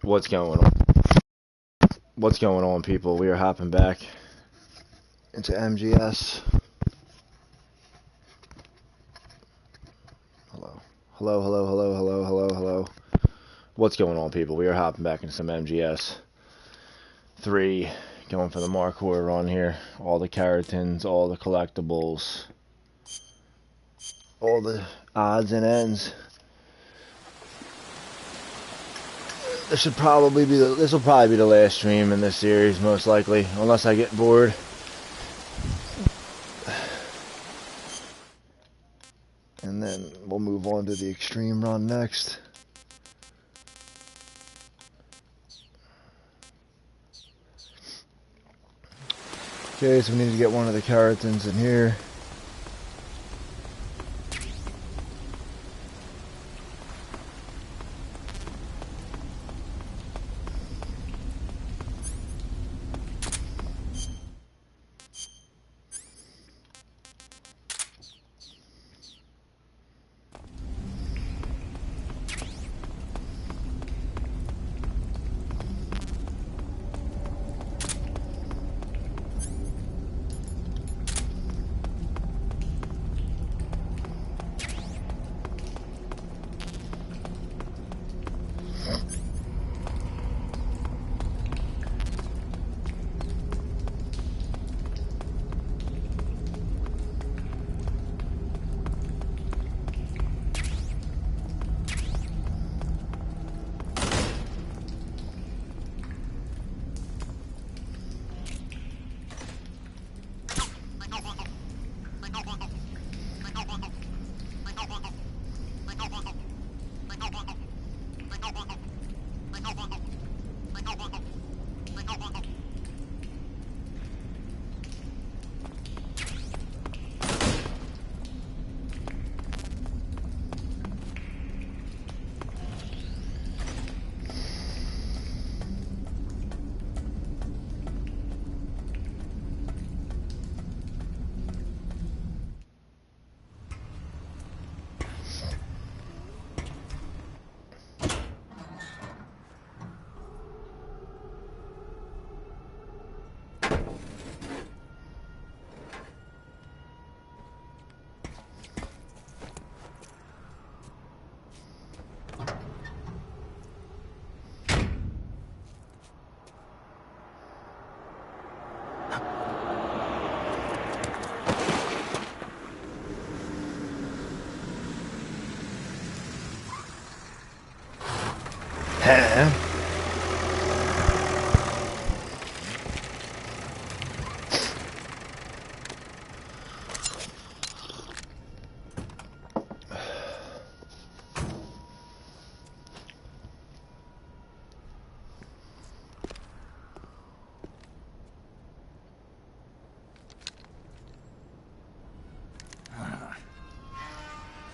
What's going on? What's going on, people? We are hopping back into MGS. Hello. Hello, hello, hello, hello, hello, hello. What's going on, people? We are hopping back into some MGS. 3, going for the markhor run here. All the keratins, all the collectibles, all the odds and ends. This will probably be the last stream in this series, most likely, unless I get bored. And then we'll move on to the extreme run next. Okay, so we need to get one of the keratins in here.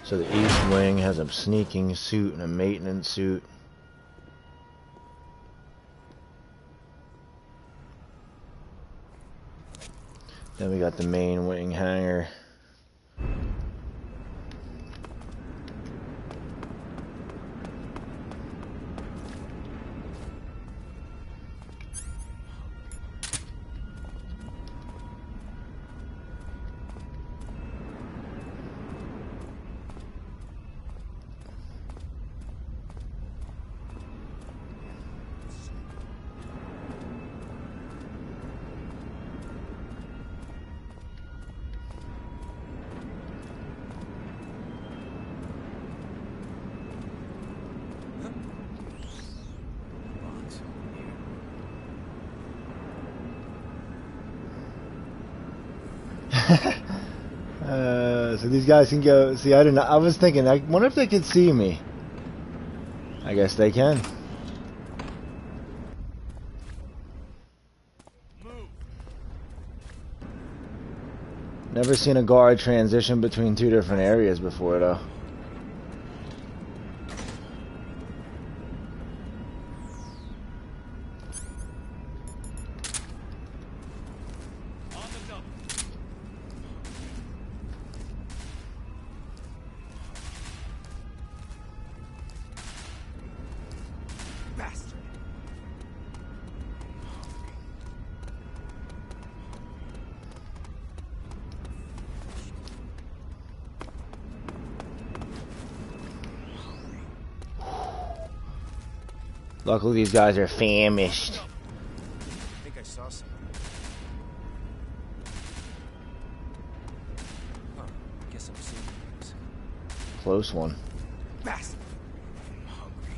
So the east wing has a sneaking suit and a maintenance suit. Then we got the main wing hangar. So these guys can go. See, I didn't. I was thinking. I wonder if they could see me. I guess they can. Never seen a guard transition between 2 different areas before, though. Bastard! Luckily, these guys are famished. I think I saw some. Huh. Guess I'm seeing things. Close one. Bastard. I'm hungry.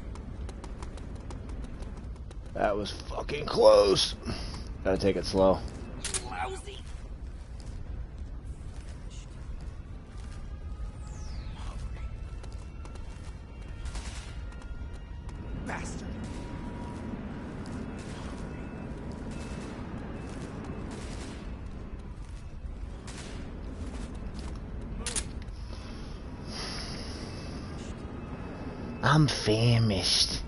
That was fucking close. Gotta take it slow. Lousy. Hungry. Bastard. I'm famished.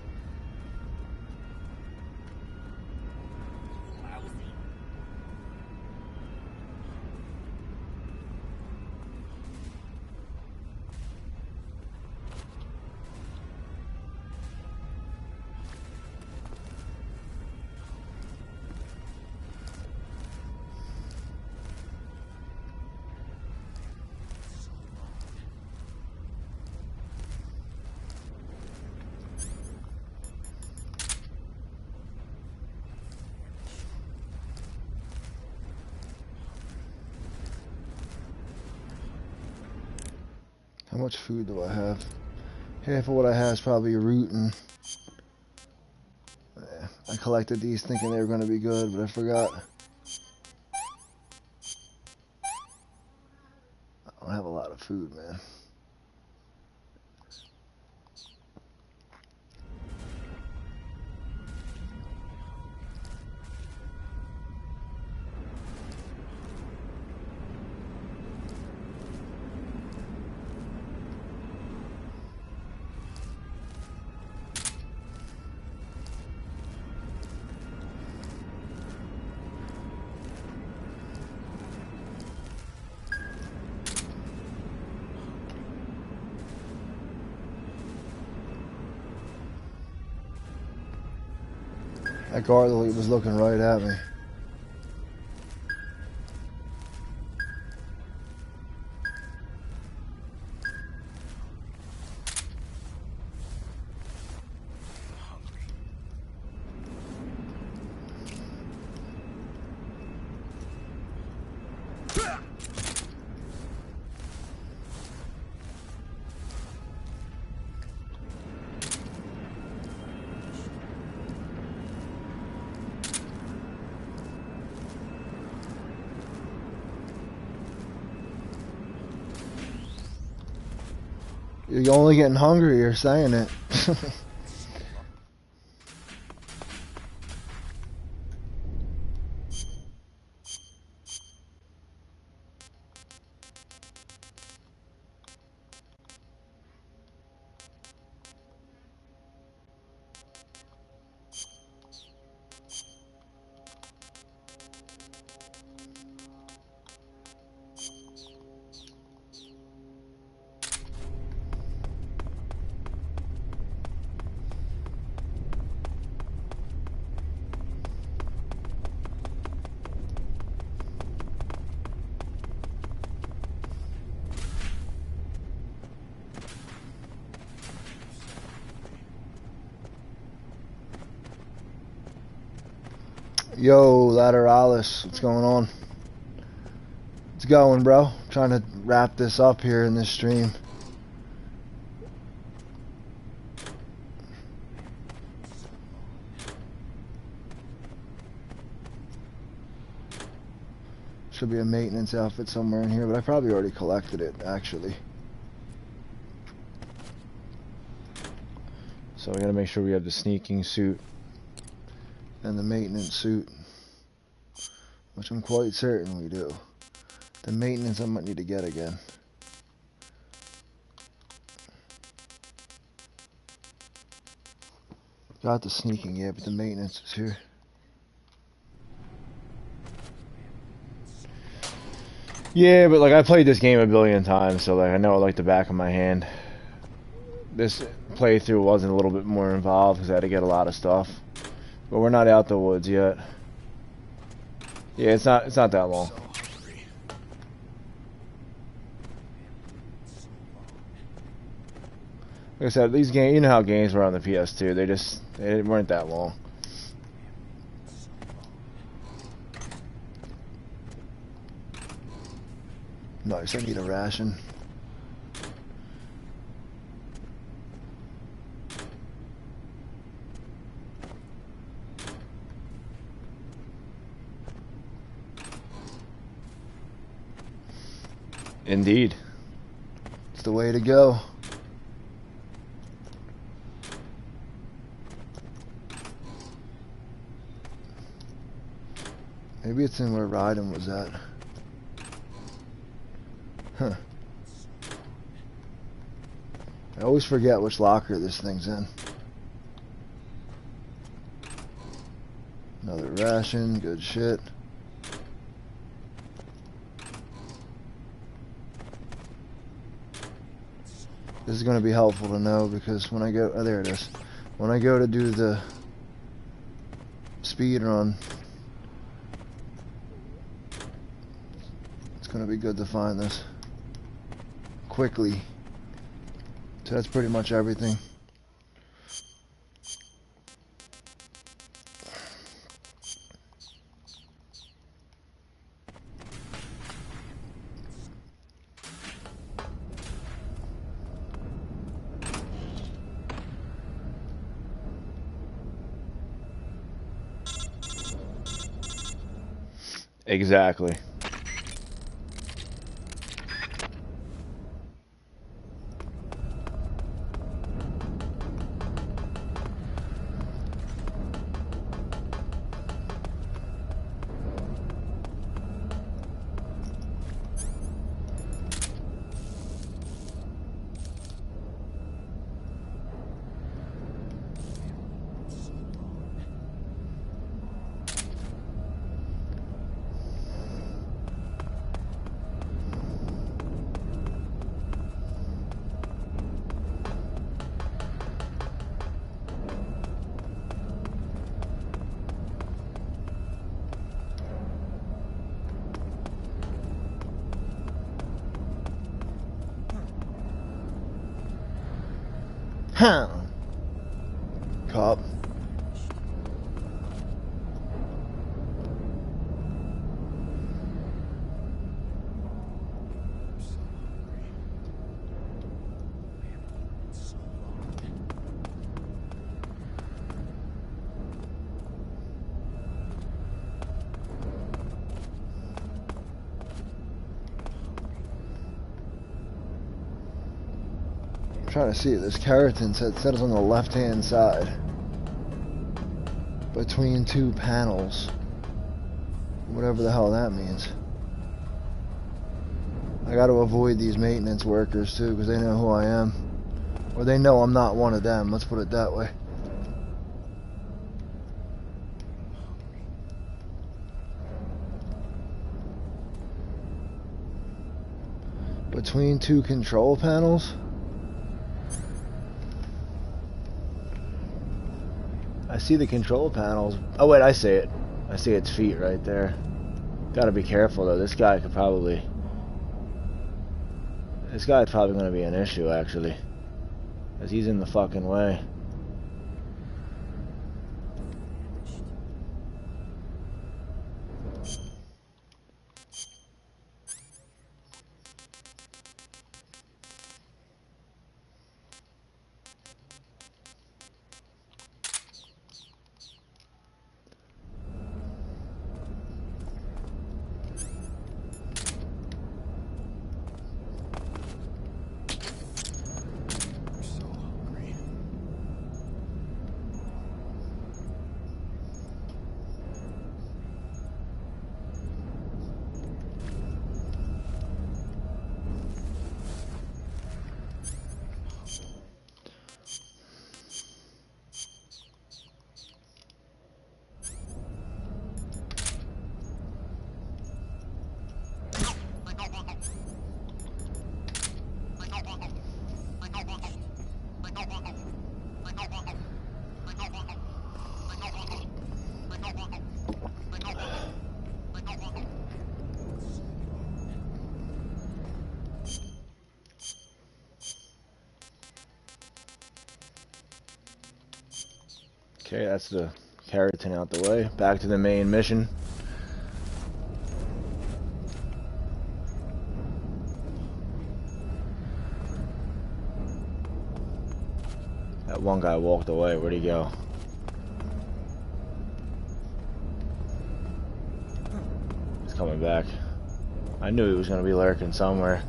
How much food do I have? Half of what I have is probably a root, and I collected these thinking they were going to be good, but I forgot. I don't have a lot of food, man. That guard was looking right at me. You're only getting hungry, you're saying it. Yo, Lateralis, what's going on? It's going, bro. Trying to wrap this up here in this stream. Should be a maintenance outfit somewhere in here, but I probably already collected it, actually. So we gotta make sure we have the sneaking suit and the maintenance suit, which I'm quite certain we do. The maintenance I might need to get again. Got the sneaking, yeah, but the maintenance is here. Yeah, but like I played this game a billion times, so like I know it like the back of my hand. This playthrough wasn't a little bit more involved because I had to get a lot of stuff. But we're not out the woods yet. Yeah, it's not that long. Like I said, these games, you know how games were on the PS2. They just They weren't that long. Nice, I need a ration. Indeed. It's the way to go. Maybe it's in where Ryden was at. Huh. I always forget which locker this thing's in. Another ration, good shit. This is going to be helpful to know because when I go, oh, there it is. When I go to do the speed run, it's going to be good to find this quickly. So that's pretty much everything. Exactly. Huh. Cop. I'm trying to see, this keratin said it's on the left hand side between two panels, whatever the hell that means. I got to avoid these maintenance workers too because they know who I am, or they know I'm not one of them, let's put it that way. Between two control panels? I see the control panels. Oh wait, I see it. I see its feet right there. Gotta be careful though. This guy's probably going to be an issue actually, because he's in the fucking way. Okay, that's the keratin out the way. Back to the main mission. That one guy walked away. Where'd he go? He's coming back. I knew he was going to be lurking somewhere.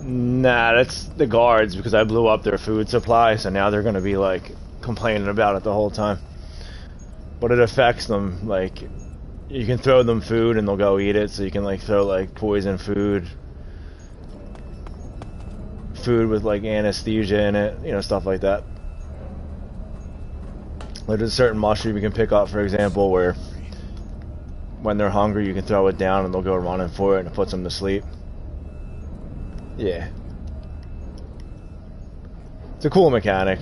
Nah, that's the guards, because I blew up their food supply, so now they're going to be, like, complaining about it the whole time. But it affects them, like, you can throw them food and they'll go eat it, so you can, like, throw, like, poison food with, like, anesthesia in it, you know, stuff like that. Like, there's a certain mushroom you can pick up, for example, where when they're hungry you can throw it down and they'll go running for it and it puts them to sleep. Yeah. It's a cool mechanic.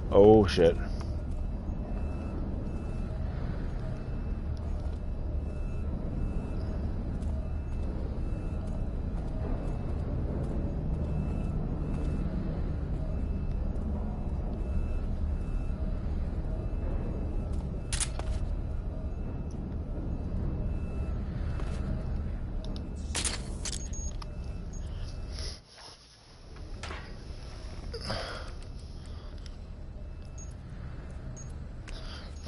Oh shit.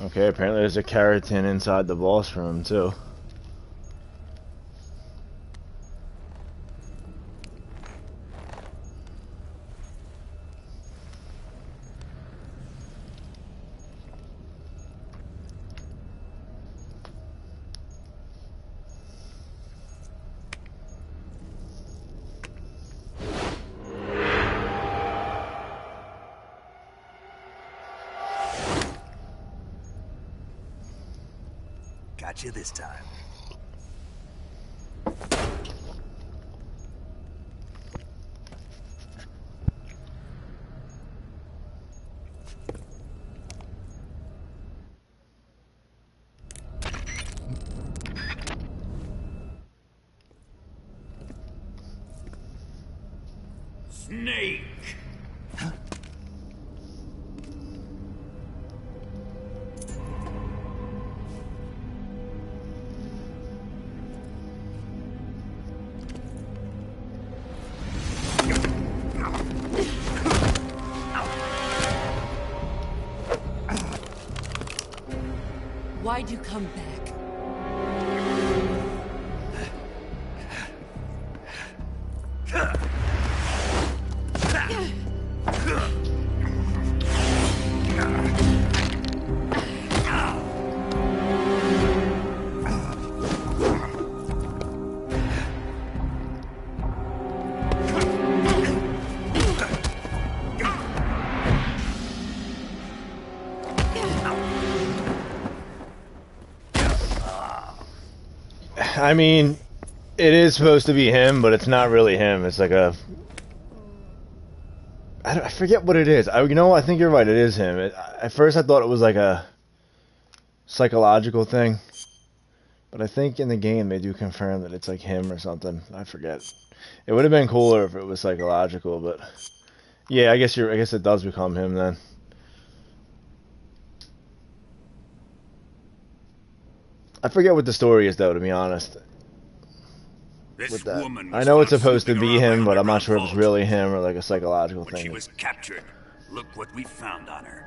Okay, apparently there's a keratin inside the boss room too. Got you this time. Snake! Why'd you come back? I mean, it is supposed to be him, but it's not really him. It's like a... I forget what it is. You know what? I think you're right. It is him. At first I thought it was like a psychological thing. But I think in the game they do confirm that it's like him or something. I forget. It would have been cooler if it was psychological, but... Yeah, I guess it does become him then. I forget what the story is, though, to be honest. With that. I know it's supposed to be him, but I'm not sure if it's really him or like a psychological thing. When she was captured, look what we found on her.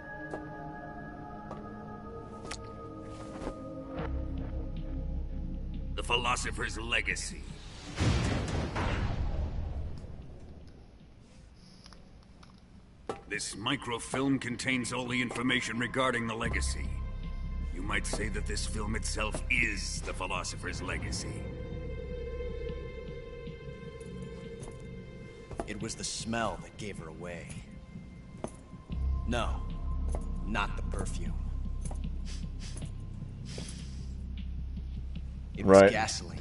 The philosopher's legacy. This microfilm contains all the information regarding the legacy. You might say that this film itself is the Philosopher's legacy. It was the smell that gave her away. No, not the perfume. It was gasoline.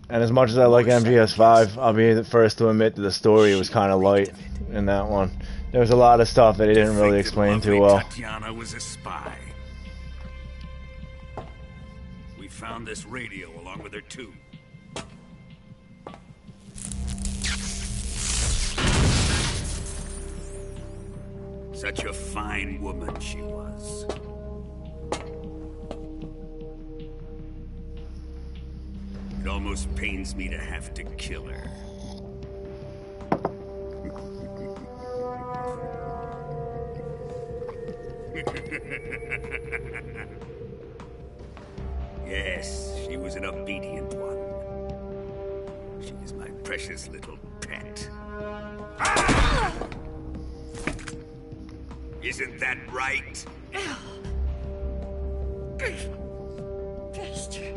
And as much as I like MGS5, I'll be the first to admit that the story was kind of light in that one. There was a lot of stuff that he didn't really explain too well. Tatiana was a spy. We found this radio along with her too. Such a fine woman she was. It almost pains me to have to kill her. Yes, she was an obedient one. She was my precious little pet. Ah! Isn't that right? Bastard.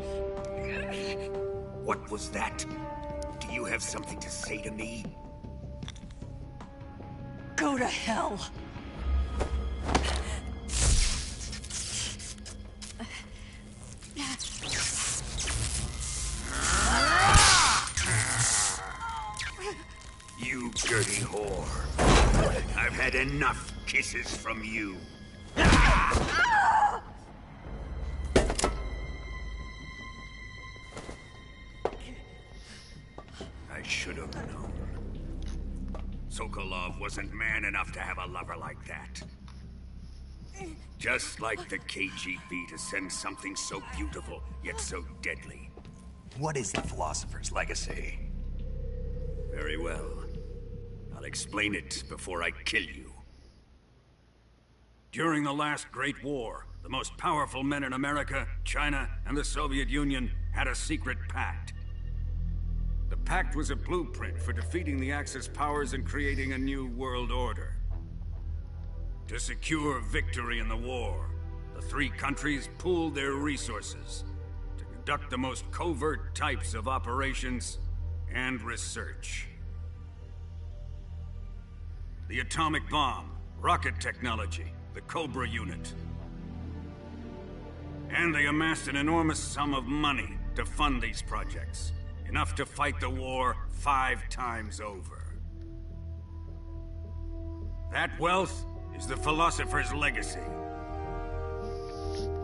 What was that? Do you have something to say to me? Go to hell. You dirty whore. I've had enough kisses from you. I should have known. Sokolov wasn't man enough to have a lover like that. Just like the KGB to send something so beautiful, yet so deadly. What is the Philosopher's legacy? Very well. I'll explain it before I kill you. During the last Great War, the most powerful men in America, China, and the Soviet Union had a secret pact. The pact was a blueprint for defeating the Axis powers and creating a new world order. To secure victory in the war, the three countries pooled their resources to conduct the most covert types of operations and research. The atomic bomb, rocket technology, the Cobra unit. And they amassed an enormous sum of money to fund these projects, enough to fight the war 5 times over. That wealth is the Philosopher's legacy.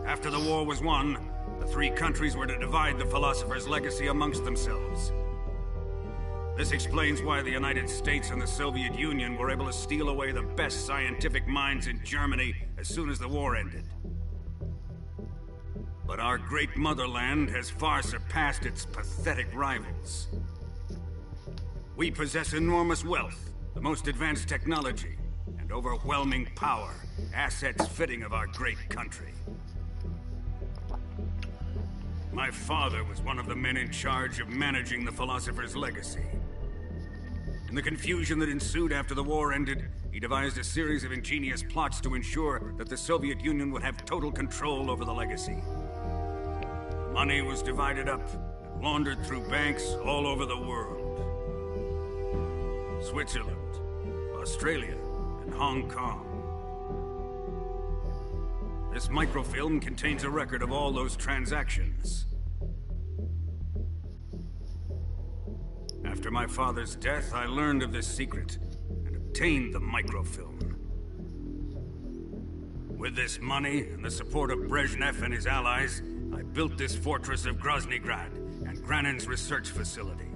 After the war was won, the three countries were to divide the Philosopher's legacy amongst themselves. This explains why the United States and the Soviet Union were able to steal away the best scientific minds in Germany as soon as the war ended. But our great motherland has far surpassed its pathetic rivals. We possess enormous wealth, the most advanced technology, and overwhelming power, assets fitting of our great country. My father was one of the men in charge of managing the Philosopher's legacy. In the confusion that ensued after the war ended, he devised a series of ingenious plots to ensure that the Soviet Union would have total control over the legacy. Money was divided up and laundered through banks all over the world. Switzerland, Australia, and Hong Kong. This microfilm contains a record of all those transactions. After my father's death, I learned of this secret and obtained the microfilm. With this money and the support of Brezhnev and his allies, I built this fortress of Groznygrad and Granin's research facility.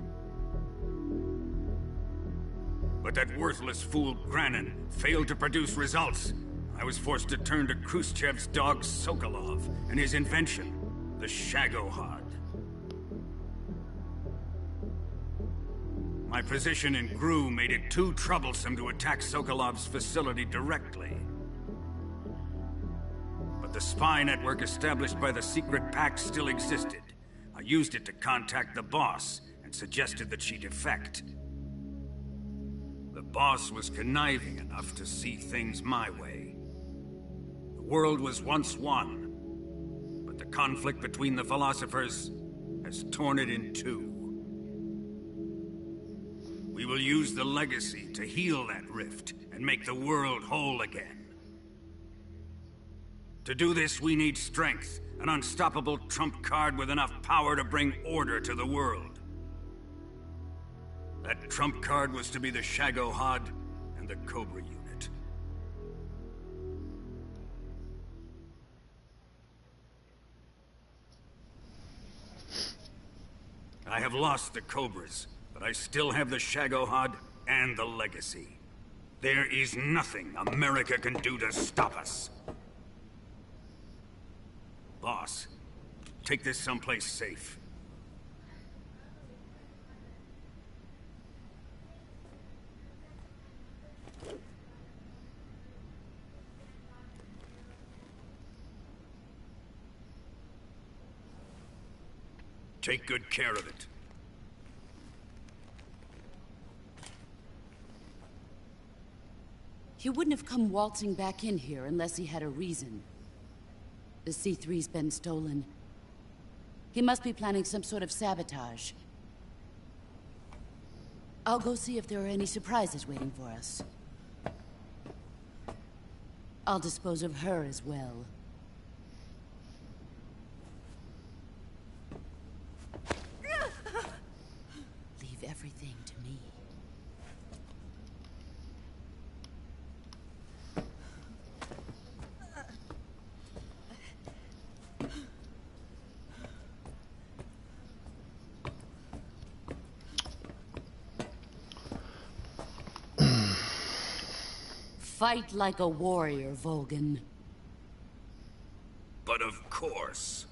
But that worthless fool Granin failed to produce results. I was forced to turn to Khrushchev's dog Sokolov and his invention, the Shagohod. My position in GRU made it too troublesome to attack Sokolov's facility directly. But the spy network established by the secret pact still existed. I used it to contact the boss and suggested that she defect. The boss was conniving enough to see things my way. The world was once one, but the conflict between the philosophers has torn it in two. We will use the legacy to heal that rift and make the world whole again. To do this, we need strength, an unstoppable trump card with enough power to bring order to the world. That trump card was to be the Shagohod and the Cobra unit. I have lost the Cobras, but I still have the Shagohod and the legacy. There is nothing America can do to stop us. Boss, take this someplace safe. Take good care of it. He wouldn't have come waltzing back in here unless he had a reason. The C3's been stolen. He must be planning some sort of sabotage. I'll go see if there are any surprises waiting for us. I'll dispose of her as well. Leave everything to me. Fight like a warrior, Volgan. But of course.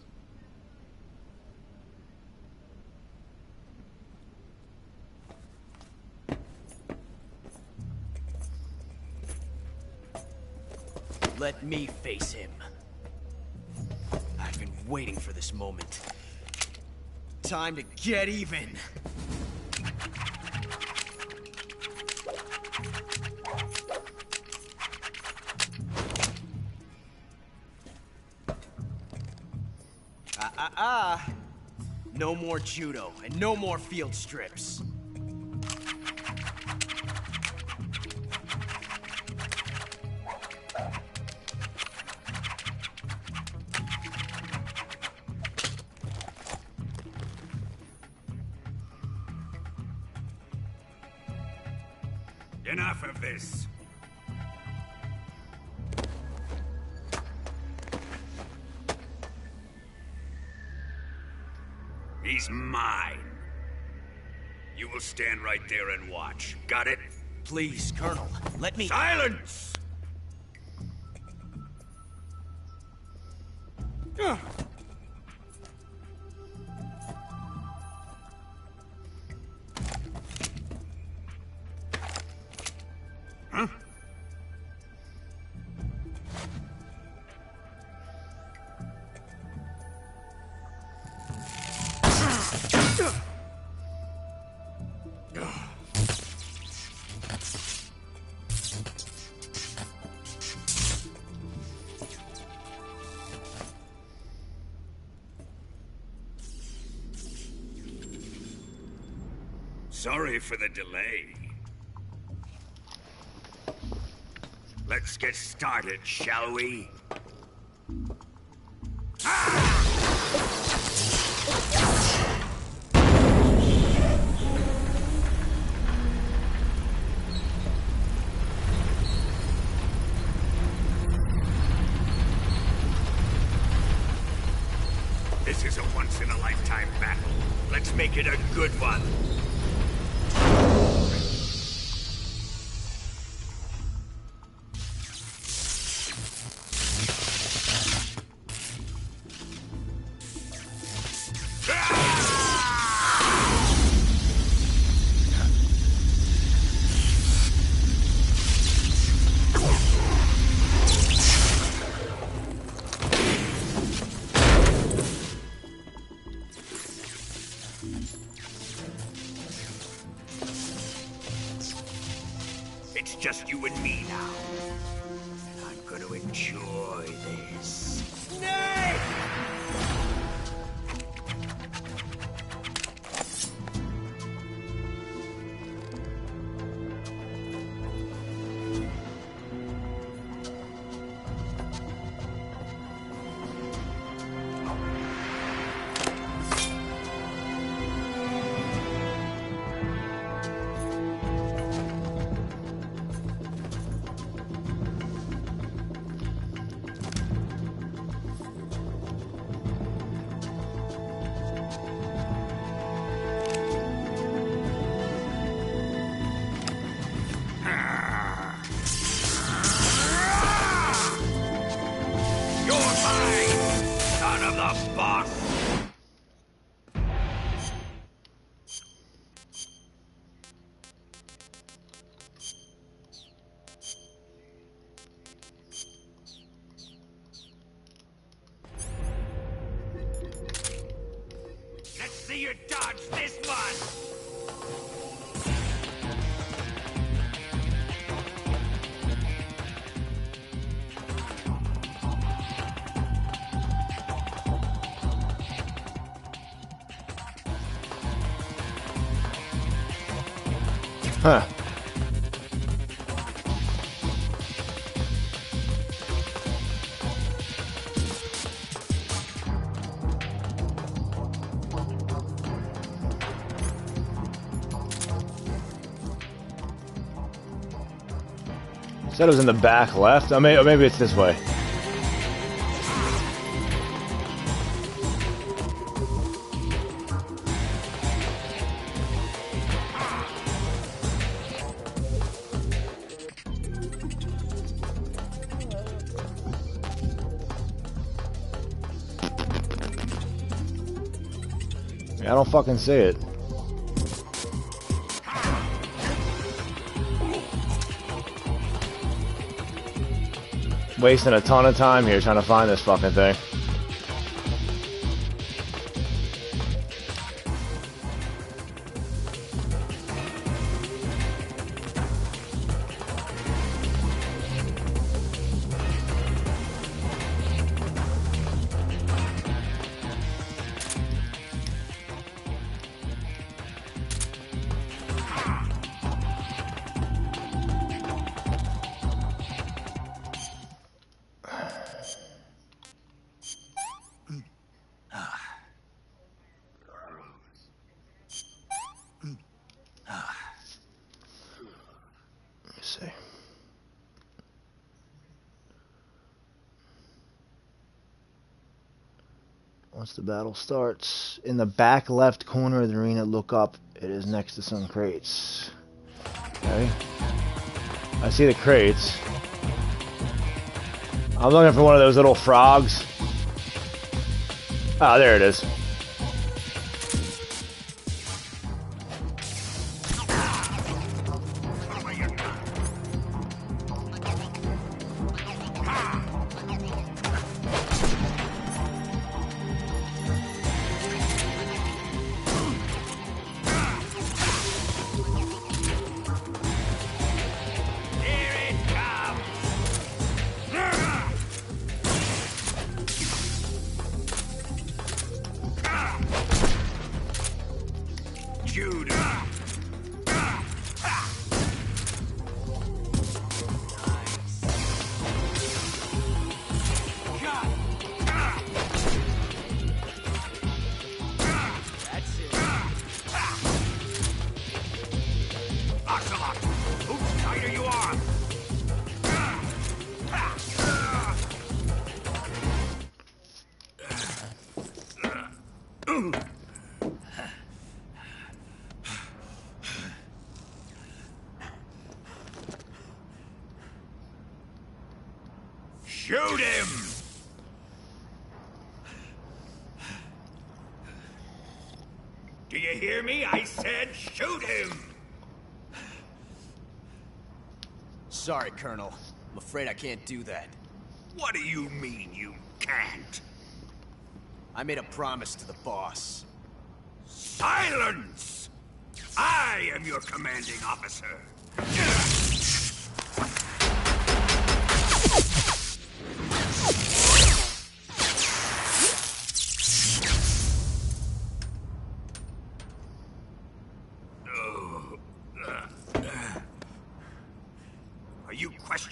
Let me face him. I've been waiting for this moment. Time to get even. No more judo, and no more field strips. Enough of this. He's mine. You will stand right there and watch. Got it? Please, Colonel, let me— Silence! Huh? Sorry for the delay. Let's get started, shall we? This is a once-in-a-lifetime battle. Let's make it a good one. just you and me now. And I'm gonna enjoy this. Snake! See you dodge this one! Huh. Said it was in the back left. Or maybe it's this way. Yeah, I don't fucking see it. Wasting a ton of time here trying to find this fucking thing. See. Once the battle starts, in the back left corner of the arena, look up. It is next to some crates. Okay. I see the crates. I'm looking for one of those little frogs. Ah, there it is. Shoot him! Do you hear me? I said shoot him! Sorry, Colonel. I'm afraid I can't do that. What do you mean you can't? I made a promise to the boss. Silence! I am your commanding officer.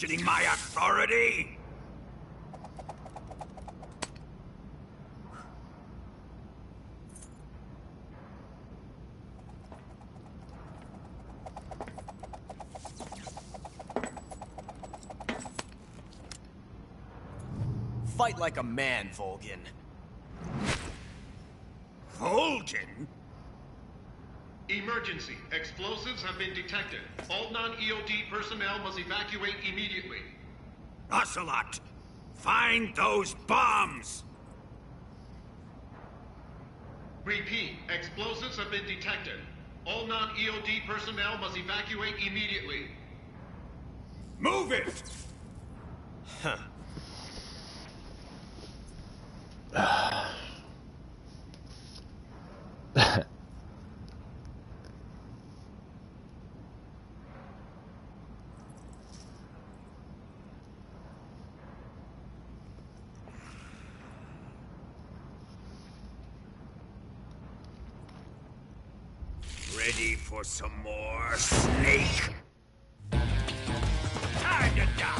questioning my authority? Fight like a man, Volgin. Volgin? Emergency. Explosives have been detected. All non-EOD personnel must evacuate immediately. Ocelot, find those bombs! Repeat. Explosives have been detected. All non-EOD personnel must evacuate immediately. Move it! Huh. Ready for some more, Snake? Time to die!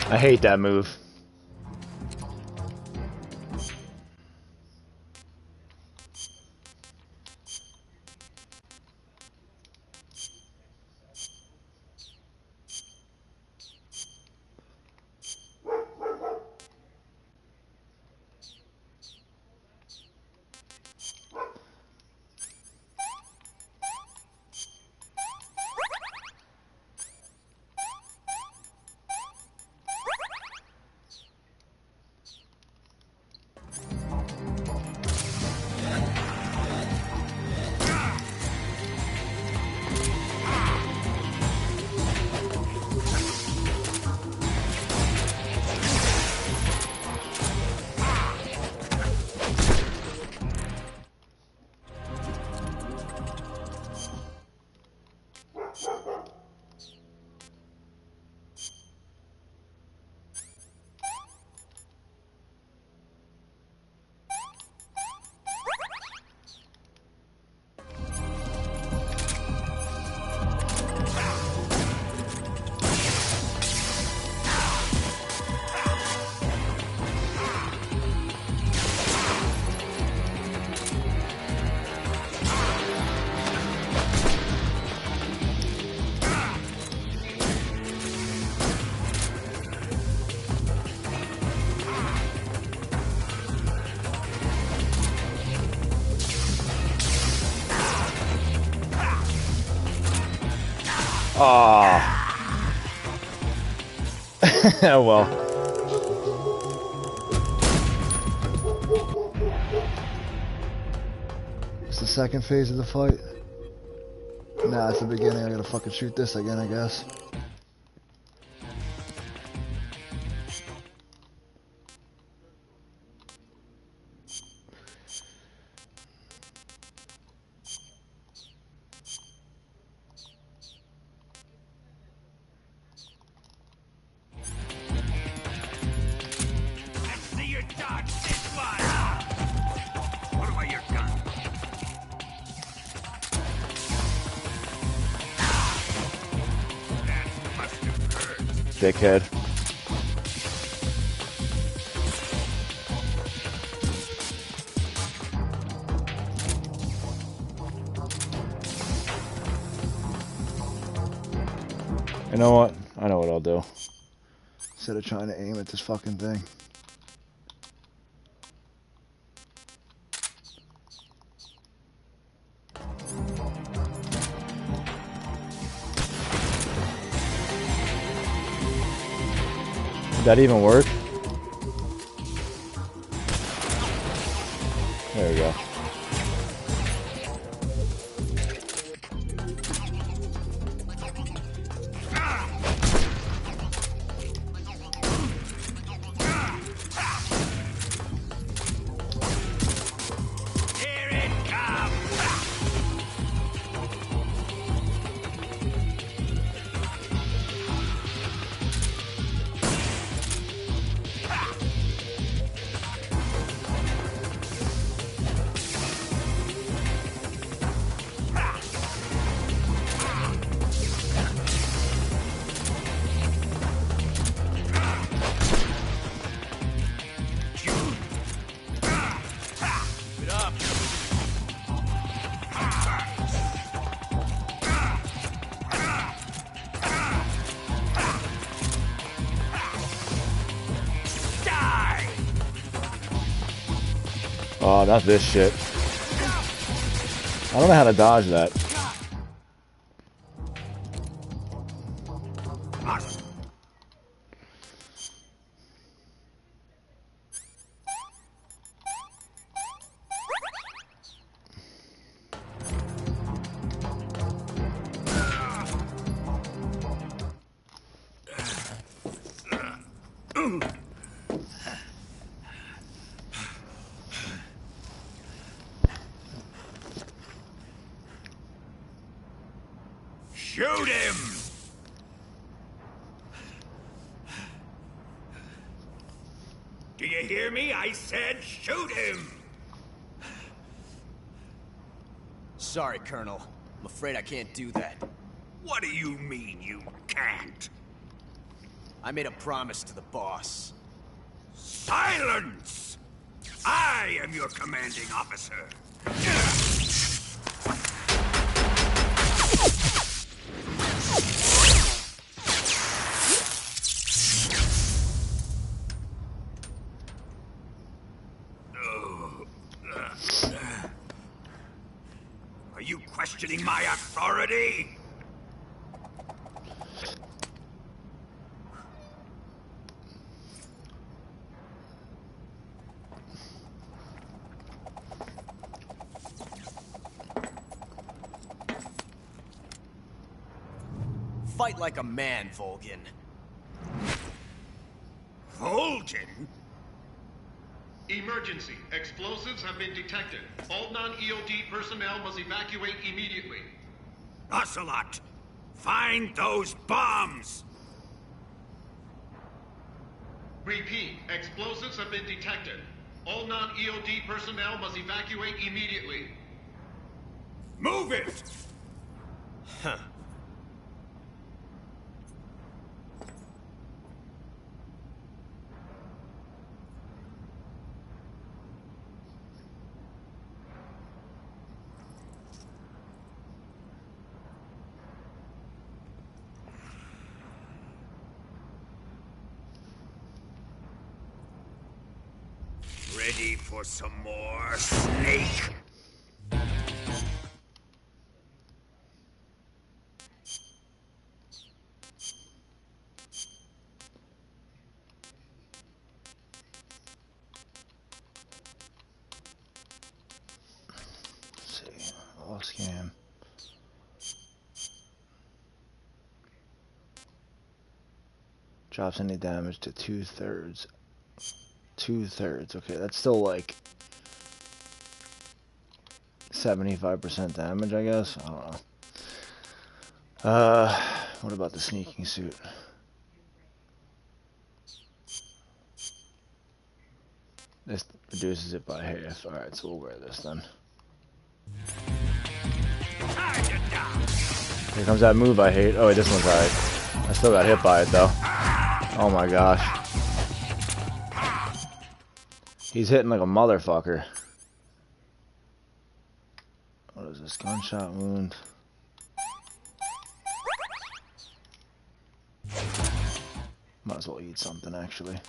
I hate that move. Ah. Oh well. It's the second phase of the fight. Nah, it's the beginning. I gotta fucking shoot this again, I guess. Dickhead. You know what? I know what I'll do. Instead of trying to aim at this fucking thing. Did that even work? There we go. Oh, not this shit. I don't know how to dodge that. Shoot him! Do you hear me? I said shoot him! Sorry, Colonel. I'm afraid I can't do that. What do you mean you can't? I made a promise to the boss. Silence! I am your commanding officer. Are you questioning my authority? Fight like a man, Volgin. Volgin? Emergency. Explosives have been detected. All non-EOD personnel must evacuate immediately. Ocelot, find those bombs! Repeat. Explosives have been detected. All non-EOD personnel must evacuate immediately. Move it! Huh. Ready for some more, Snake? Let's see. All scan. Drops any damage to 2/3. 2/3. Okay, that's still like 75% damage, I guess. I don't know. What about the sneaking suit? This reduces it by half. Alright, so we'll wear this then. Here comes that move I hate. Oh wait, this one's alright. I still got hit by it though. Oh my gosh. He's hitting like a motherfucker. What is this? Gunshot wound. Might as well eat something actually.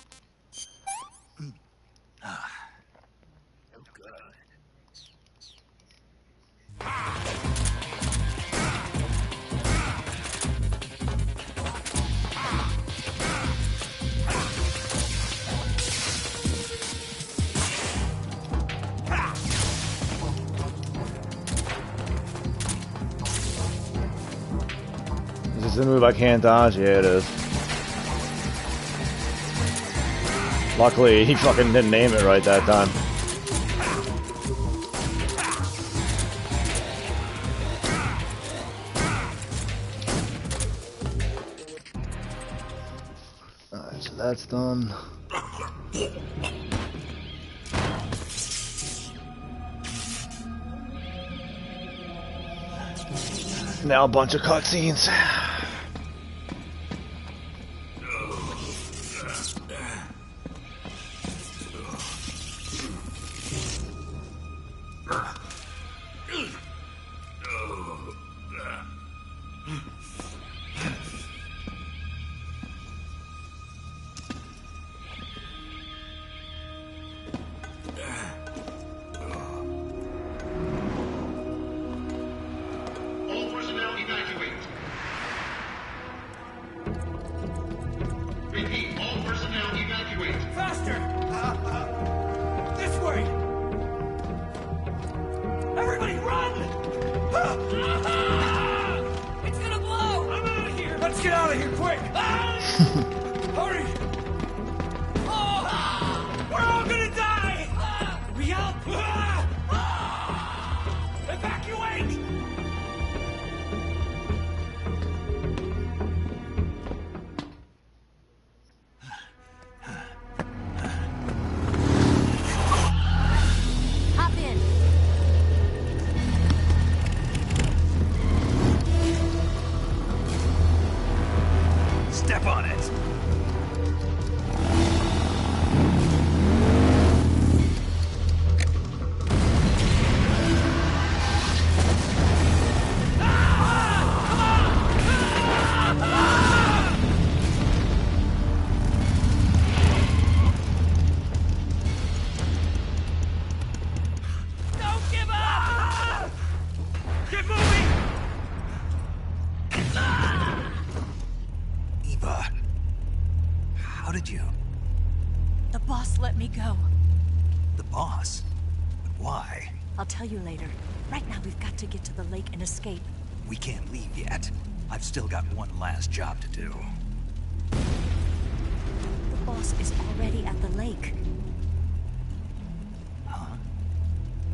Is this the move I can't dodge? Yeah, it is. Luckily, he fucking didn't name it right that time. Alright, so that's done. Now a bunch of cutscenes. Let's get out of here, quick! Hurry! We're all gonna die! We help! Evacuate! Hop in. Step on it! Don't give up! Get moving! Eva, how did you? The boss let me go. The boss? But why? I'll tell you later. Right now, we've got to get to the lake and escape. We can't leave yet. I've still got one last job to do. The boss is already at the lake. Huh?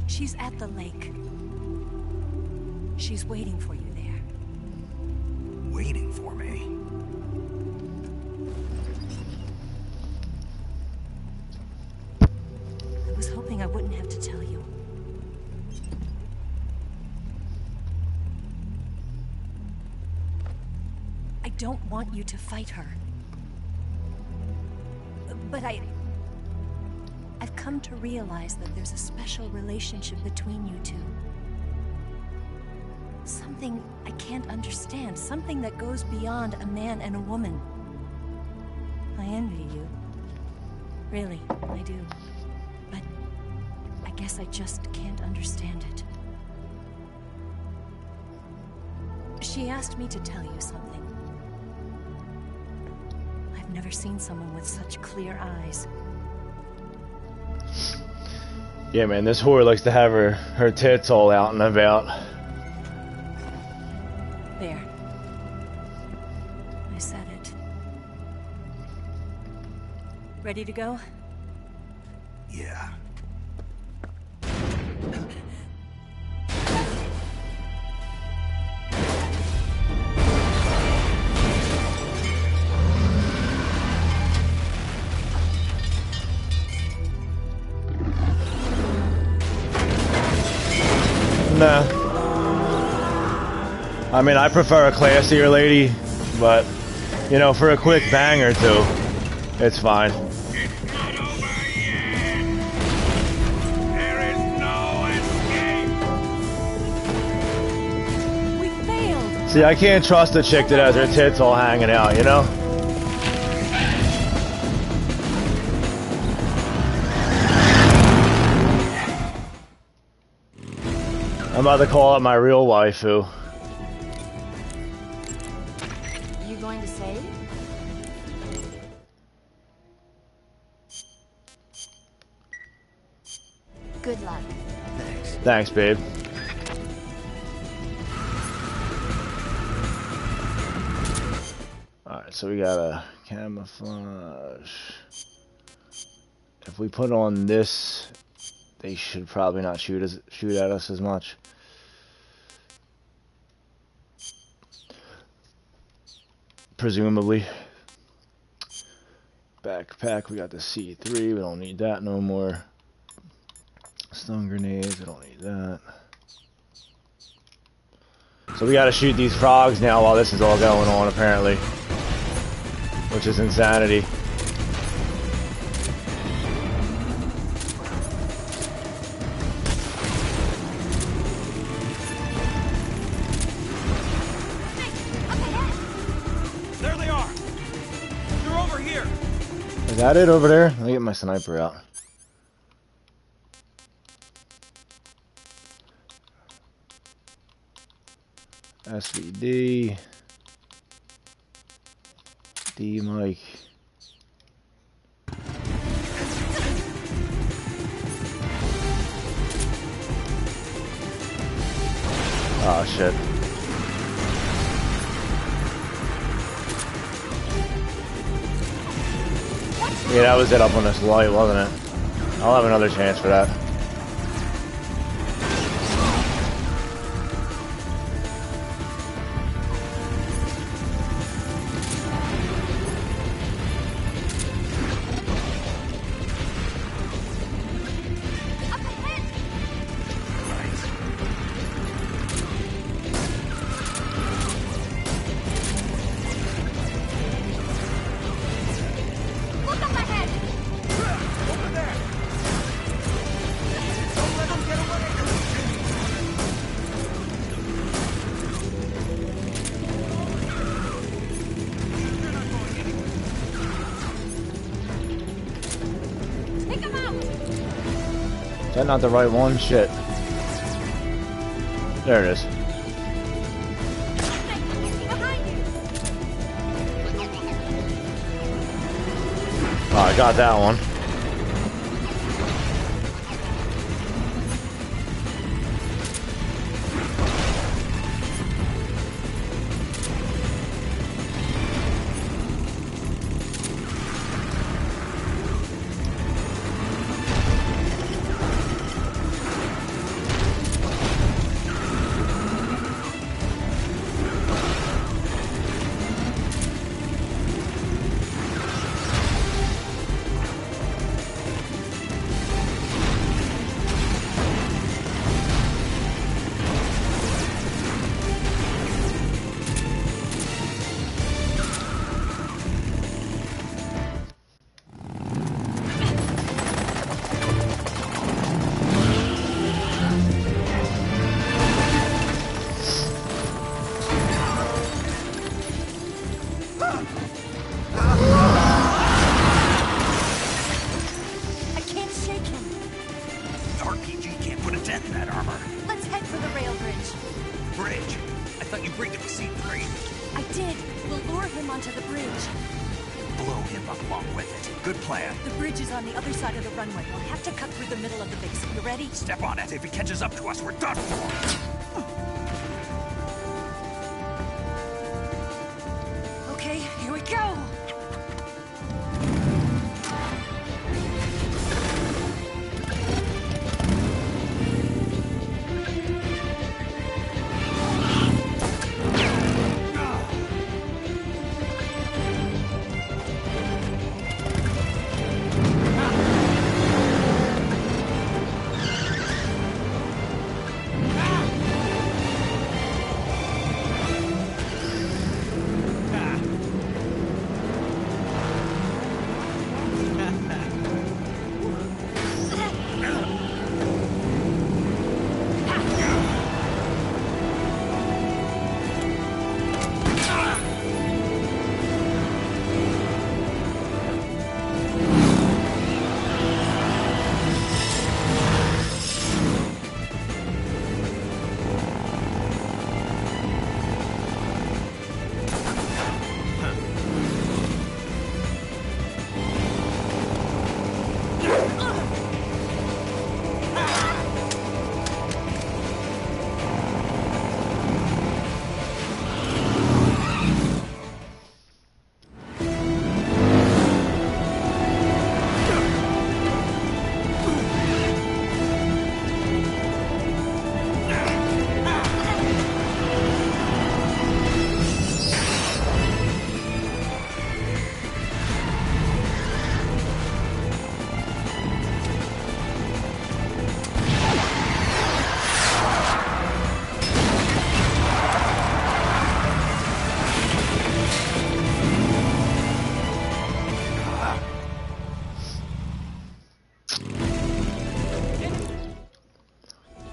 She's at the lake. She's waiting for you there. Waiting for me. I was hoping I wouldn't have to tell you. I don't want you to fight her. But I've come to realize that there's a special relationship between you two. Something I can't understand. Something that goes beyond a man and a woman. I envy you. Really, I do. But I guess I just can't understand it. She asked me to tell you something. I've never seen someone with such clear eyes. Yeah, man, this whore likes to have her tits all out and about. There. I said it. Ready to go? Yeah. Nah. I mean, I prefer a classier lady, but, you know, for a quick bang or two, it's fine. It's not over yet! There is no escape! We failed! See, I can't trust a chick that has her tits all hanging out, you know? I'm about to call up my real waifu. You going to save? Good luck. Thanks. Thanks, babe. Alright, so we got a camouflage. If we put on this, they should probably not shoot at us as much. Presumably. Backpack, we got the C3, we don't need that no more. Stun grenades, we don't need that. So we gotta shoot these frogs now while this is all going on, apparently. Which is insanity. There they are! They're over here! Is that it over there? Let me get my sniper out. SVD. D Mike. Oh shit. Yeah, that was it up on this light, wasn't it? I'll have another chance for that. Is that not the right one? Shit. There it is. Oh, I got that one. Step on it. If he catches up to us, we're done for. Okay, here we go.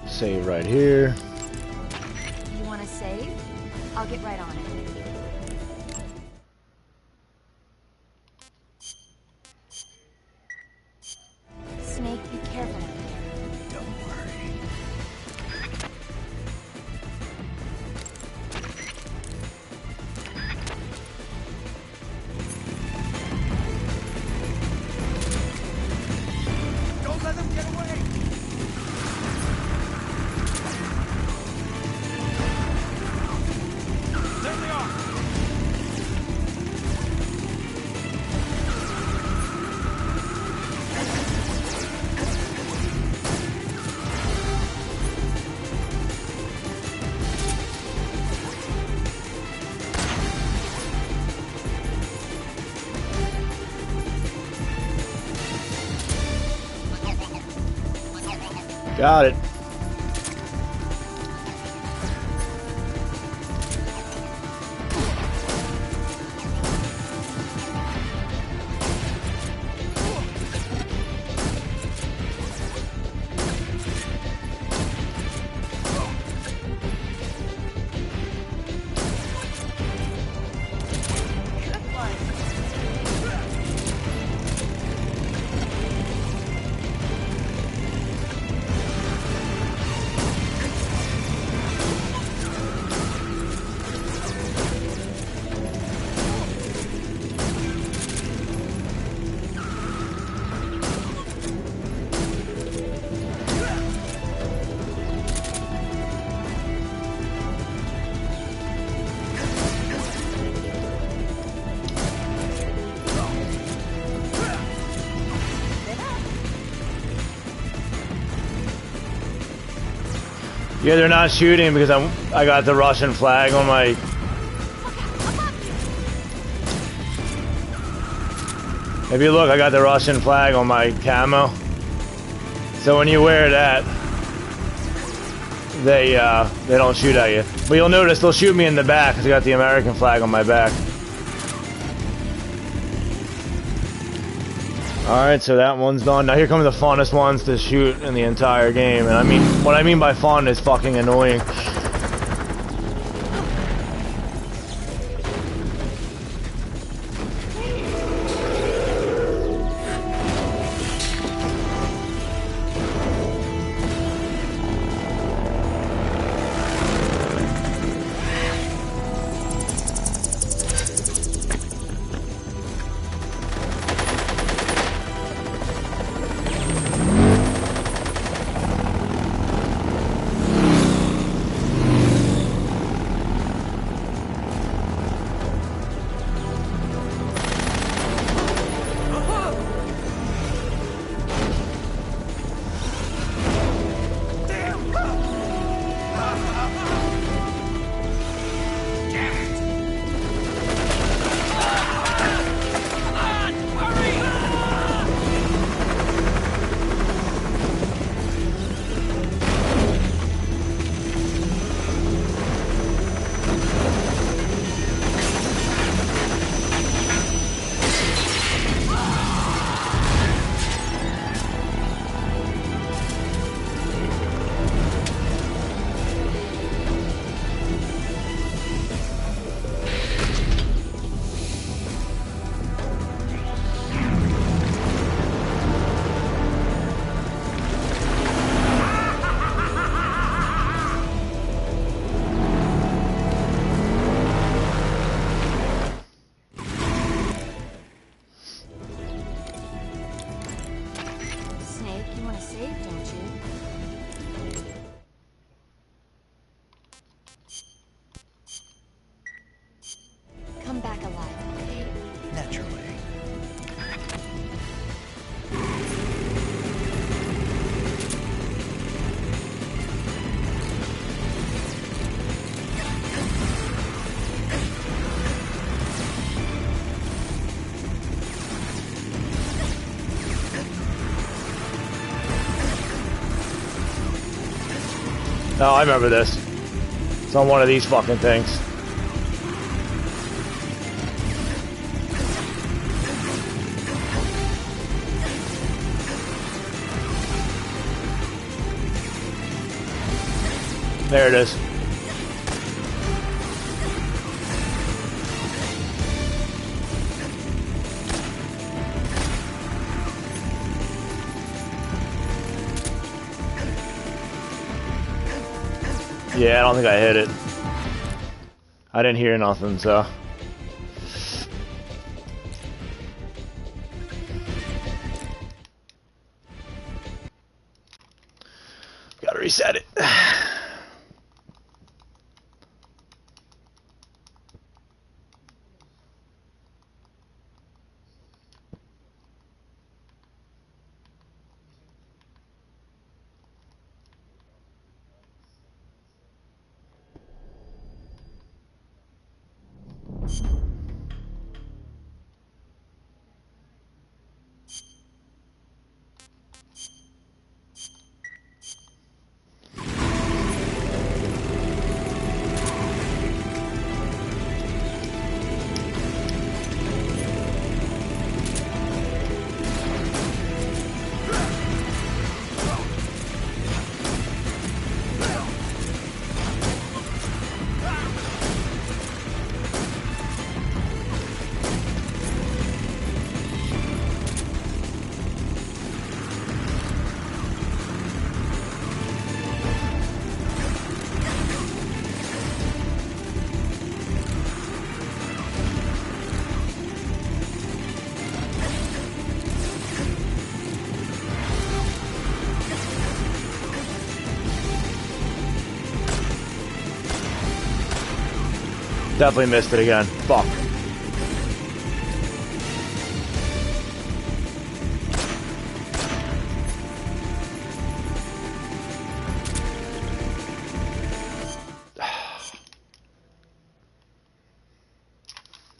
Save right here. You want to save? I'll get right on it. Snake, be careful out there. Don't worry. Don't let them get away! There they are! Got it. Yeah, they're not shooting because I got the Russian flag on my. If you look, I got the Russian flag on my camo. So when you wear that, they don't shoot at you. But you'll notice they'll shoot me in the back because I got the American flag on my back. Alright, so that one's done. Now here come the funnest ones to shoot in the entire game. And I mean, what I mean by fun is fucking annoying. Oh, I remember this. It's on one of these fucking things. There it is. Yeah, I don't think I hit it. I didn't hear nothing, so. Gotta reset it. Definitely missed it again. Fuck.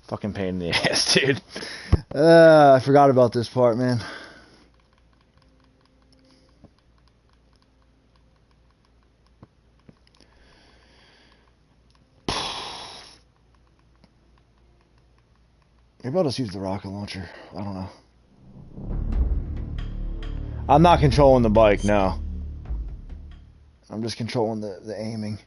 Fucking pain in the ass, dude. I forgot about this part, man. Maybe I'll just use the rocket launcher. I don't know. I'm not controlling the bike, no. I'm just controlling the aiming.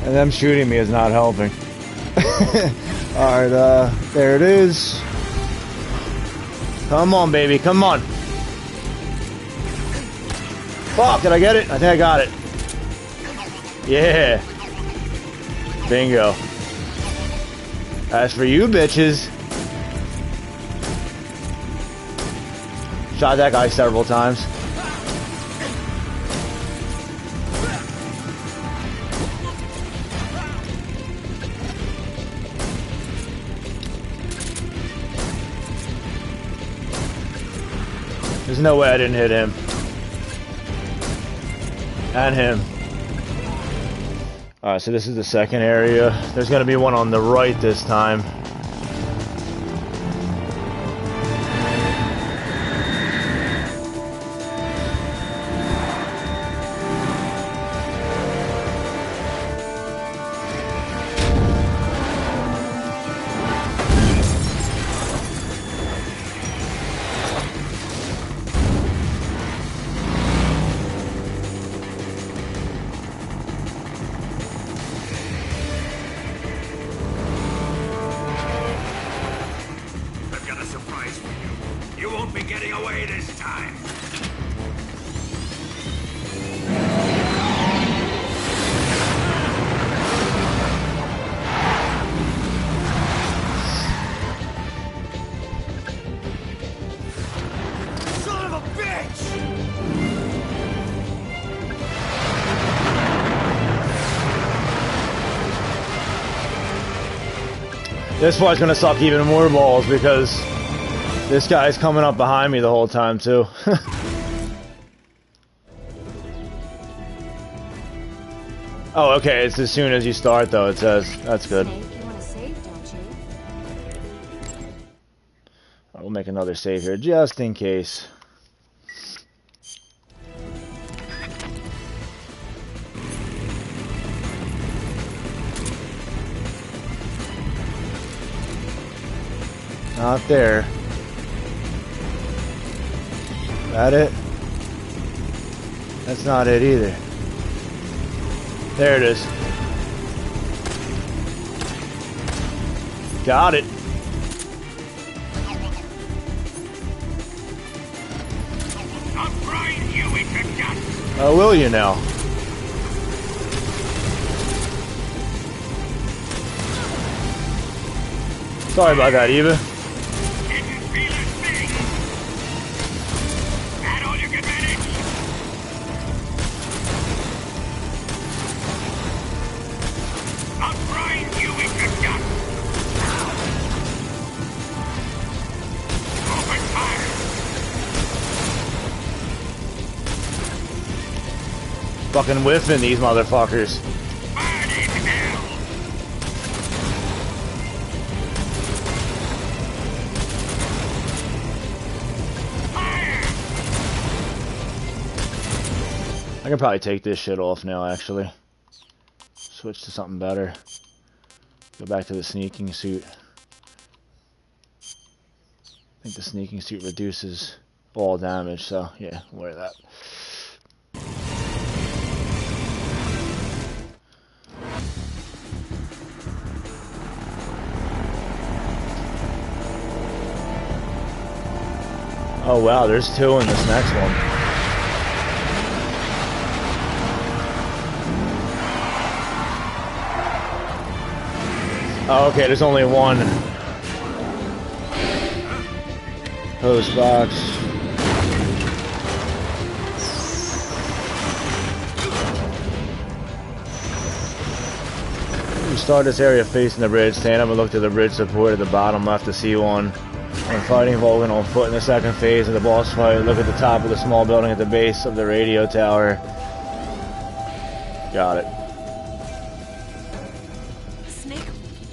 And them shooting me is not helping. Alright, there it is. Come on, baby, come on. Fuck, did I get it? I think I got it. Yeah. Bingo. As for you bitches. Shot that guy several times. There's no way I didn't hit him. And him. Alright, so this is the second area. There's gonna be one on the right this time. This part's gonna suck even more balls because this guy's coming up behind me the whole time too. Oh, okay, it's as soon as you start though, it says. That's good. You want to save, don't you? We'll make another save here just in case. Not there. That it? That's not it either. There it is. Got it. I'll grind you into dust. Oh, will you now? Sorry about that, Eva. Didn't feel a thing. That all you can manage? I'll grind you into dust. Open fire. Fucking whiffing these motherfuckers. Burn in hell. I can probably take this shit off now, actually. Switch to something better. Go back to the sneaking suit. think the sneaking suit reduces all damage, so yeah, wear that. Oh wow, there's 2 in this next one. Oh, okay, there's only 1. Hose box. You start this area facing the bridge. Stand up and look to the bridge support at the bottom left to see one. When fighting Vulcan on foot in the second phase of the boss fight, look at the top of the small building at the base of the radio tower. Got it. Snake,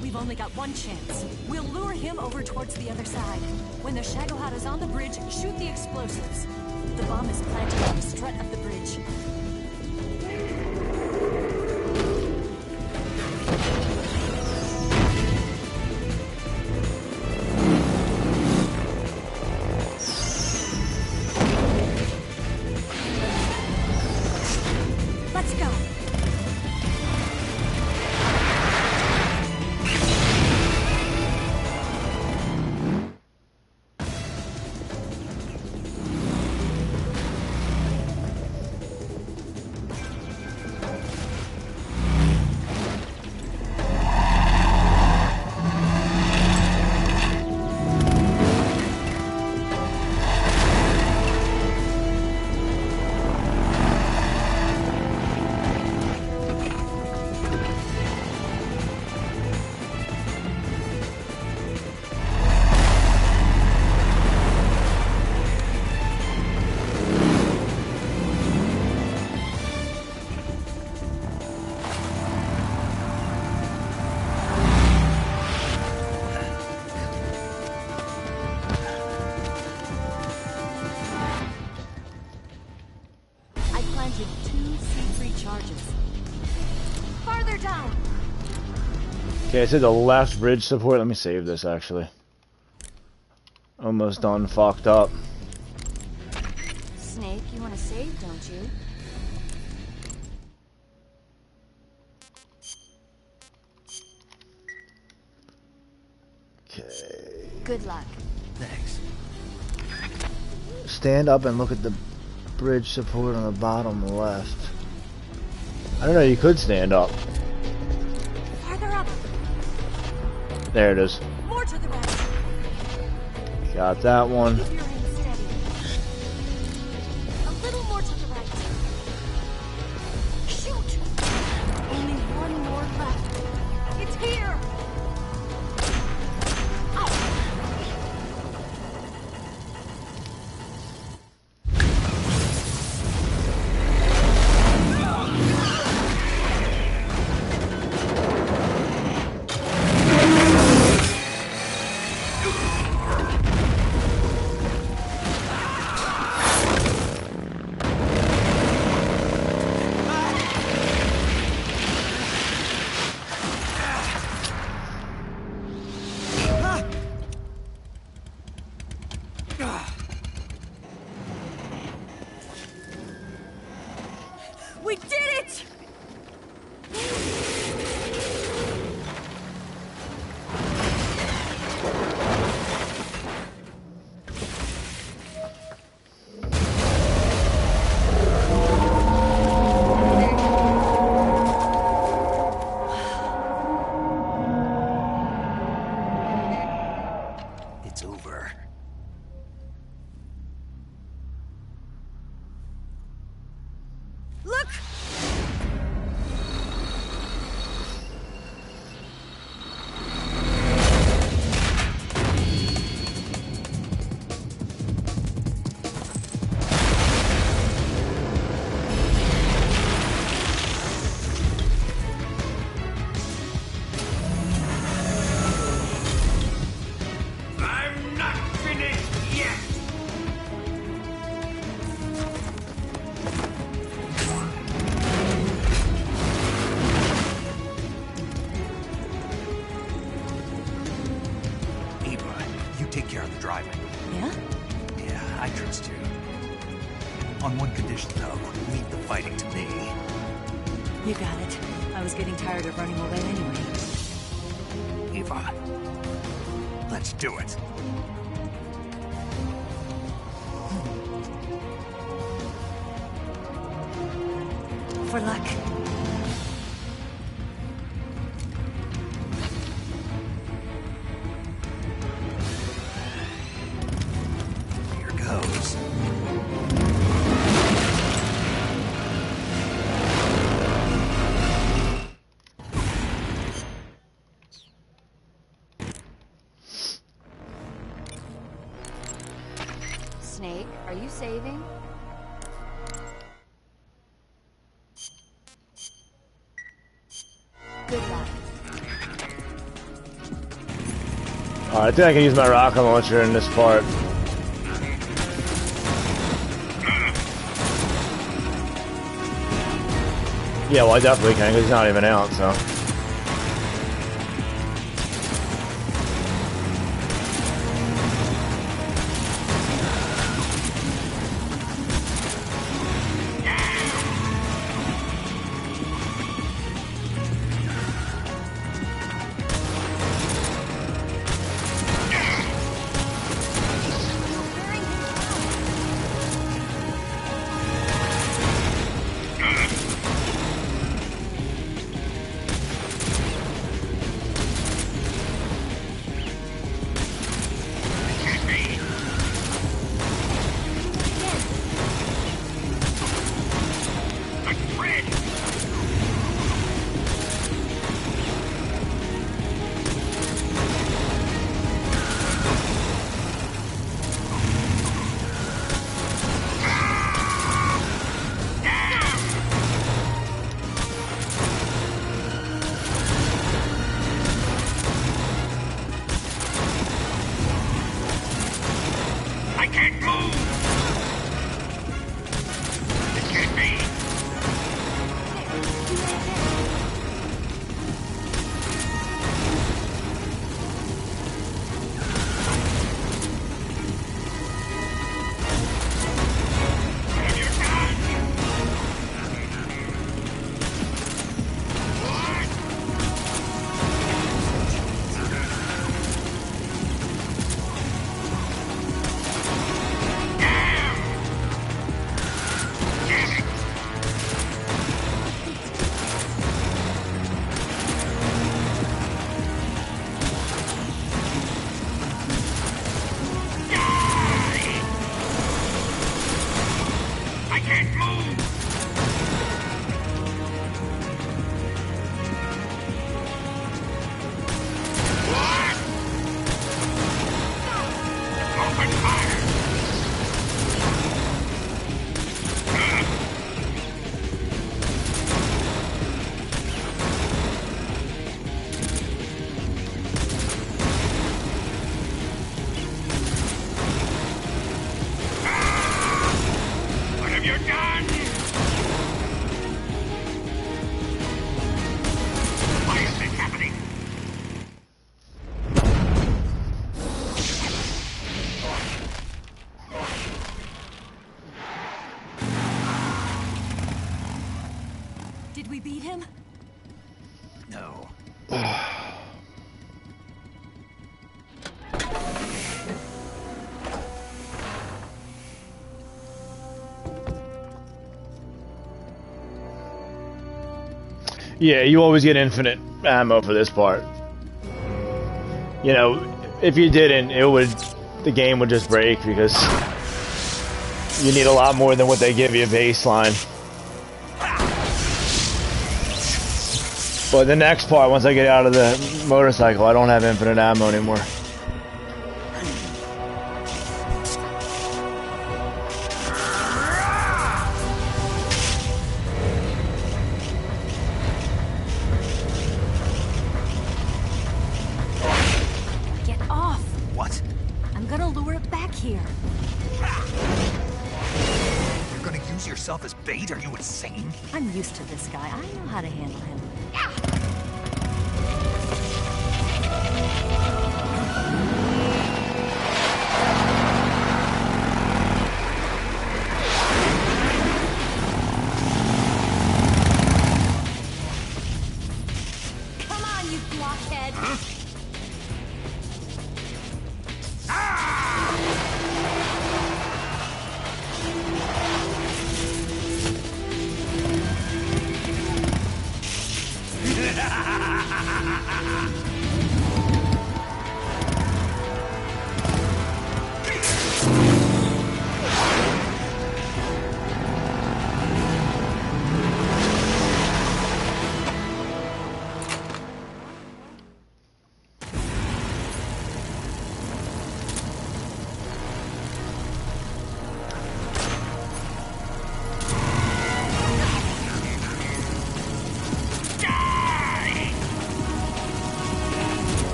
we've only got one chance. We'll lure him over towards the other side. When the Shagohod is on the bridge, shoot the explosives. The bomb is planted on the strut of the bridge. Okay, it said the left bridge support. Let me save this actually. Almost done fucked up. Snake, you want to save, don't you? Okay. Good luck. Thanks. Stand up and look at the bridge support on the bottom left. I don't know, you could stand up. Farther up. There it is. More to the right. Got that one. Keep your aim steady. A little more to the right. Shoot! Only one more left. It's here! I trust you. On one condition, though. Leave the fighting to me. You got it. I was getting tired of running away anyway. Eva. Let's do it. For luck. Here goes. Snake, are you saving? Good luck. Alright, I think I can use my rocket launcher in this part. Yeah, well I definitely can, because he's not even out, so. Did we beat him? No. Yeah, you always get infinite ammo for this part. You know, if you didn't, the game would just break because you need a lot more than what they give you baseline. But the next part, once I get out of the motorcycle, I don't have infinite ammo anymore. Get off! What? I'm gonna lure it back here. You're gonna use yourself as bait? Are you insane? I'm used to this guy. I know how to handle him.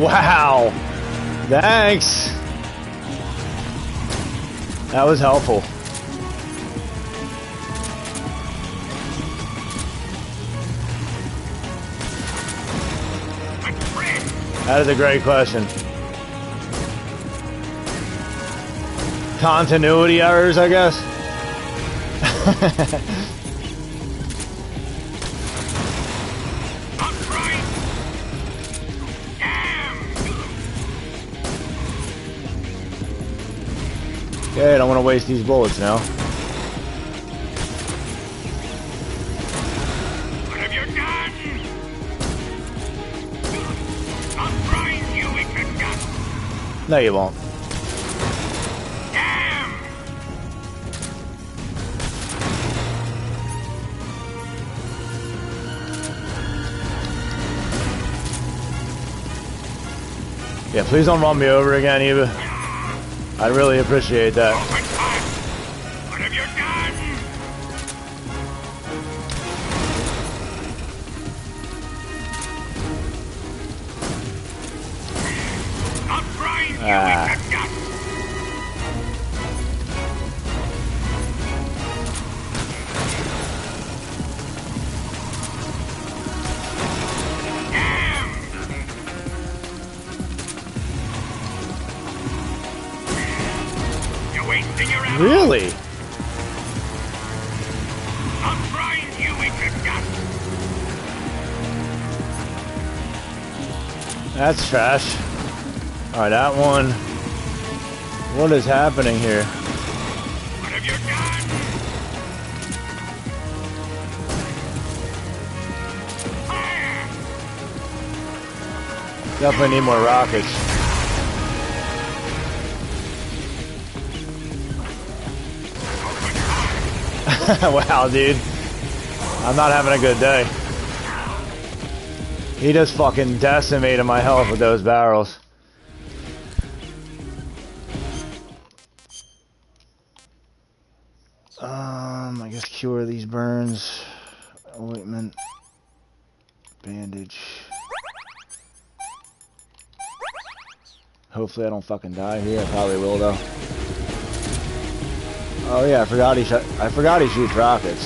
Wow. Thanks. That was helpful. That is a great question. Continuity errors, I guess. Okay, I don't want to waste these bullets now. What have you done? I'll grind you into dust. No, you won't. Damn! Yeah, please don't run me over again, Eva. I'd really appreciate that. Open fire! What have you done? I'll grind you into dust. Damn! You're wasting your ammo. Really? I'll grind you into dust. That's trash. Alright, that one. What is happening here? What have you done? Fire! Definitely need more rockets. Wow, dude. I'm not having a good day. He just fucking decimated my health with those barrels. I guess cure these burns. Ointment. Bandage. Hopefully I don't fucking die here. I probably will though. Oh yeah, I forgot he shoots rockets.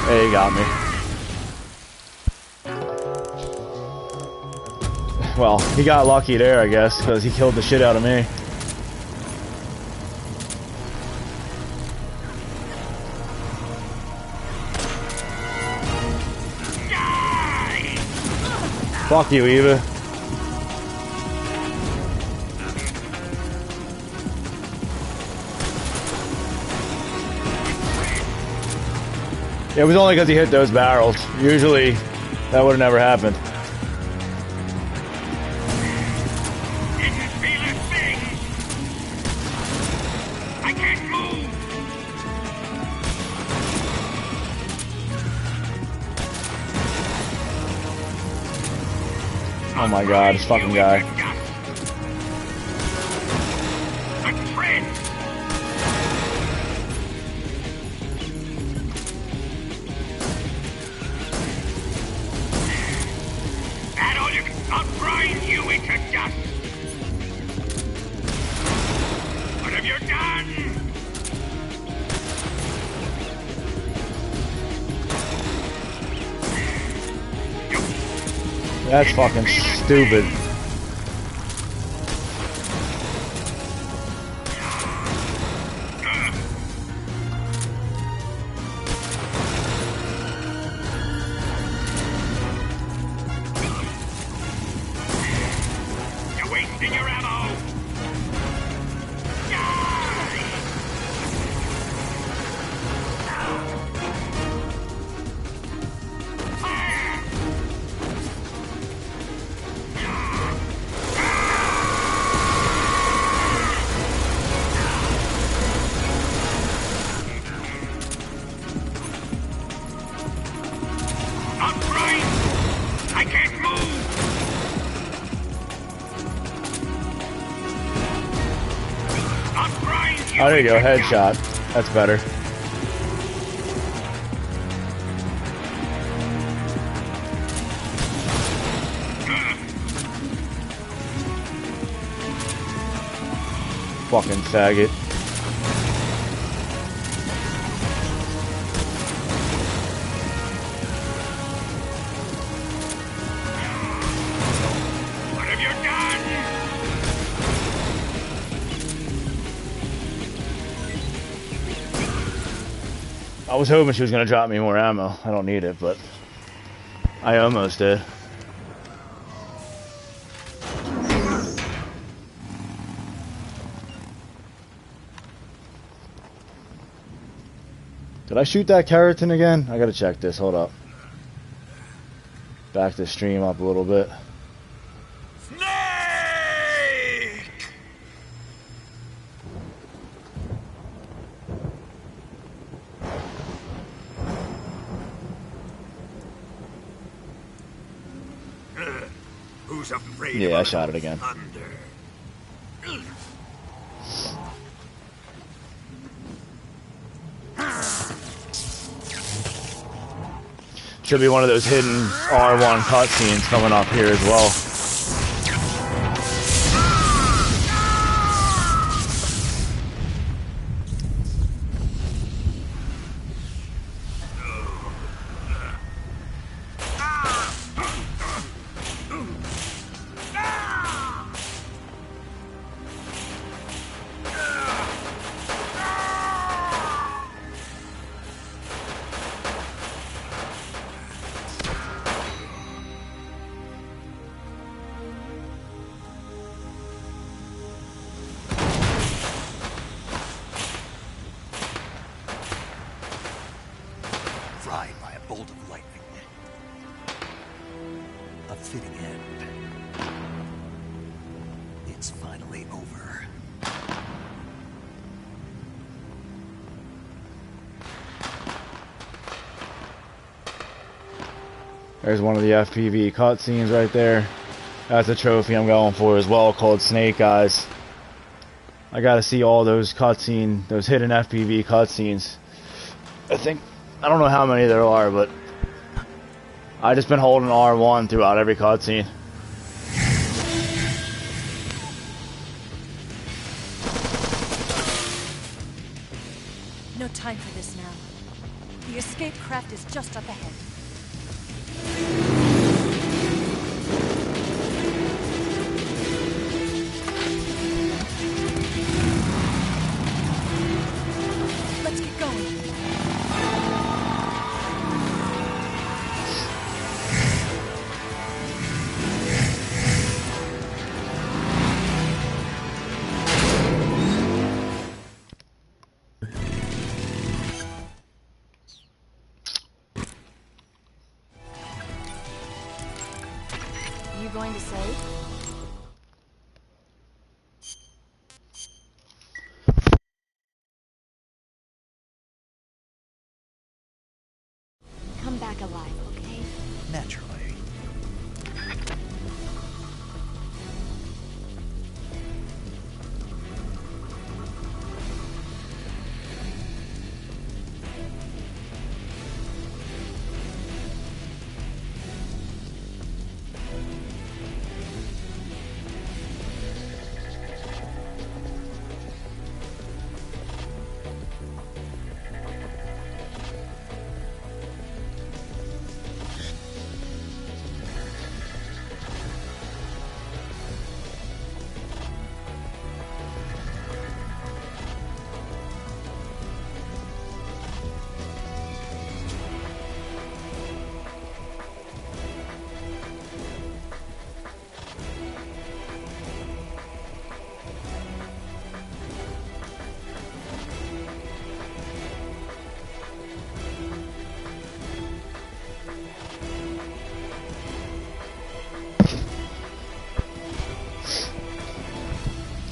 Hey, he got me. Well, he got lucky there, I guess, because he killed the shit out of me. Fuck you, Eva. It was only because he hit those barrels. Usually, that would have never happened. Didn't feel a thing. I can't move. Oh my god, this fucking guy. A friend. That all you can. I'll grind you into dust. What have you done? That's fucking stupid. You're wasting your ammo. Die! Fire! I'm right. I can't move. I'll grind you. Oh, there you go, into dust. headshot. That's better. Fucking faggot. What have you done? I was hoping she was gonna drop me more ammo. I don't need it, but I almost did. Did I shoot that keratin again? I gotta check this. Hold up. Back the stream up a little bit. Snake! Who's afraid of Yeah, a I shot it little again. thunder? Should be one of those hidden R1 cutscenes coming up here as well. Fried by a bolt of lightning. A fitting end. It's finally over. There's one of the FPV cutscenes right there. That's a trophy I'm going for as well, called Snake Eyes. I gotta see all those cutscene, those hidden FPV cutscenes. I don't know how many there are, but I just been holding R1 throughout every cutscene. No time for this now. The escape craft is just up ahead. Let's get going. You going to save? Come back alive, okay? Naturally.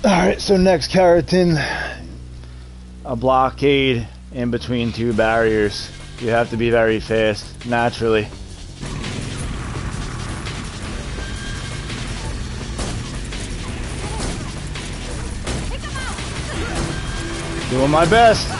Alright, so next keratin, a blockade in between two barriers. You have to be very fast, naturally. Doing my best.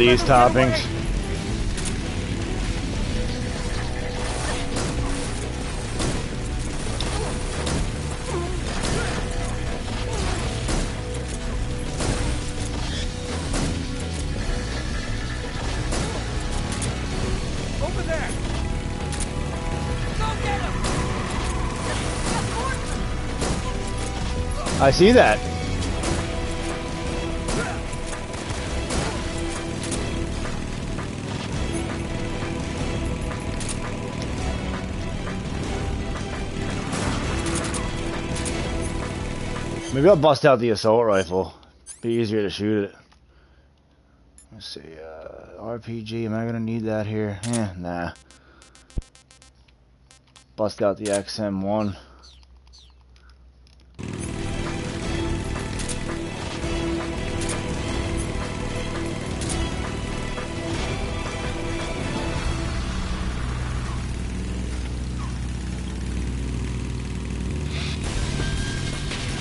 these toppings. Over there! Go get him! I see that. Maybe I'll bust out the assault rifle. Be easier to shoot it. Let's see, RPG, am I gonna need that here? Nah. Bust out the XM1.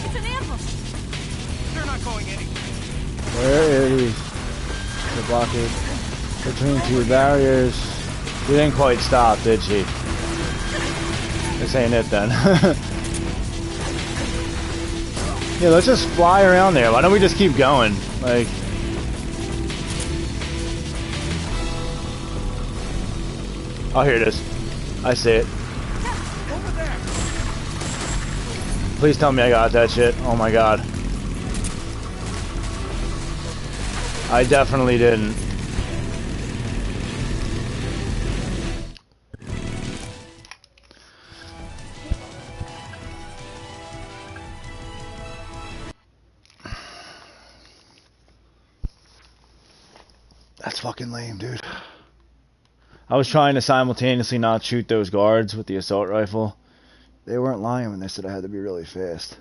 It's an ambush. They're not going anywhere. Where is the blockade between two barriers? She didn't quite stop, did she? This ain't it then. Yeah, let's just fly around there. Why don't we just keep going? Like, oh, here it is. I see it. Over there! Please tell me I got that shit. Oh my god. I definitely didn't. That's fucking lame, dude. I was trying to simultaneously not shoot those guards with the assault rifle. They weren't lying when they said I had to be really fast.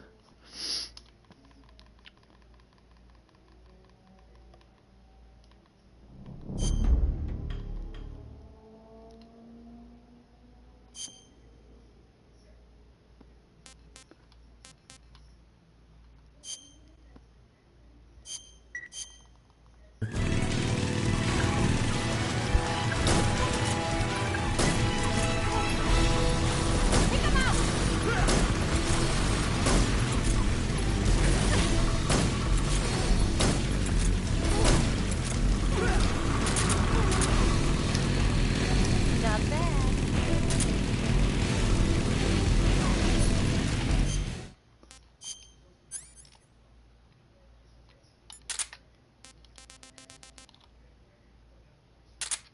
Not bad.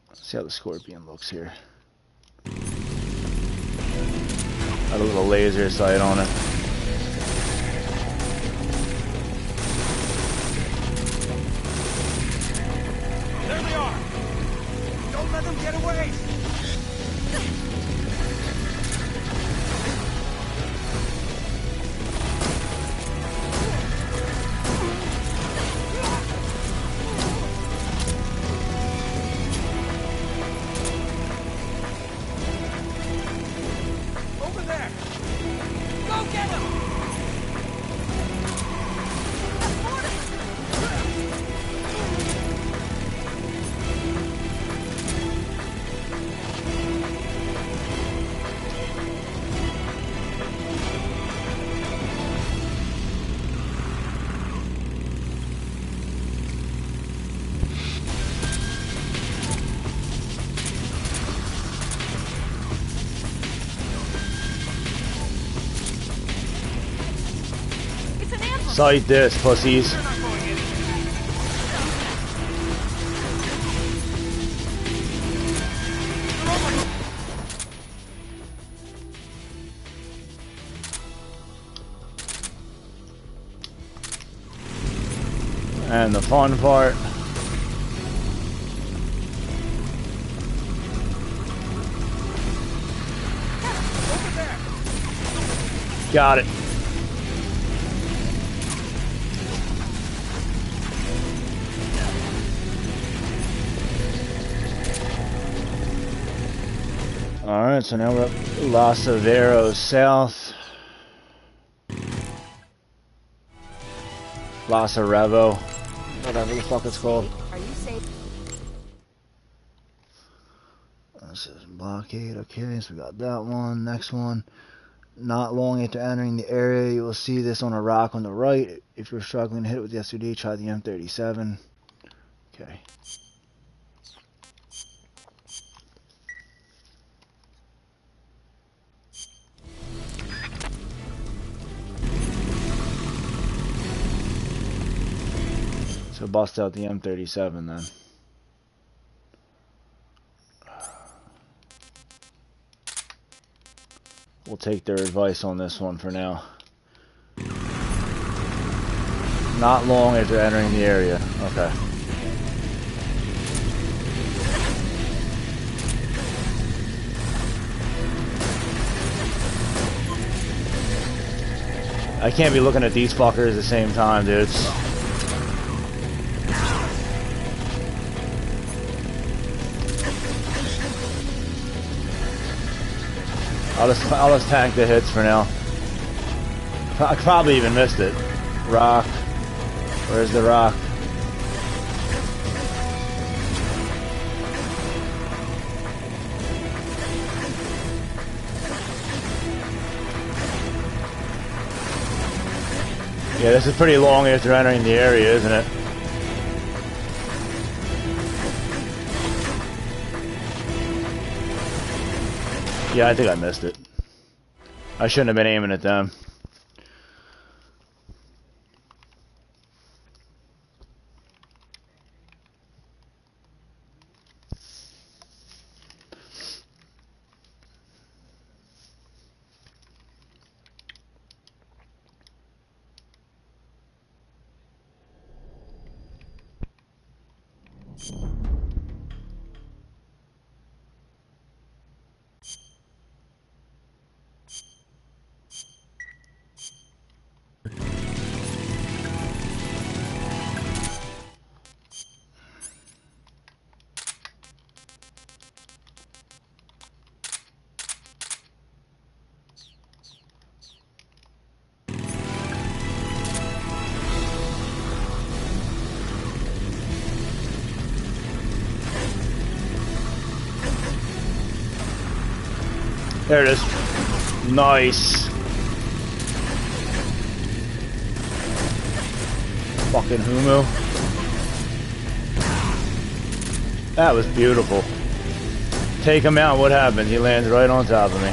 Let's see how the Scorpion looks here. Got a little laser sight on it. There they are! Don't let them get away! Over there! Go get him! It's an ambush. Sight this, pussies. They're not going anywhere. And the fun part. Over there! Got it. Alright, so now we're up Los Averos South. Los Arevo. Whatever the fuck it's called. Are you safe? This is blockade. Okay, so we got that one. Next one. Not long after entering the area, you will see this on a rock on the right. If you're struggling to hit it with the SUD, try the M37. Okay. So bust out the M37 then. We'll take their advice on this one for now. Not long after entering the area. Okay. I can't be looking at these fuckers at the same time, dudes. I'll just tank the hits for now. I probably even missed it. Rock. Where's the rock? Yeah, this is pretty long after entering the area, isn't it? Yeah, I think I missed it. I shouldn't have been aiming at them. There it is. Nice. Fucking Humu. That was beautiful. Take him out, what happens? He lands right on top of me.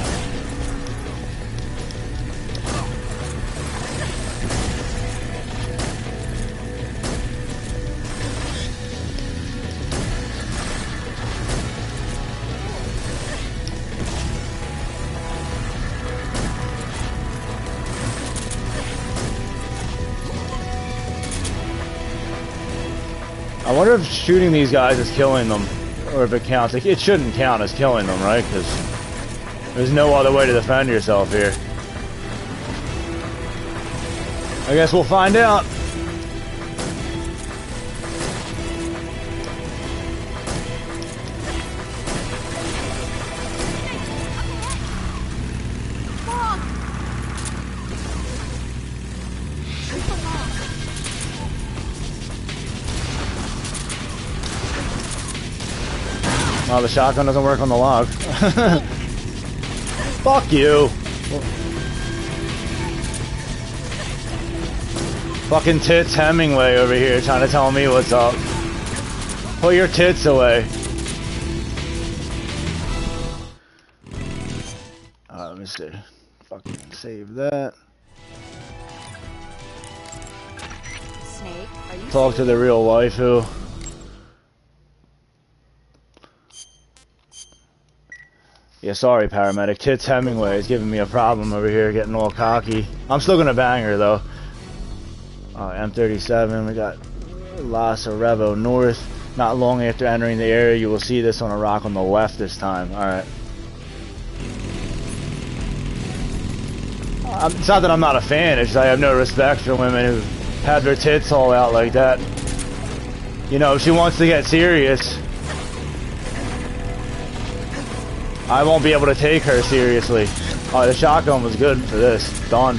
I wonder if shooting these guys is killing them, or if it counts. It shouldn't count as killing them, right? Because there's no other way to defend yourself here. I guess we'll find out. Oh, the shotgun doesn't work on the log. Fuck you. Fucking tits Hemingway over here trying to tell me what's up. Put your tits away. Let me see. Fucking save that. Snake, are you Talk to the real waifu. Yeah, sorry, paramedic. Tits Hemingway is giving me a problem over here, getting all cocky. I'm still gonna bang her though. M37. We got Las Revo North. Not long after entering the area, you will see this on a rock on the left this time. All right. It's not that I'm not a fan. It's just I have no respect for women who have their tits all out like that. You know, if she wants to get serious, I won't be able to take her seriously. Oh, the shotgun was good for this. Done.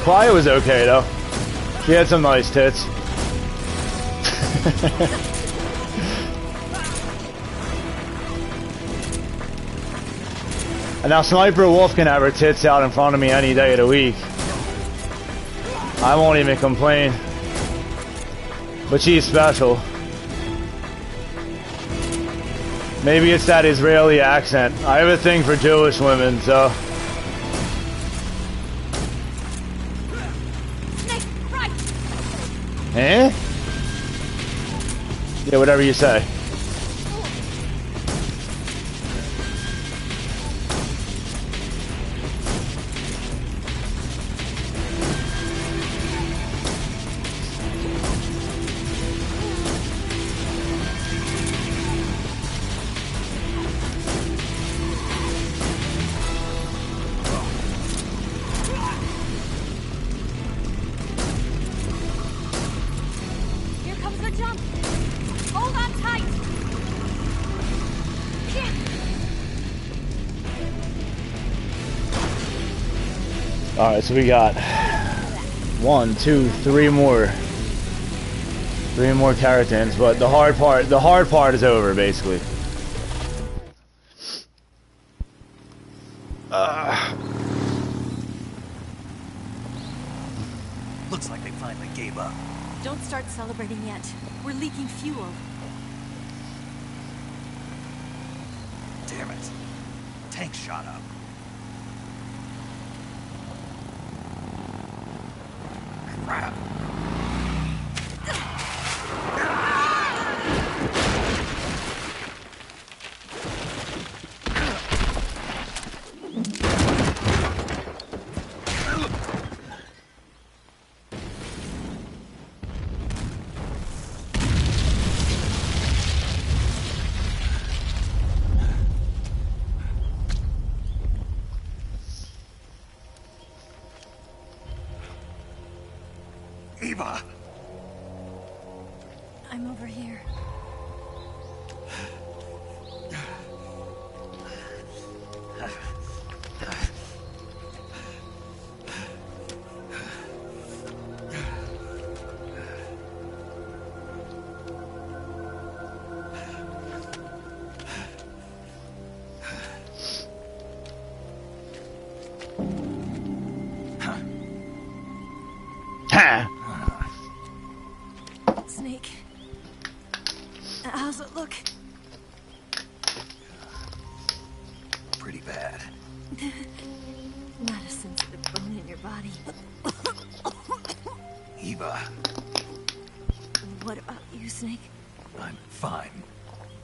Quiet was okay though. She had some nice tits. And now Sniper Wolf can have her tits out in front of me any day of the week. I won't even complain. But she's special. Maybe it's that Israeli accent. I have a thing for Jewish women, so. Eh? Yeah, whatever you say. Alright, so we got 1, 2, 3 more. 3 more Caratans, but the hard part is over, basically. Looks like they finally gave up. Don't start celebrating yet. We're leaking fuel. Damn it. Tank shot up. Crap. Eva! I'm over here. Snake. How's it look? Pretty bad. Not a sensitive bone in your body. Eva, What about you, Snake? I'm fine.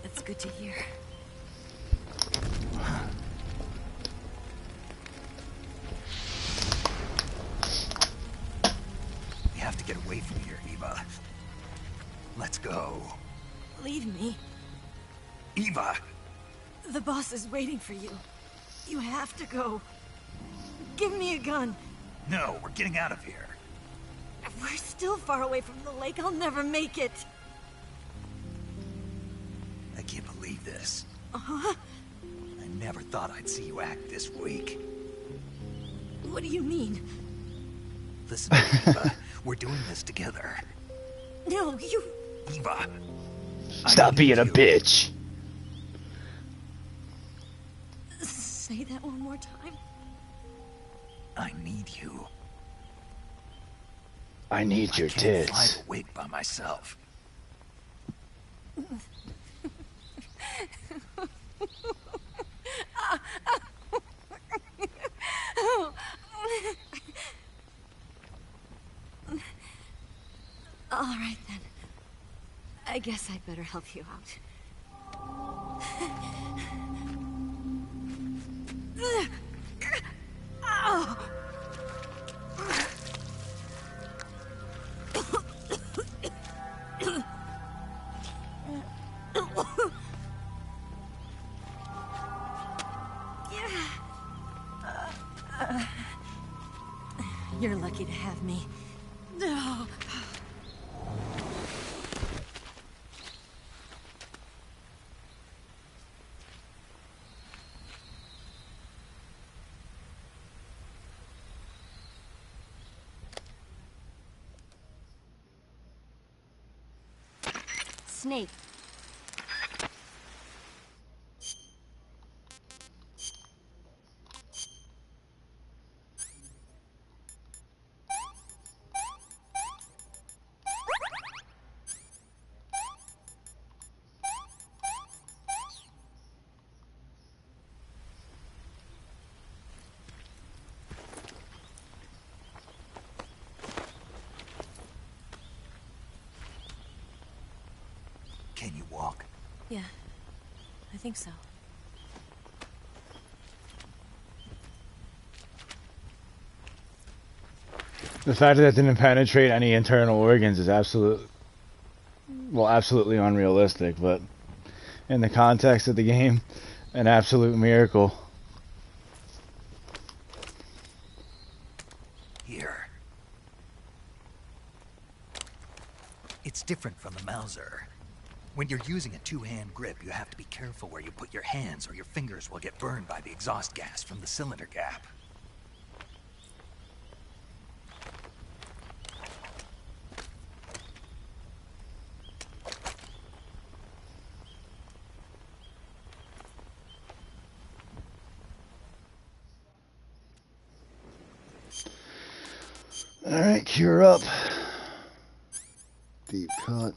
That's good to hear. We have to get away from here, Eva. Let's go. Leave me. Eva! The boss is waiting for you. You have to go. Give me a gun. No, we're getting out of here. We're still far away from the lake. I'll never make it. I can't believe this. Uh-huh. I never thought I'd see you act this weak. What do you mean? Listen to me, Eva. We're doing this together. No, you... Eva! Stop being a bitch. Say that one more time. I need you. I need your I can't tits. fly the wig by myself. All right, then. I guess I'd better help you out. Ow! You're lucky to have me. No. snake. Can you walk? Yeah, I think so. The fact that it didn't penetrate any internal organs is absolutely unrealistic, but in the context of the game, an absolute miracle. Here. It's different from the Mauser. When you're using a two-hand grip, you have to be careful where you put your hands or your fingers will get burned by the exhaust gas from the cylinder gap. Alright, cure up. Deep cut.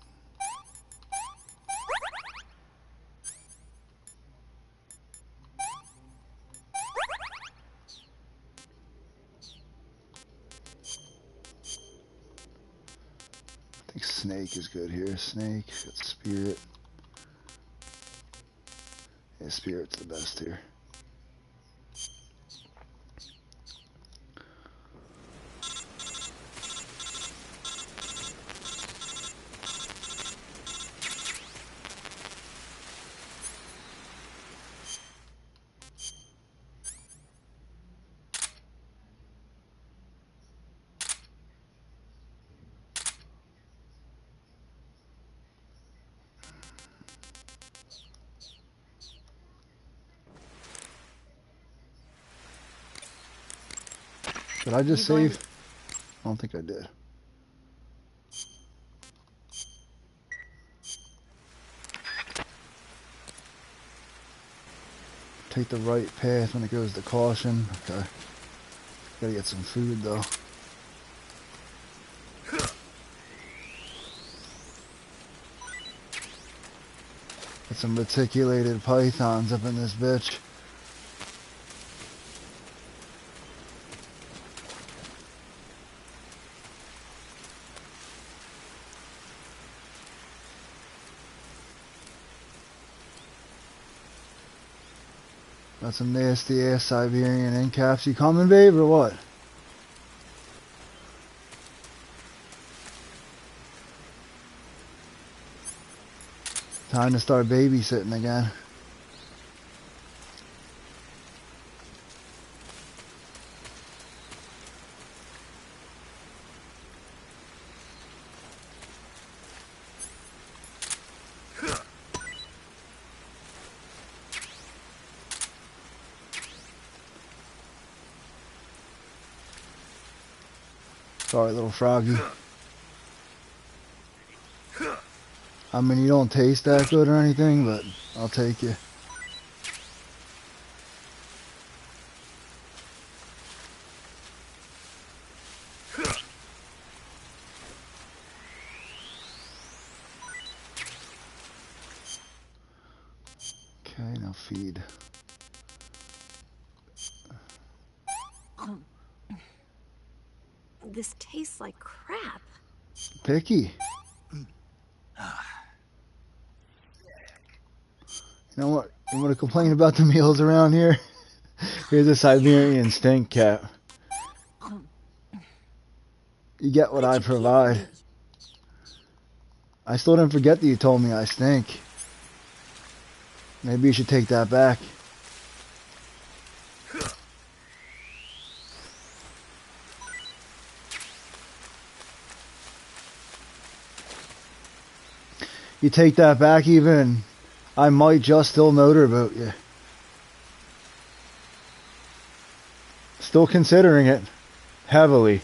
I think snake is good here. Snake, got spirit. Yeah, spirit's the best here. Did I just save? I don't think I did. Take the right path when it goes to caution. Okay. Gotta get some food though. Get some reticulated pythons up in this bitch. Got some nasty ass Siberian end caps. You coming, babe, or what? Time to start babysitting again. Sorry, little froggy. I mean, you don't taste that good or anything, but I'll take you. Okay, now feed. This tastes like crap. Picky. You know what? You want to complain about the meals around here? Here's a Siberian stink cat. You get what I provide. I still didn't forget that you told me I stink. Maybe you should take that back. You take that back even, I might just still motorboat you. Still considering it. Heavily.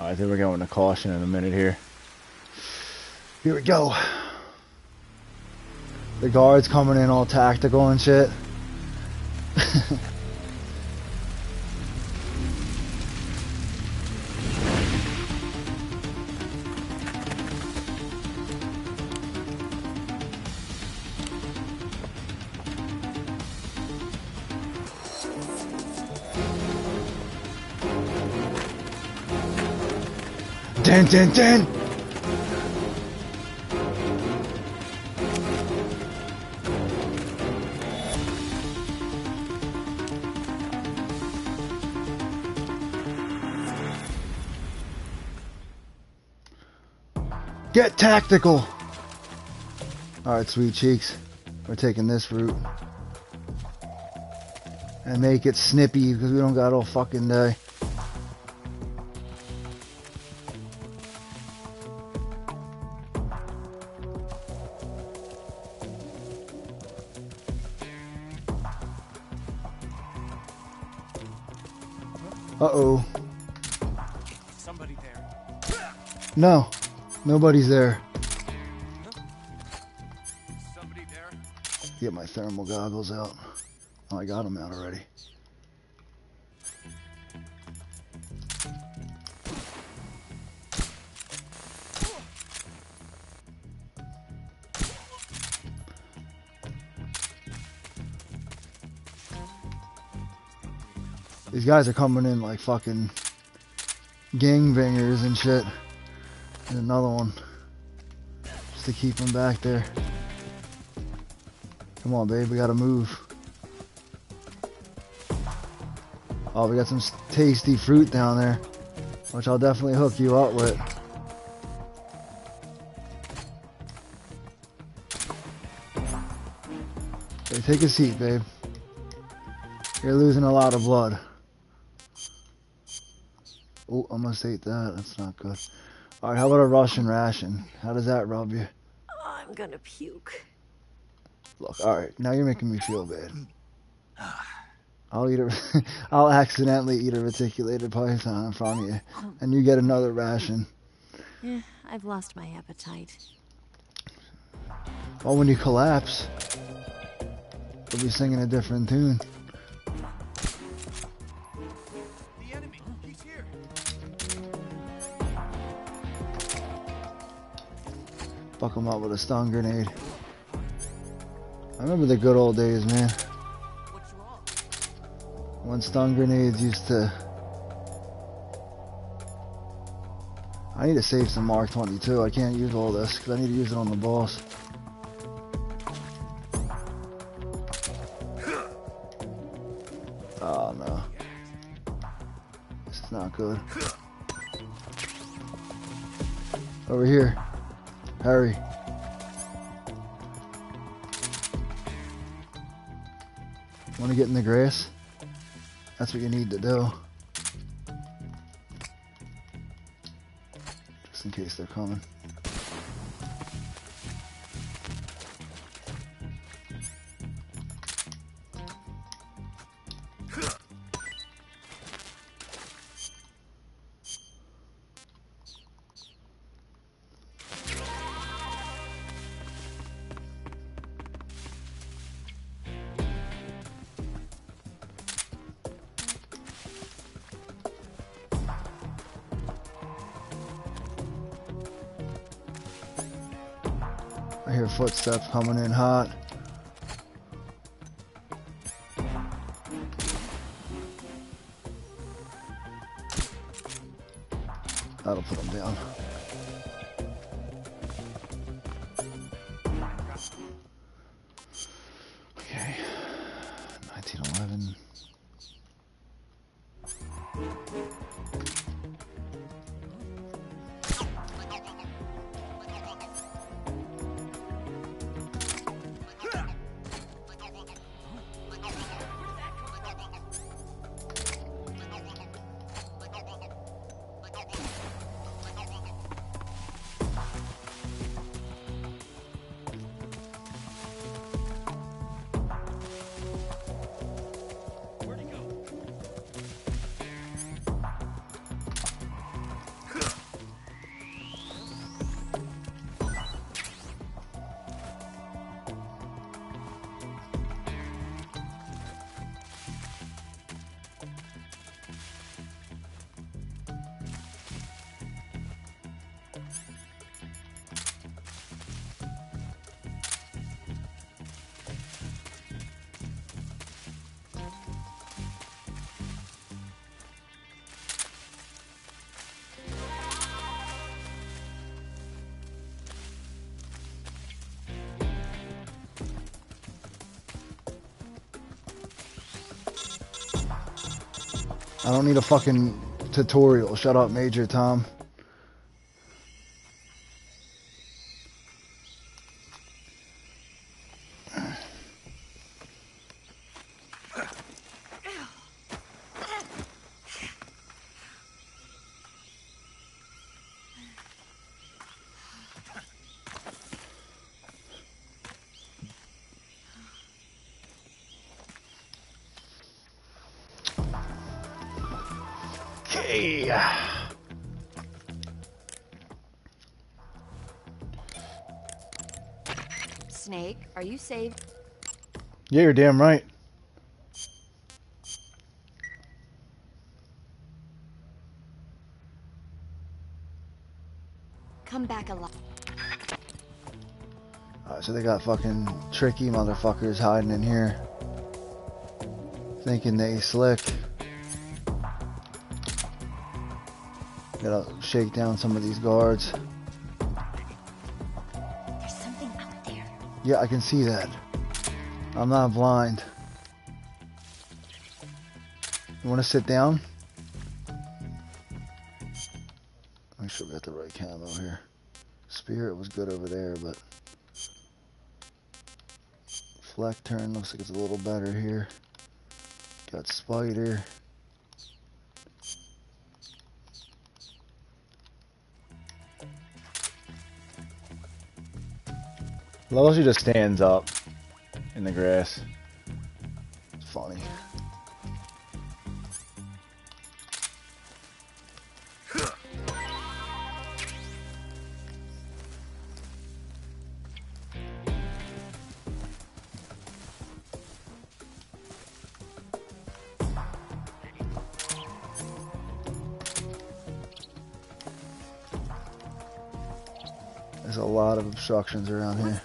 I think we're going to caution in a minute here. Here we go. The guard's coming in all tactical and shit. Dun, dun, dun. Get tactical. Alright, sweet cheeks. We're taking this route. And make it snippy because we don't got all fucking day. Uh-oh. Somebody there. No. Nobody's there. Somebody there. Get my thermal goggles out. Oh, I got them out already. These guys are coming in like fucking gangbangers and shit. And another one. Just to keep them back there. Come on, babe, we gotta move. Oh, we got some tasty fruit down there, which I'll definitely hook you up with. Okay, take a seat, babe. You're losing a lot of blood. Oh, I almost ate that. That's not good. Alright, how about a Russian ration? How does that rub you? I'm gonna puke. Look, alright, now you're making me feel bad. I'll accidentally eat a reticulated python in front of you, and you get another ration. Yeah, I've lost my appetite. Well, when you collapse, you'll be singing a different tune. The enemy. He's here. Fuck him up with a stun grenade. I remember the good old days, man. What's wrong? When stun grenades used to... I need to save some Mark 22. I can't use all this because I need to use it on the boss. Oh no. This is not good. Over here. Hurry. Want to get in the grass? That's what you need to do. Just in case they're coming. I hear footsteps coming in hot. That'll put them down. Okay. 1911. I don't need a fucking tutorial. Shut up, Major Tom. Okay. Snake, are you saved? Yeah, you're damn right. Come back alive. Alright, so they got fucking tricky motherfuckers hiding in here. Thinking they slick. Gotta shake down some of these guards. There's something out there. Yeah, I can see that. I'm not blind. You wanna sit down? Make sure we got the right camo here. Spirit was good over there, but fleck turn looks like it's a little better here. Got spider. Lois just stands up in the grass. It's funny. There's a lot of obstructions around here.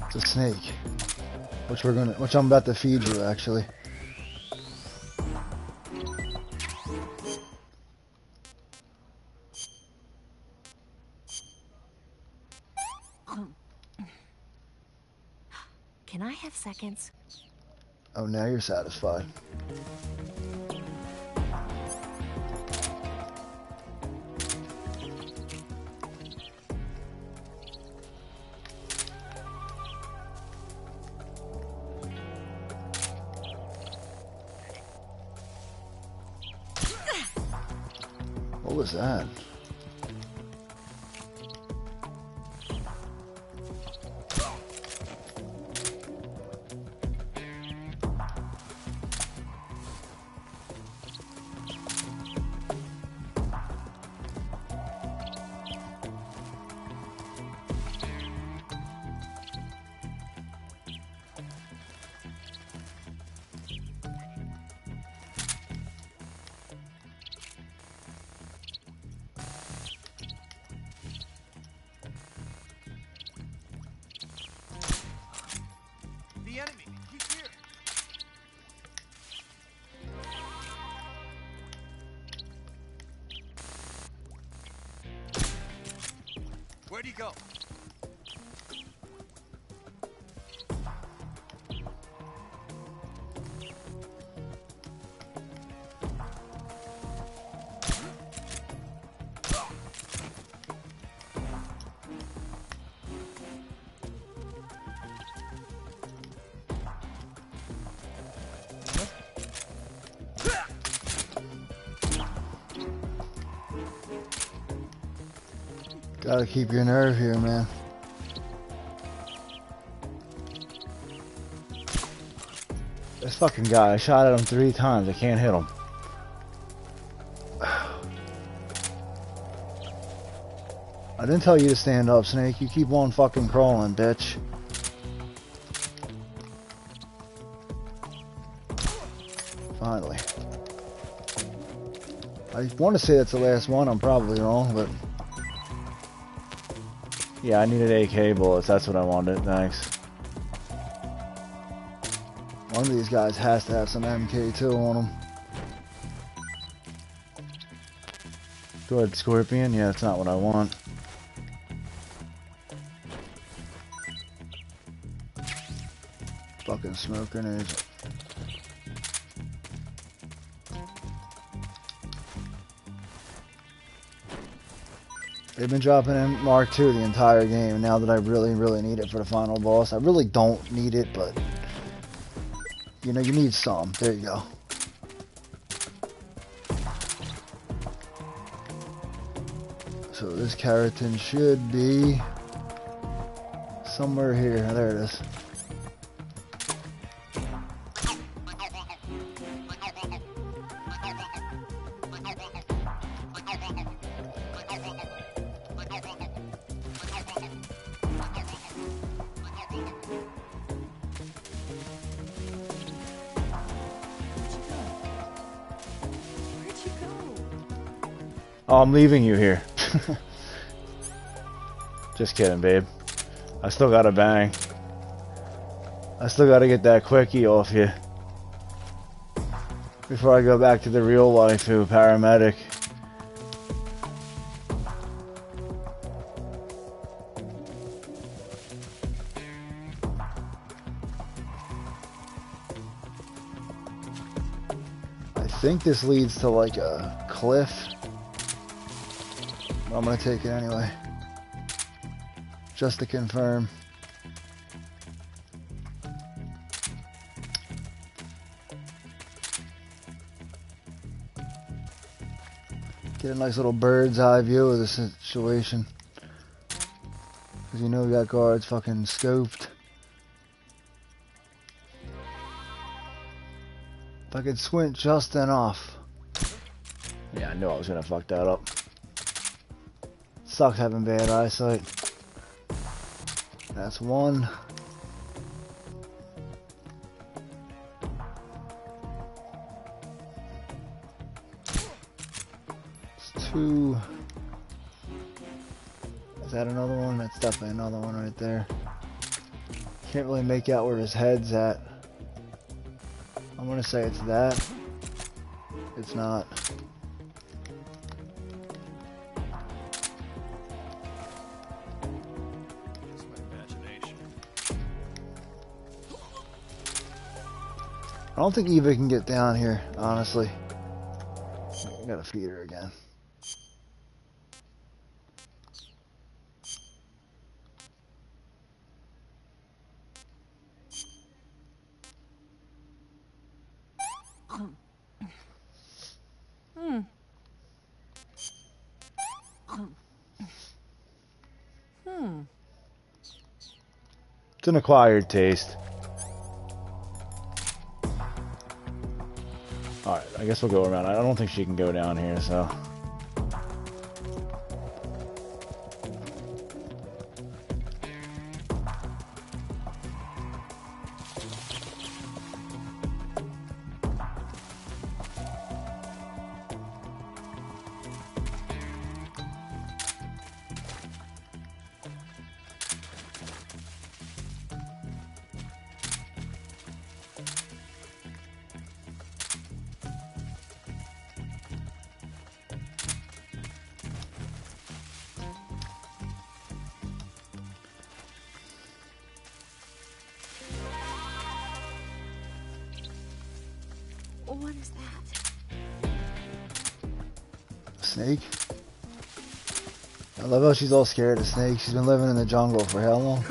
It's a snake, which I'm about to feed you actually. Can I have seconds? Oh, now you're satisfied. What was that? The enemy! He's here! Where'd he go? Gotta keep your nerve here, man. This fucking guy, I shot at him 3 times. I can't hit him. I didn't tell you to stand up, Snake. You keep on fucking crawling, bitch. Finally. I want to say that's the last one. I'm probably wrong, but... Yeah, I needed AK bullets. That's what I wanted. Thanks. One of these guys has to have some MK2 on him. Go ahead, Scorpion. Yeah, that's not what I want. smoke grenades. They've been dropping in Mark II the entire game. Now that I really, really need it for the final boss. I really don't need it, but you know, you need some. There you go. So this keratin should be somewhere here. There it is. Oh, I'm leaving you here. Just kidding, babe. I still gotta bang. I still gotta get that quickie off you before I go back to the real waifu, paramedic. I think this leads to like a cliff. I'm gonna take it anyway, just to confirm. Get a nice little bird's eye view of the situation, because you know we got guards fucking scoped. If I could squint just enough. Yeah, I knew I was gonna fuck that up. Sucks having bad eyesight. That's one. It's two. Is that another one? That's definitely another one right there. Can't really make out where his head's at. I'm gonna say it's that. It's not. I don't think Eva can get down here, honestly. I gotta feed her again. It's an acquired taste. Alright, I guess we'll go around. I don't think she can go down here, so... What is that? Snake? I love how she's all scared of snakes. She's been living in the jungle for how long?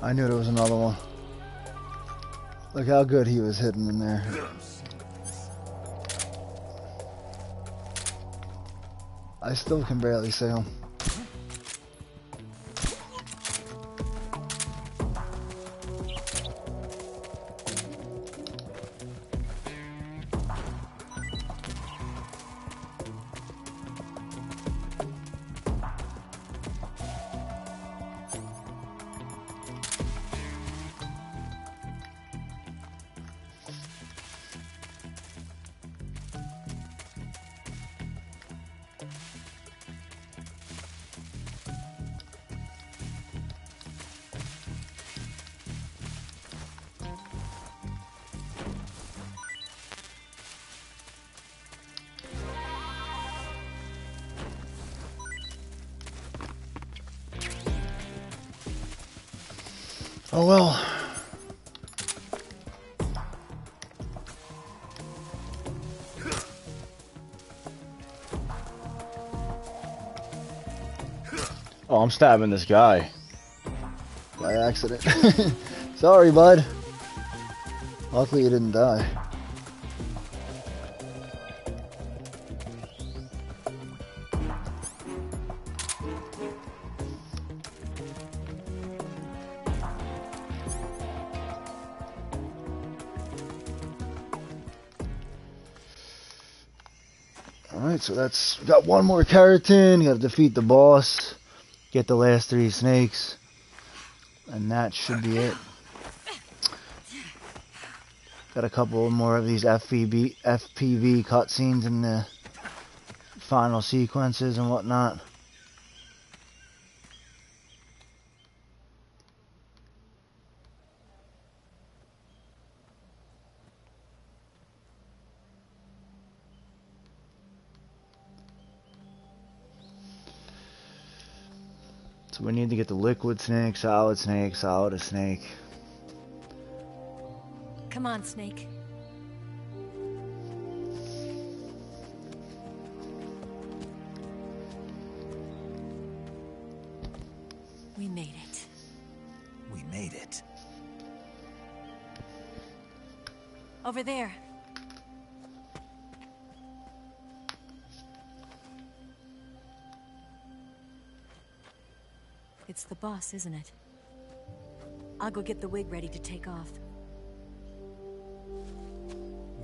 I knew there was another one. Look how good he was hidden in there. I still can barely see him. Oh well. Oh, I'm stabbing this guy. By accident. Sorry, bud. Luckily you didn't die. Alright, so that's got one more keratin, gotta defeat the boss, get the last 3 snakes, and that should be it. Got a couple more of these FPV cutscenes in the final sequences and whatnot. So we need to get the liquid snake, solid snake, solid snake. Come on, Snake. We made it. We made it. Over there. It's the boss, isn't it? I'll go get the wig ready to take off.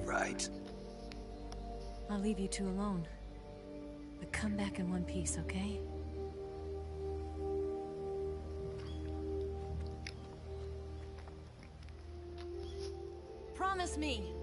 Right. I'll leave you two alone. But come back in one piece, okay? Promise me!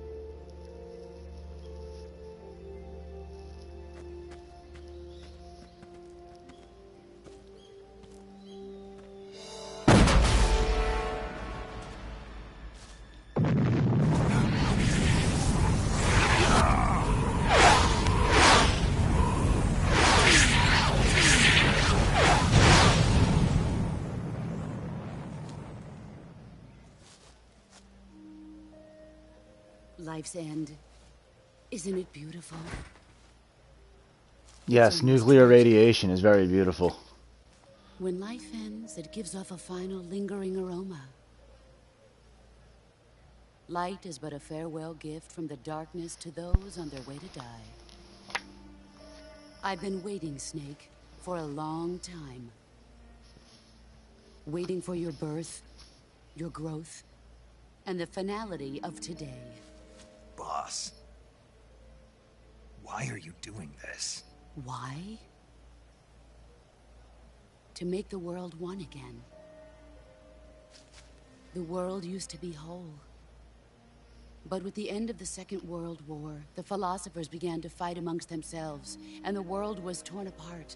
Life's end. Isn't it beautiful? Yes, nuclear radiation is very beautiful. When life ends, it gives off a final lingering aroma. Light is but a farewell gift from the darkness to those on their way to die. I've been waiting, Snake, for a long time. Waiting for your birth, your growth, and the finality of today. Boss. Why are you doing this? Why? To make the world one again. The world used to be whole. But with the end of the Second World War, the philosophers began to fight amongst themselves, and the world was torn apart.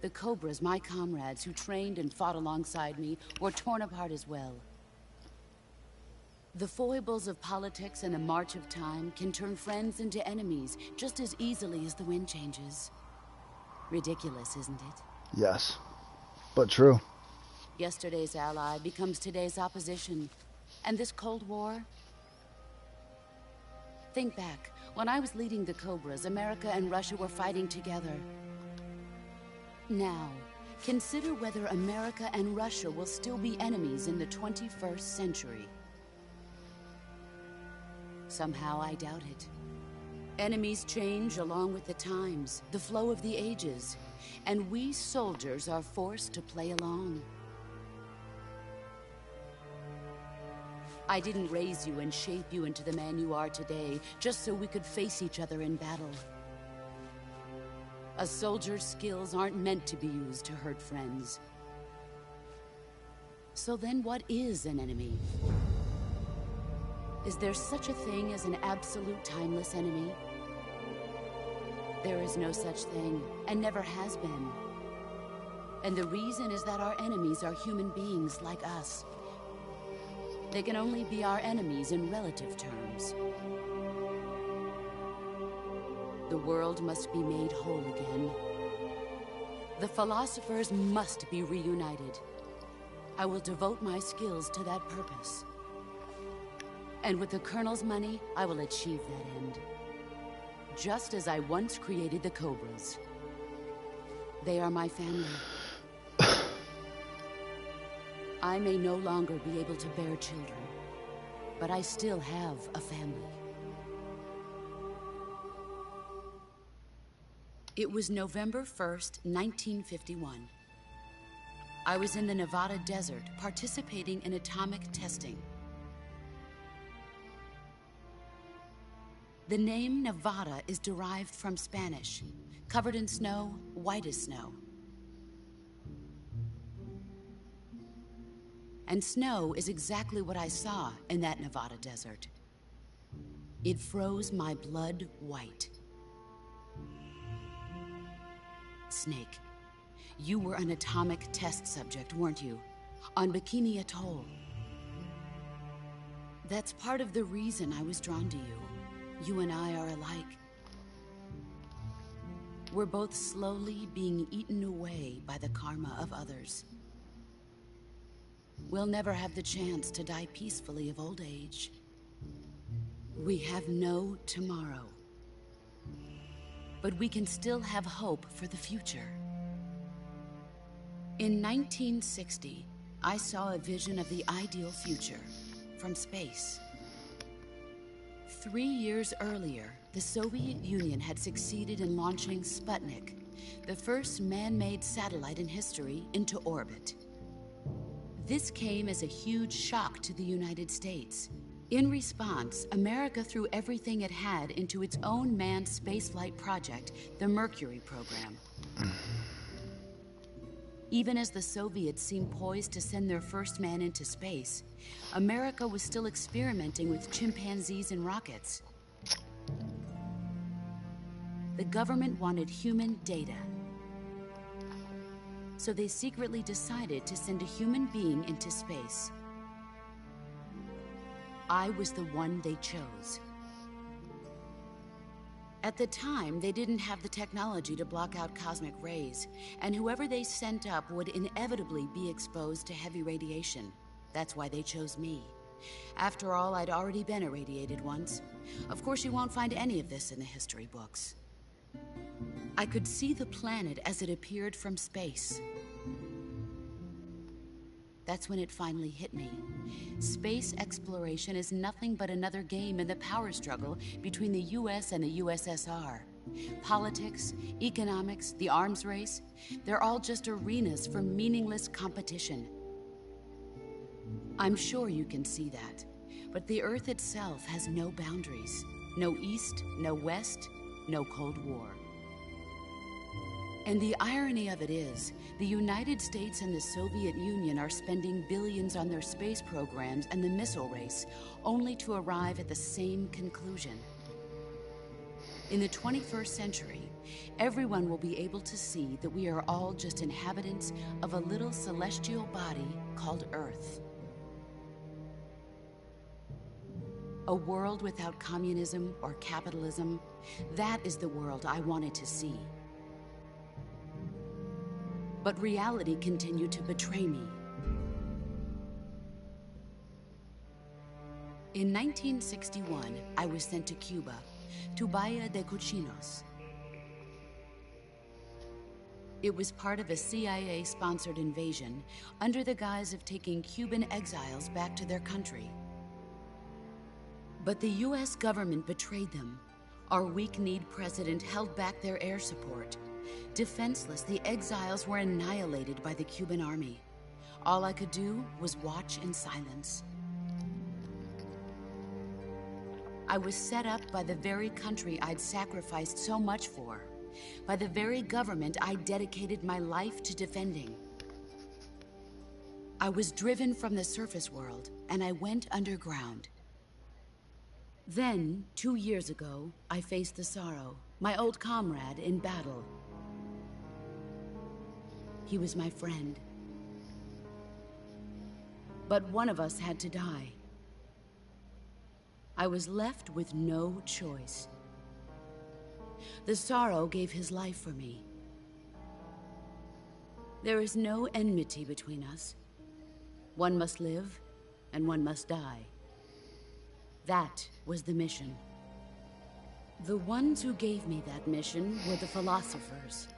The Cobras, my comrades who trained and fought alongside me, were torn apart as well. The foibles of politics and the march of time can turn friends into enemies just as easily as the wind changes. Ridiculous, isn't it? Yes, but true. Yesterday's ally becomes today's opposition. And this Cold War? Think back. When I was leading the Cobras, America and Russia were fighting together. Now, consider whether America and Russia will still be enemies in the 21st century. Somehow I doubt it. Enemies change along with the times, the flow of the ages, and we soldiers are forced to play along. I didn't raise you and shape you into the man you are today, just so we could face each other in battle. A soldier's skills aren't meant to be used to hurt friends. So then what is an enemy? Is there such a thing as an absolute timeless enemy? There is no such thing, and never has been. And the reason is that our enemies are human beings like us. They can only be our enemies in relative terms. The world must be made whole again. The philosophers must be reunited. I will devote my skills to that purpose. And with the Colonel's money, I will achieve that end. Just as I once created the Cobras. They are my family. I may no longer be able to bear children, but I still have a family. It was November 1st, 1951. I was in the Nevada desert participating in atomic testing. The name Nevada is derived from Spanish, covered in snow, white as snow. And snow is exactly what I saw in that Nevada desert. It froze my blood white. Snake, you were an atomic test subject, weren't you? On Bikini Atoll. That's part of the reason I was drawn to you. You and I are alike. We're both slowly being eaten away by the karma of others. We'll never have the chance to die peacefully of old age. We have no tomorrow. But we can still have hope for the future. In 1960, I saw a vision of the ideal future from space. 3 years earlier, the Soviet Union had succeeded in launching Sputnik, the first man-made satellite in history, into orbit. This came as a huge shock to the United States. In response, America threw everything it had into its own manned spaceflight project, the Mercury program. Even as the Soviets seemed poised to send their first man into space, America was still experimenting with chimpanzees and rockets. The government wanted human data. So they secretly decided to send a human being into space. I was the one they chose. At the time, they didn't have the technology to block out cosmic rays, and whoever they sent up would inevitably be exposed to heavy radiation. That's why they chose me. After all, I'd already been irradiated once. Of course, you won't find any of this in the history books. I could see the planet as it appeared from space. That's when it finally hit me. Space exploration is nothing but another game in the power struggle between the US and the USSR. Politics, economics, the arms race, they're all just arenas for meaningless competition. I'm sure you can see that, but the Earth itself has no boundaries. No East, no West, no Cold War. And the irony of it is, the United States and the Soviet Union are spending billions on their space programs and the missile race, only to arrive at the same conclusion. In the 21st century, everyone will be able to see that we are all just inhabitants of a little celestial body called Earth. A world without communism or capitalism, that is the world I wanted to see. But reality continued to betray me. In 1961, I was sent to Cuba, to Bahia de Cochinos. It was part of a CIA-sponsored invasion under the guise of taking Cuban exiles back to their country. But the US government betrayed them. Our weak-kneed president held back their air support. Defenseless, the exiles were annihilated by the Cuban army. All I could do was watch in silence. I was set up by the very country I'd sacrificed so much for, by the very government I dedicated my life to defending. I was driven from the surface world, and I went underground. Then, 2 years ago, I faced the Sorrow, my old comrade in battle. He was my friend. But one of us had to die. I was left with no choice. The Sorrow gave his life for me. There is no enmity between us. One must live, and one must die. That was the mission. The ones who gave me that mission were the philosophers.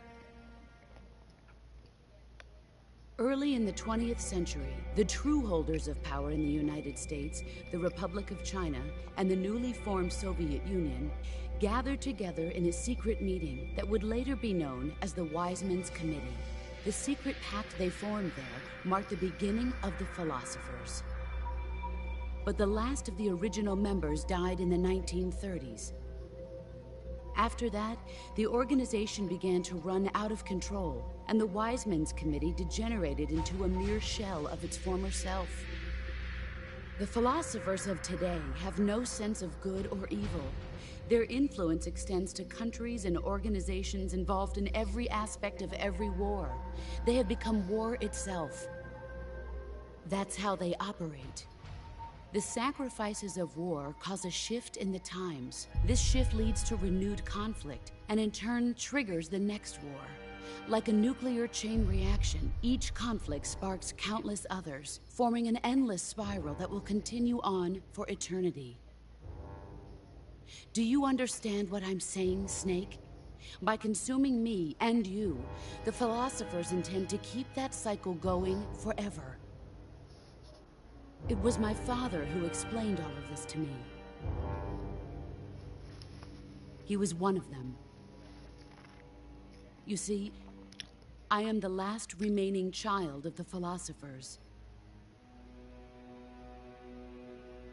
Early in the 20th century, the true holders of power in the United States, the Republic of China, and the newly formed Soviet Union gathered together in a secret meeting that would later be known as the Wise Men's Committee. The secret pact they formed there marked the beginning of the philosophers. But the last of the original members died in the 1930s. After that, the organization began to run out of control, and the Wise Men's Committee degenerated into a mere shell of its former self. The philosophers of today have no sense of good or evil. Their influence extends to countries and organizations involved in every aspect of every war. They have become war itself. That's how they operate. The sacrifices of war cause a shift in the times. This shift leads to renewed conflict, and in turn triggers the next war. Like a nuclear chain reaction, each conflict sparks countless others, forming an endless spiral that will continue on for eternity. Do you understand what I'm saying, Snake? By consuming me and you, the philosophers intend to keep that cycle going forever. It was my father who explained all of this to me. He was one of them. You see, I am the last remaining child of the philosophers.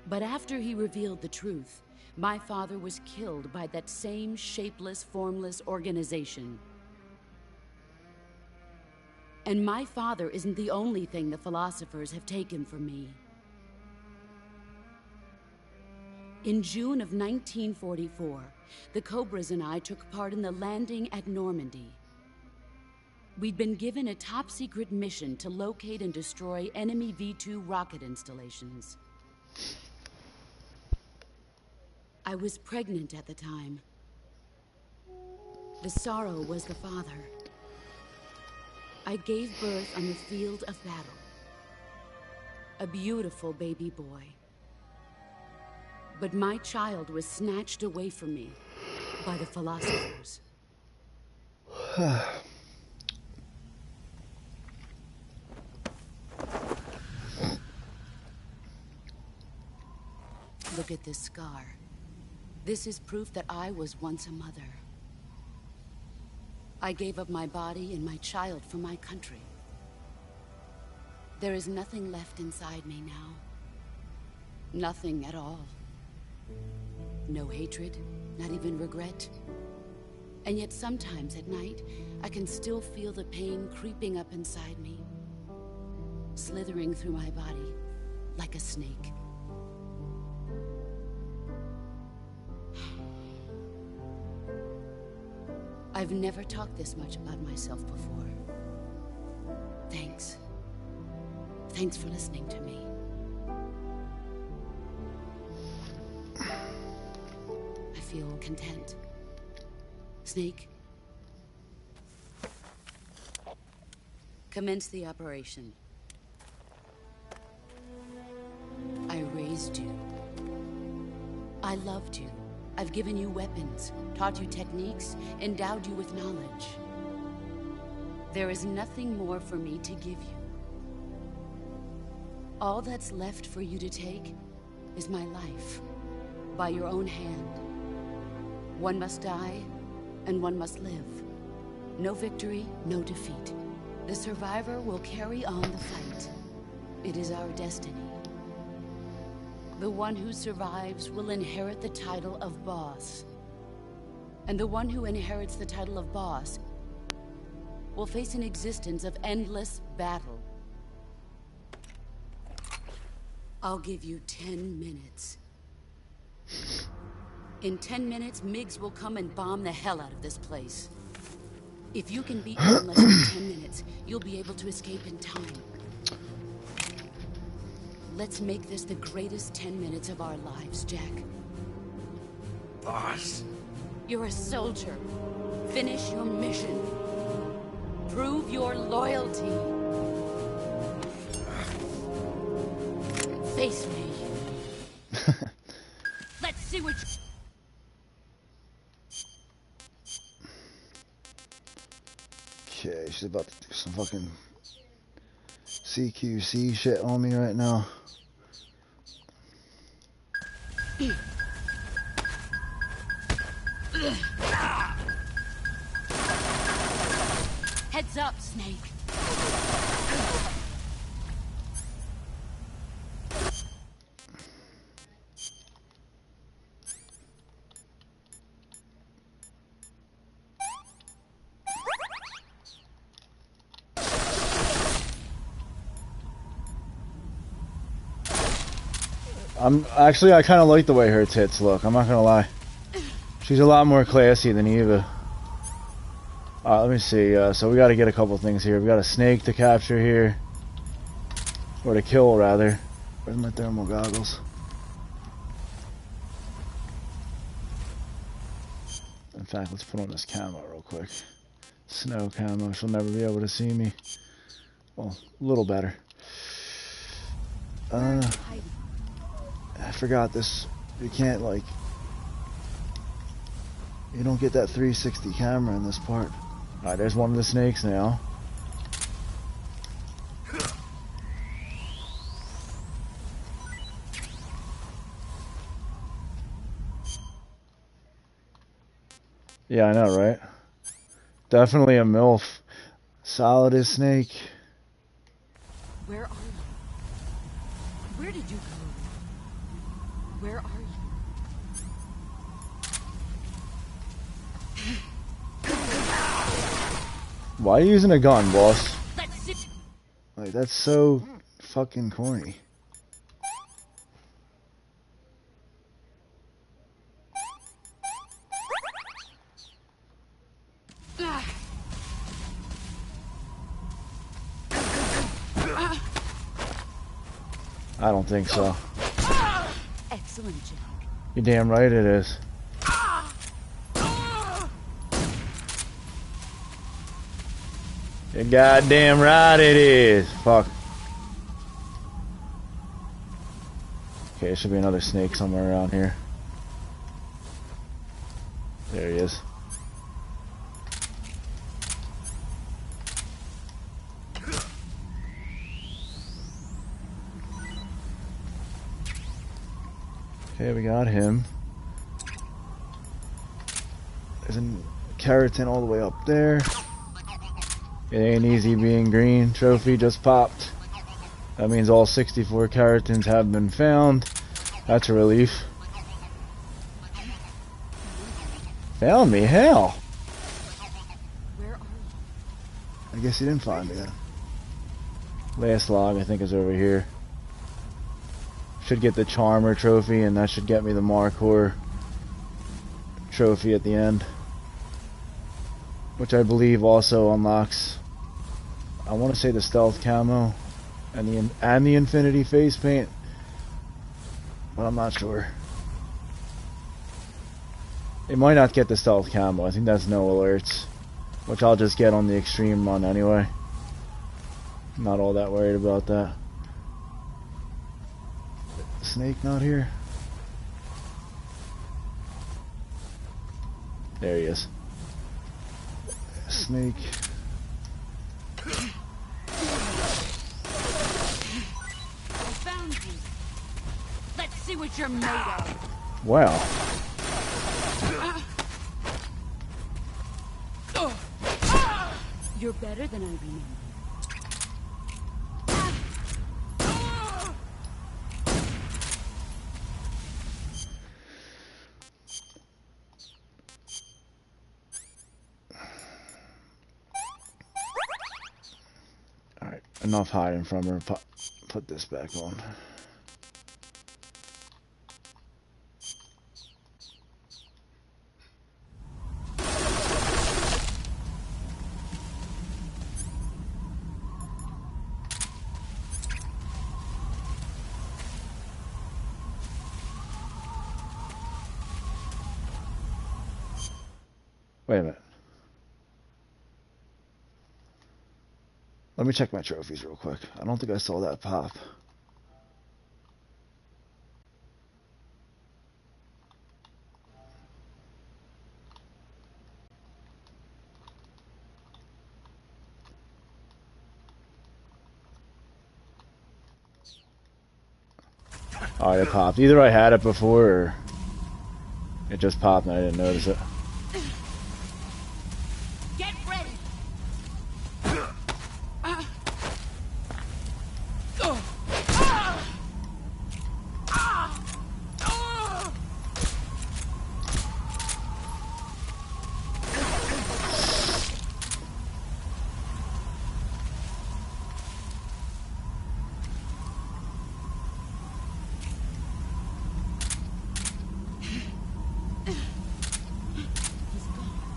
But after he revealed the truth, my father was killed by that same shapeless, formless organization. And my father isn't the only thing the philosophers have taken from me. In June of 1944, the Cobras and I took part in the landing at Normandy. We'd been given a top-secret mission to locate and destroy enemy V-2 rocket installations. I was pregnant at the time. The sorrow was the father. I gave birth on the field of battle. A beautiful baby boy. But my child was snatched away from me by the philosophers. Look at this scar. This is proof that I was once a mother. I gave up my body and my child for my country. There is nothing left inside me now. Nothing at all. No hatred, not even regret. And yet sometimes at night, I can still feel the pain creeping up inside me, slithering through my body like a snake. I've never talked this much about myself before. Thanks. Thanks for listening to me. I feel content. Snake, commence the operation. I raised you. I loved you. I've given you weapons, taught you techniques, endowed you with knowledge. There is nothing more for me to give you. All that's left for you to take is my life, by your own hand. One must die, and one must live. No victory, no defeat. The survivor will carry on the fight. It is our destiny. The one who survives will inherit the title of boss. And the one who inherits the title of boss will face an existence of endless battle. I'll give you 10 minutes. In 10 minutes, MiGs will come and bomb the hell out of this place. If you can beat me in less than 10 minutes, you'll be able to escape in time. Let's make this the greatest 10 minutes of our lives, Jack. Boss? You're a soldier. Finish your mission. Prove your loyalty. Face me. Let's see what. Okay, she's about to do some fucking CQC shit on me right now. Heads up, Snake. I kind of like the way her tits look. I'm not gonna lie. She's a lot more classy than Eva. Let me see. So we got to get a couple things here. We got a snake to capture here, or to kill rather. Where's my thermal goggles? In fact, let's put on this camo real quick. Snow camo. She'll never be able to see me. Well, a little better. I forgot this. You can't, like, you don't get that 360 camera in this part. Alright, there's one of the snakes now. Yeah, I know, right? Definitely a MILF. Solid as snake. Where are you? Where did you go? Where are you? Why are you using a gun, boss? Let's sit. Like, that's so fucking corny. I don't think so. Excellent, Jack. You're damn right it is. You're goddamn right it is. Fuck. Okay, there should be another snake somewhere around here. There he is. Okay, we got him. There's a keratin all the way up there. It ain't easy being green. Trophy just popped. That means all 64 keratins have been found. That's a relief. Found me? Hell! Where are you? I guess he didn't find me then. Last log, I think, is over here. Should get the Charmer trophy, and that should get me the markhor trophy at the end. Which I believe also unlocks, I want to say, the stealth camo and the infinity face paint, but I'm not sure. It might not get the stealth camo. I think that's no alerts, which I'll just get on the extreme run anyway. Not all that worried about that. Snake not here. There he is. Snake. I found you. Let's see what you're made of. Wow. You're better than I remember. Alright, enough hiding from her. Put this back on. Wait a minute. Let me check my trophies real quick. I don't think I saw that pop. Oh, it popped. Either I had it before or it just popped and I didn't notice it. Get ready.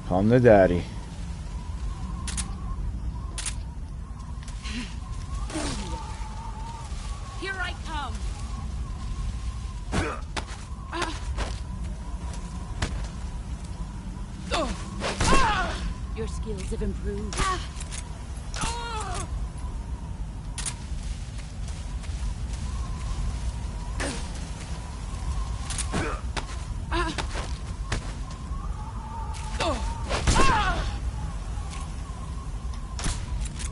Come to daddy. Here I come. Your skills have improved.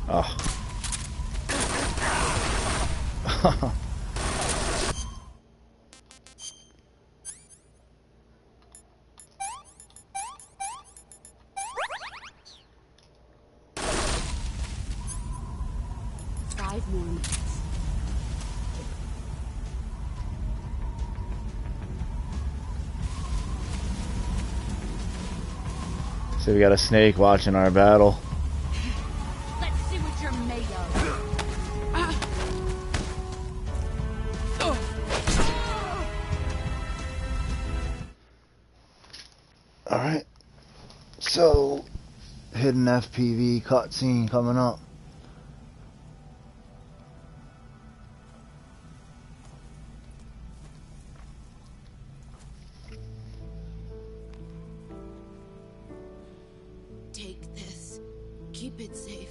Oh. 5 more minutes. So we got a snake watching our battle. Let's see what you're made of. Alright. So, hidden FPV cutscene coming up. Take this. Keep it safe.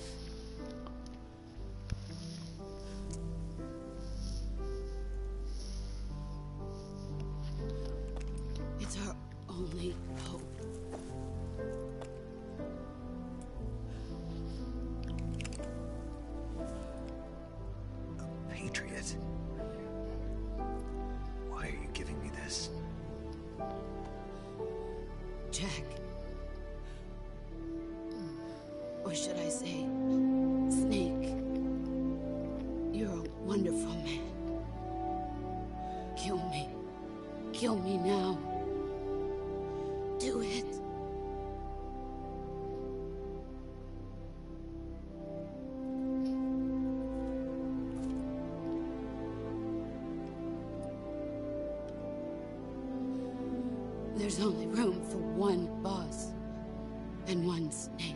It's our only hope. A patriot? Why are you giving me this? Jack. Or should I say, Snake? You're a wonderful man. Kill me. Kill me now. Do it. There's only room for one boss and one snake.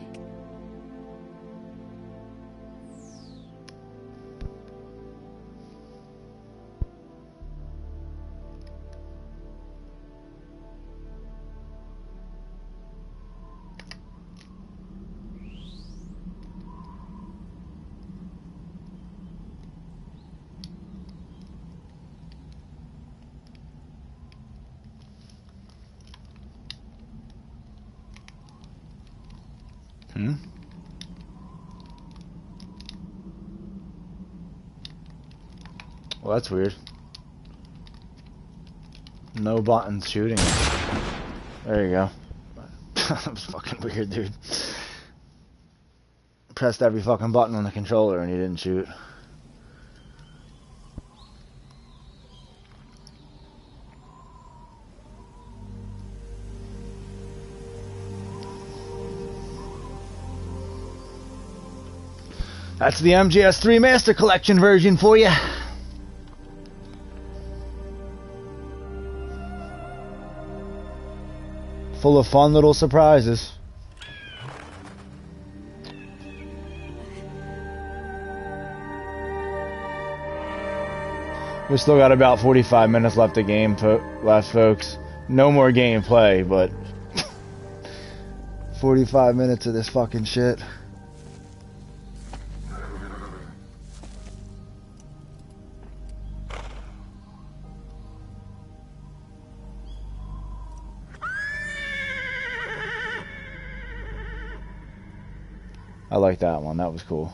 Well, that's weird. No buttons shooting. There you go. That was fucking weird, dude. Pressed every fucking button on the controller and he didn't shoot. That's the MGS3 Master Collection version for you. Full of fun little surprises. We still got about 45 minutes left of game, folks. No more gameplay, but 45 minutes of this fucking shit. I like that one. That was cool.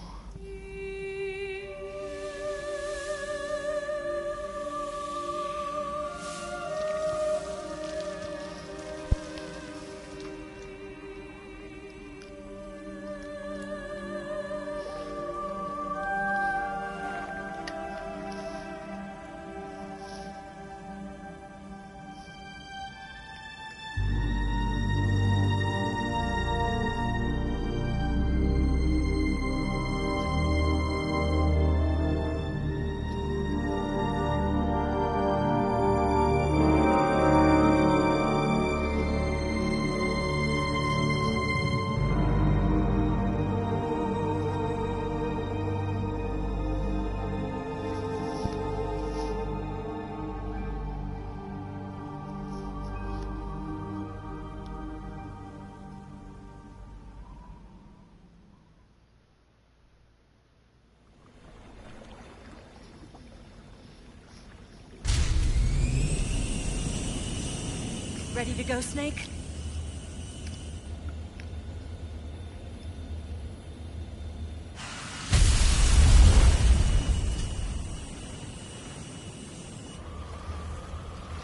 Ready to go, Snake?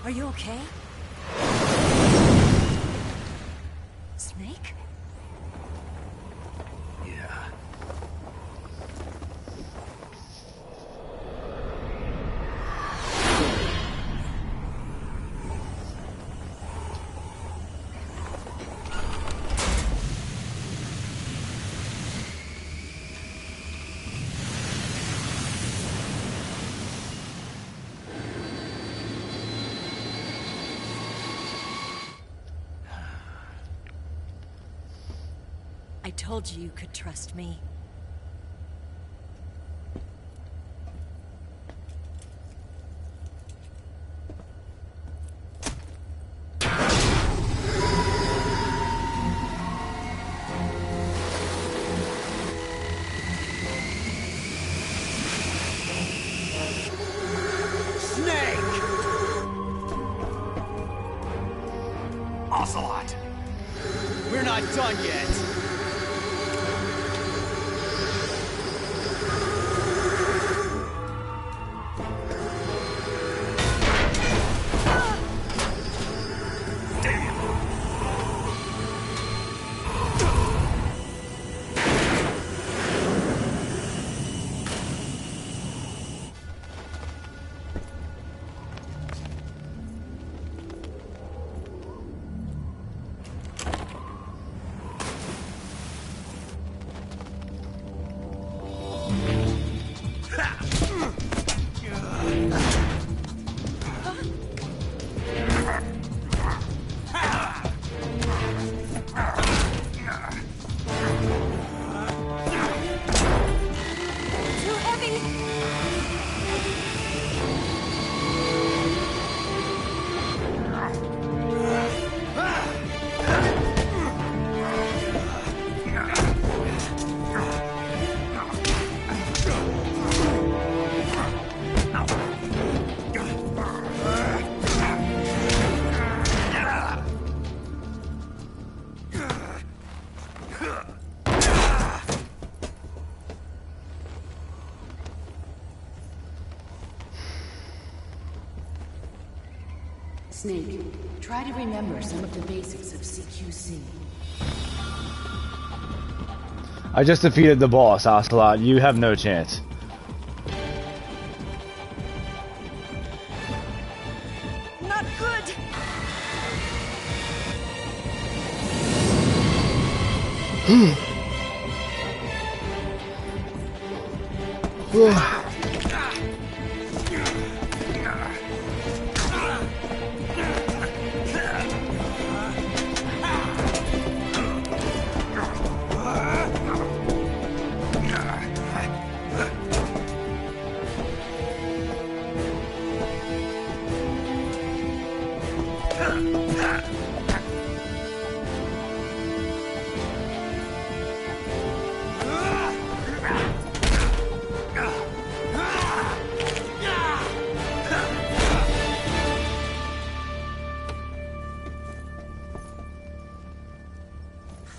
Are you okay? Snake? Yeah. I told you you could trust me. Snake! Ocelot! We're not done yet. Too heavy! Snake, try to remember some of the basics of CQC. I just defeated the boss, Ocelot. You have no chance. Not good!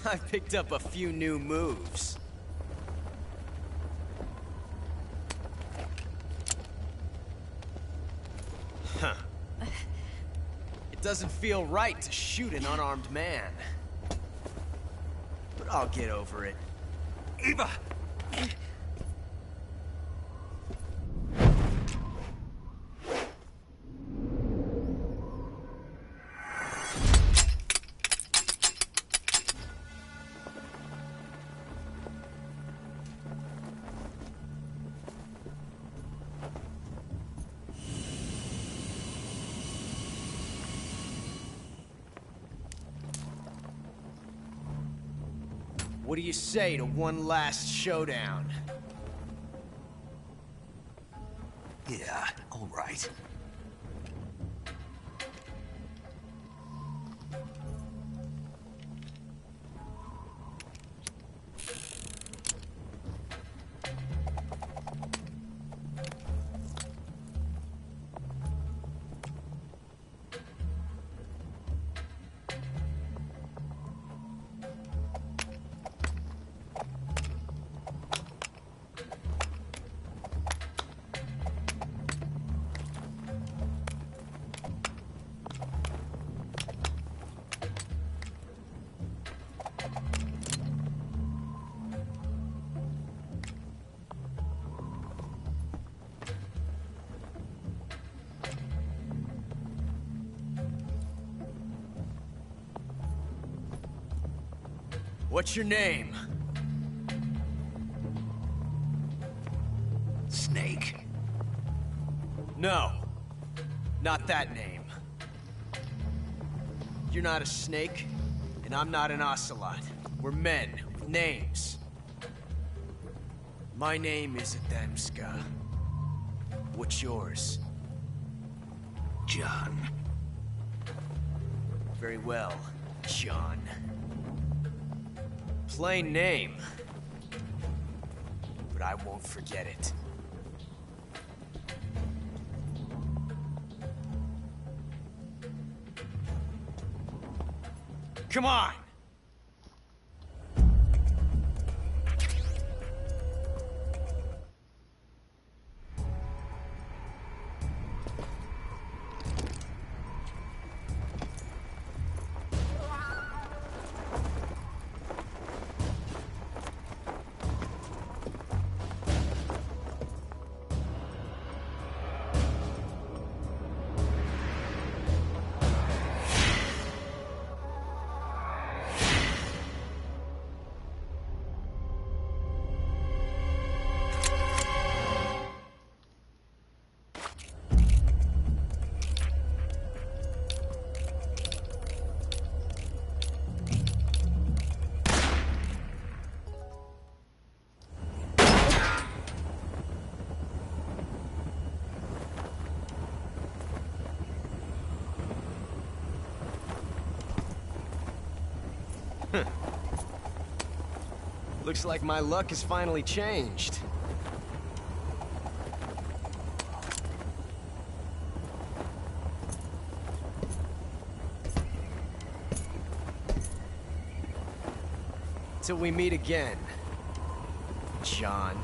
I picked up a few new moves. Huh. It doesn't feel right to shoot an unarmed man. But I'll get over it. Eva! What do you say to one last showdown? Yeah, all right. What's your name? Snake. No. Not that name. You're not a snake, and I'm not an ocelot. We're men with names. My name is Adamska. What's yours? John. Very well, John. Plain name. But I won't forget it. Come on! Looks like my luck has finally changed. Till we meet again, John.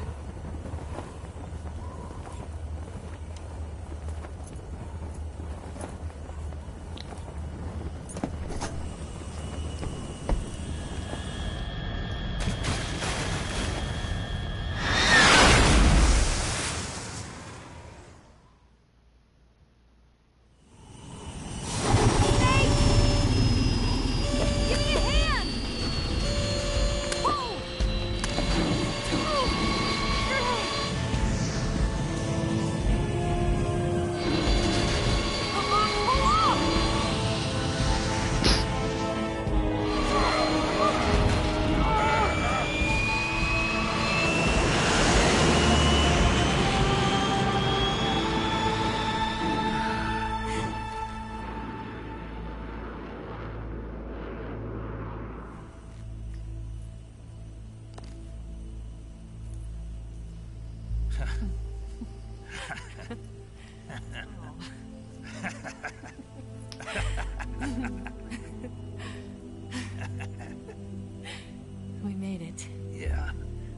We made it. Yeah,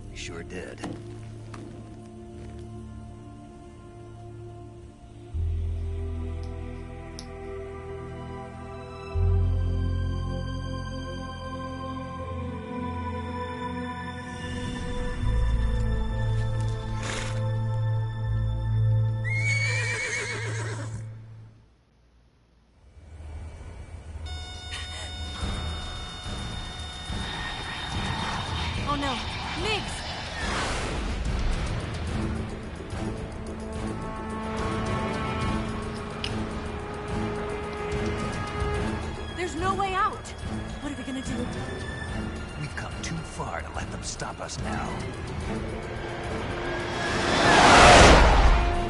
we sure did. Oh no, Migs! There's no way out! What are we gonna do? We've come too far to let them stop us now.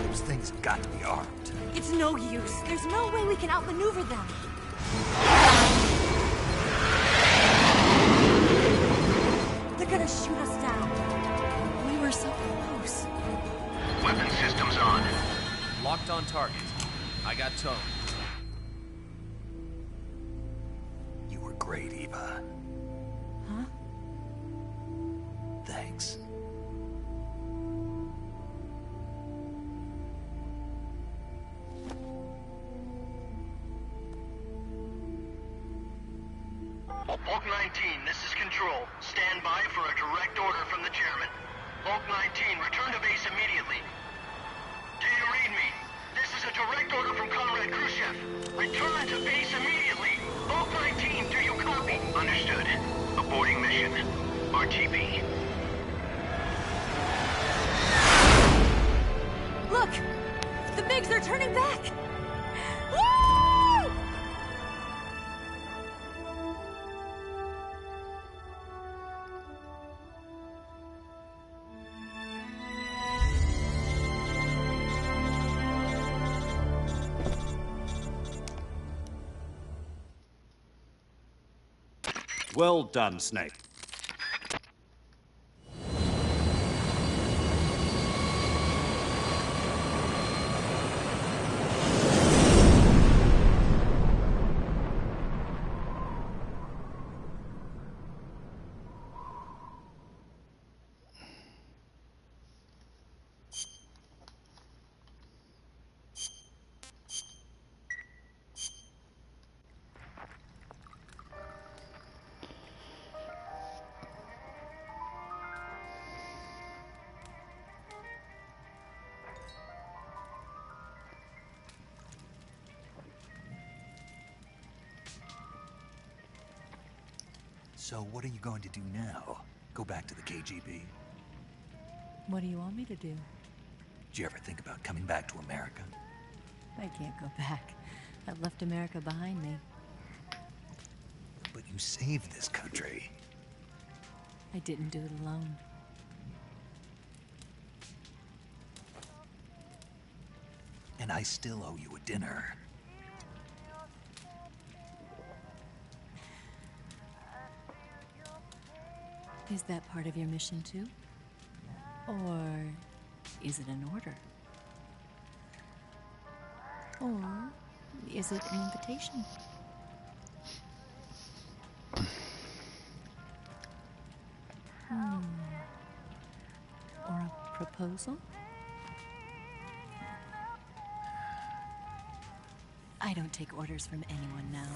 Those things have got to be armed. It's no use. There's no way we can outmaneuver them. They're gonna shoot us down. We were so close. Weapon systems on. Locked on target. I got towed. You were great, Eva. Huh? Thanks. Bulk 19, this is Control. Stand by for a direct order from the chairman. Bulk 19, return to base immediately. Do you read me? This is a direct order from Comrade Khrushchev. Return to base immediately. Bulk 19, do you copy? Understood. Aborting mission. RTB. Look! The Bigs are turning back! Woo! Well done, Snake. So what are you going to do now? Go back to the KGB? What do you want me to do? Did you ever think about coming back to America? I can't go back. I've left America behind me. But you saved this country. I didn't do it alone. And I still owe you a dinner. Is that part of your mission too? Or is it an order? Or is it an invitation? Or a proposal? I don't take orders from anyone now.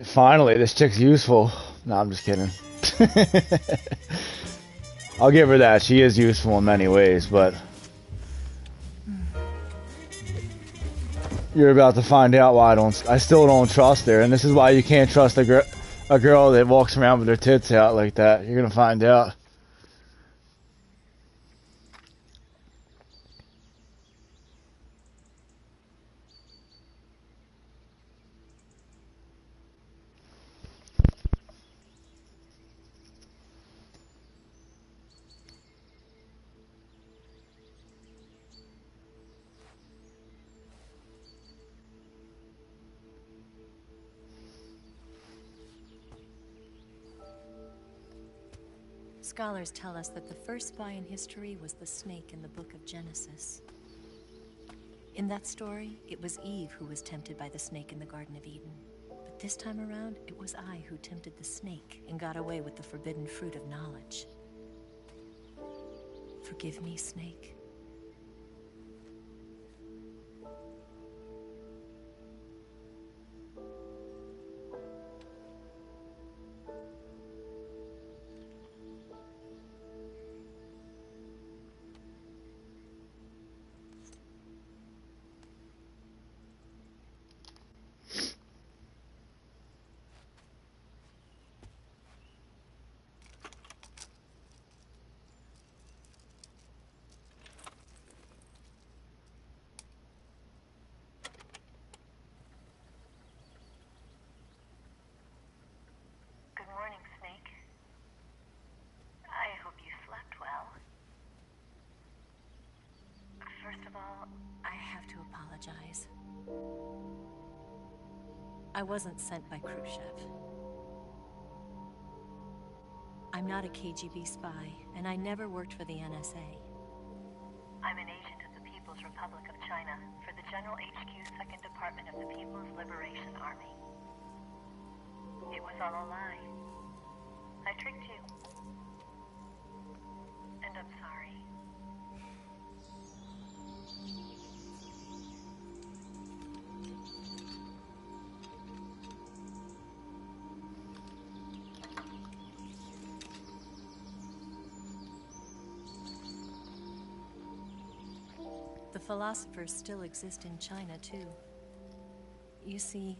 Finally, this chick's useful. No, I'm just kidding. I'll give her that. She is useful in many ways, but you're about to find out why I still don't trust her, and this is why you can't trust a girl that walks around with her tits out like that. You're gonna find out. Scholars tell us that the first spy in history was the snake in the book of Genesis. In that story, it was Eve who was tempted by the snake in the Garden of Eden. But this time around, it was I who tempted the snake and got away with the forbidden fruit of knowledge. Forgive me, Snake. apologize. I wasn't sent by Khrushchev. I'm not a KGB spy, and I never worked for the NSA. I'm an agent of the People's Republic of China for the General HQ 2nd Department of the People's Liberation Army. It was all a lie. I tricked you. And I'm sorry. The philosophers still exist in China, too. You see,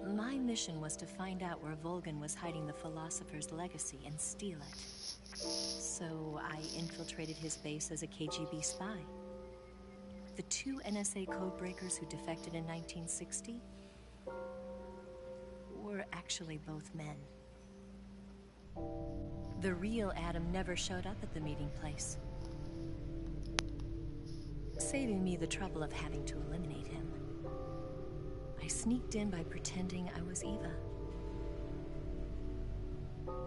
my mission was to find out where Volgin was hiding the philosopher's legacy and steal it. So I infiltrated his base as a KGB spy. The 2 NSA codebreakers who defected in 1960 were actually both men. The real Adam never showed up at the meeting place, saving me the trouble of having to eliminate him. I sneaked in by pretending I was Eva.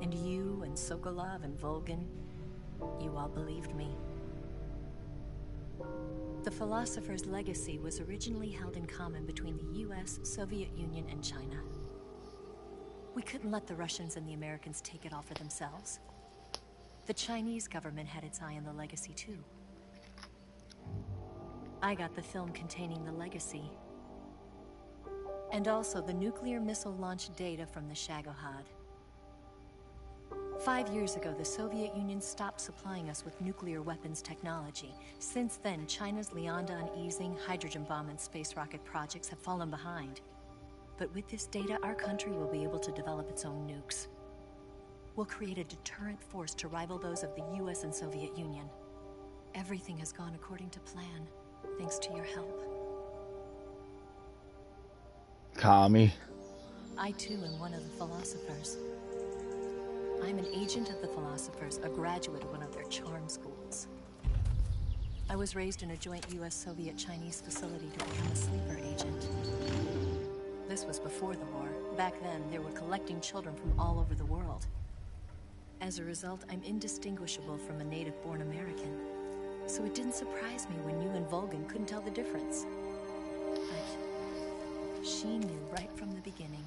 And you and Sokolov and Volgin, you all believed me. The philosopher's legacy was originally held in common between the US, Soviet Union, and China. We couldn't let the Russians and the Americans take it all for themselves. The Chinese government had its eye on the legacy, too. I got the film containing the legacy, and also the nuclear missile launch data from the Shagohod. 5 years ago, the Soviet Union stopped supplying us with nuclear weapons technology. Since then, China's Liandon easing, hydrogen bomb, and space rocket projects have fallen behind. But with this data, our country will be able to develop its own nukes. We'll create a deterrent force to rival those of the US and Soviet Union. Everything has gone according to plan, thanks to your help. Kami. I too am one of the philosophers. I'm an agent of the philosophers, a graduate of one of their charm schools. I was raised in a joint US-Soviet-Chinese facility to become a sleeper agent. This was before the war. Back then, they were collecting children from all over the world. As a result, I'm indistinguishable from a native-born American. So it didn't surprise me when you and Volgin couldn't tell the difference. But she knew right from the beginning.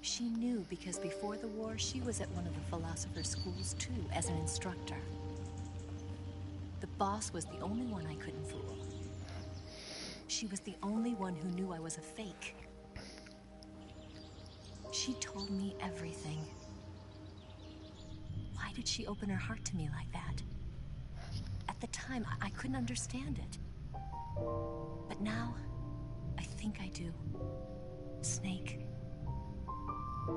She knew because before the war, she was at one of the philosopher's schools too, as an instructor. The boss was the only one I couldn't fool. She was the only one who knew I was a fake. She told me everything. Why did she open her heart to me like that? At the time, I couldn't understand it. But now, I think I do. Snake,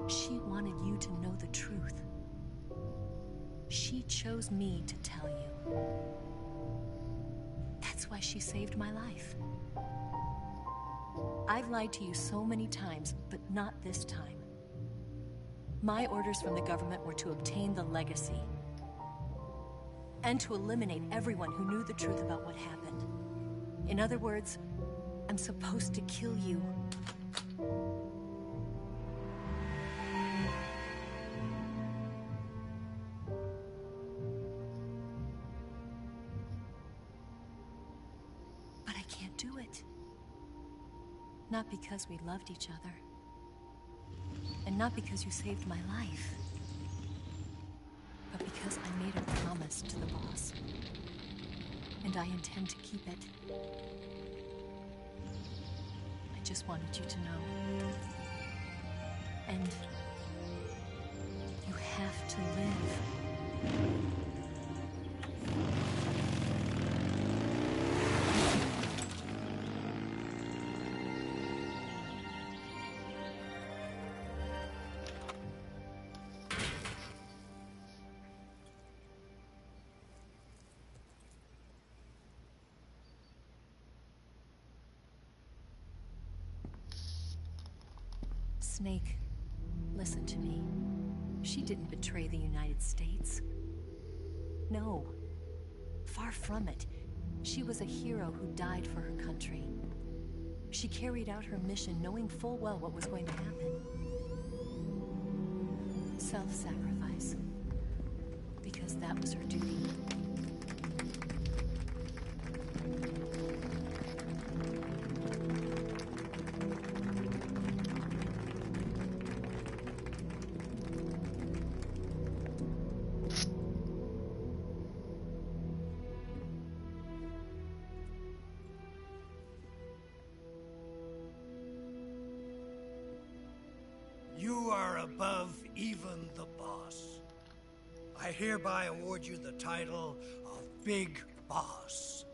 she wanted you to know the truth. She chose me to tell you. That's why she saved my life. I've lied to you so many times, but not this time. My orders from the government were to obtain the legacy and to eliminate everyone who knew the truth about what happened. In other words, I'm supposed to kill you. But I can't do it. Not because we loved each other. And not because you saved my life. But because I made a promise to the boss. And I intend to keep it. I just wanted you to know. And you have to live. Snake, listen to me. She didn't betray the United States. No, far from it. She was a hero who died for her country. She carried out her mission knowing full well what was going to happen. Self-sacrifice. Because that was her duty. You are above even the boss. I hereby award you the title of Big Boss.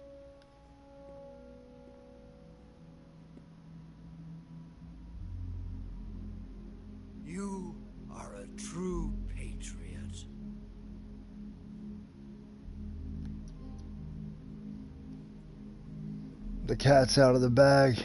You are a true patriot. The cat's out of the bag.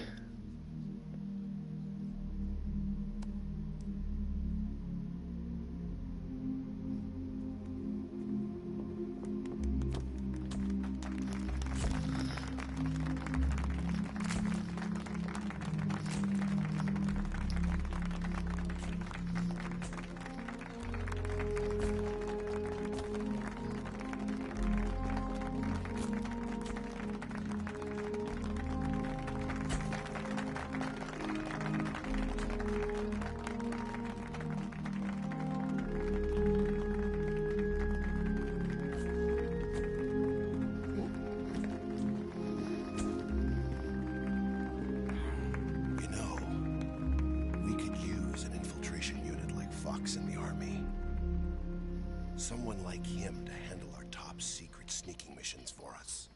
Someone like him to handle our top secret sneaking missions for us.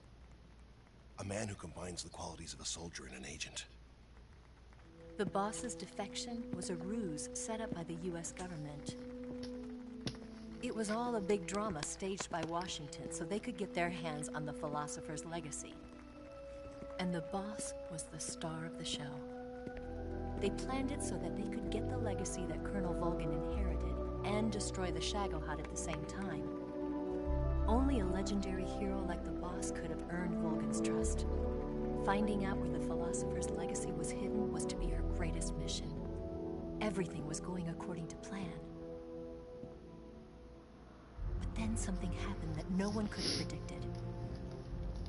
A man who combines the qualities of a soldier and an agent. The boss's defection was a ruse set up by the US government. It was all a big drama staged by Washington so they could get their hands on the philosopher's legacy. And the boss was the star of the show. They planned it so that they could get the legacy that Colonel Volgin inherited and destroy the Shagohod at the same time. Only a legendary hero like the boss could have earned Volgin's trust. Finding out where the philosopher's legacy was hidden was to be her greatest mission. Everything was going according to plan. But then something happened that no one could have predicted.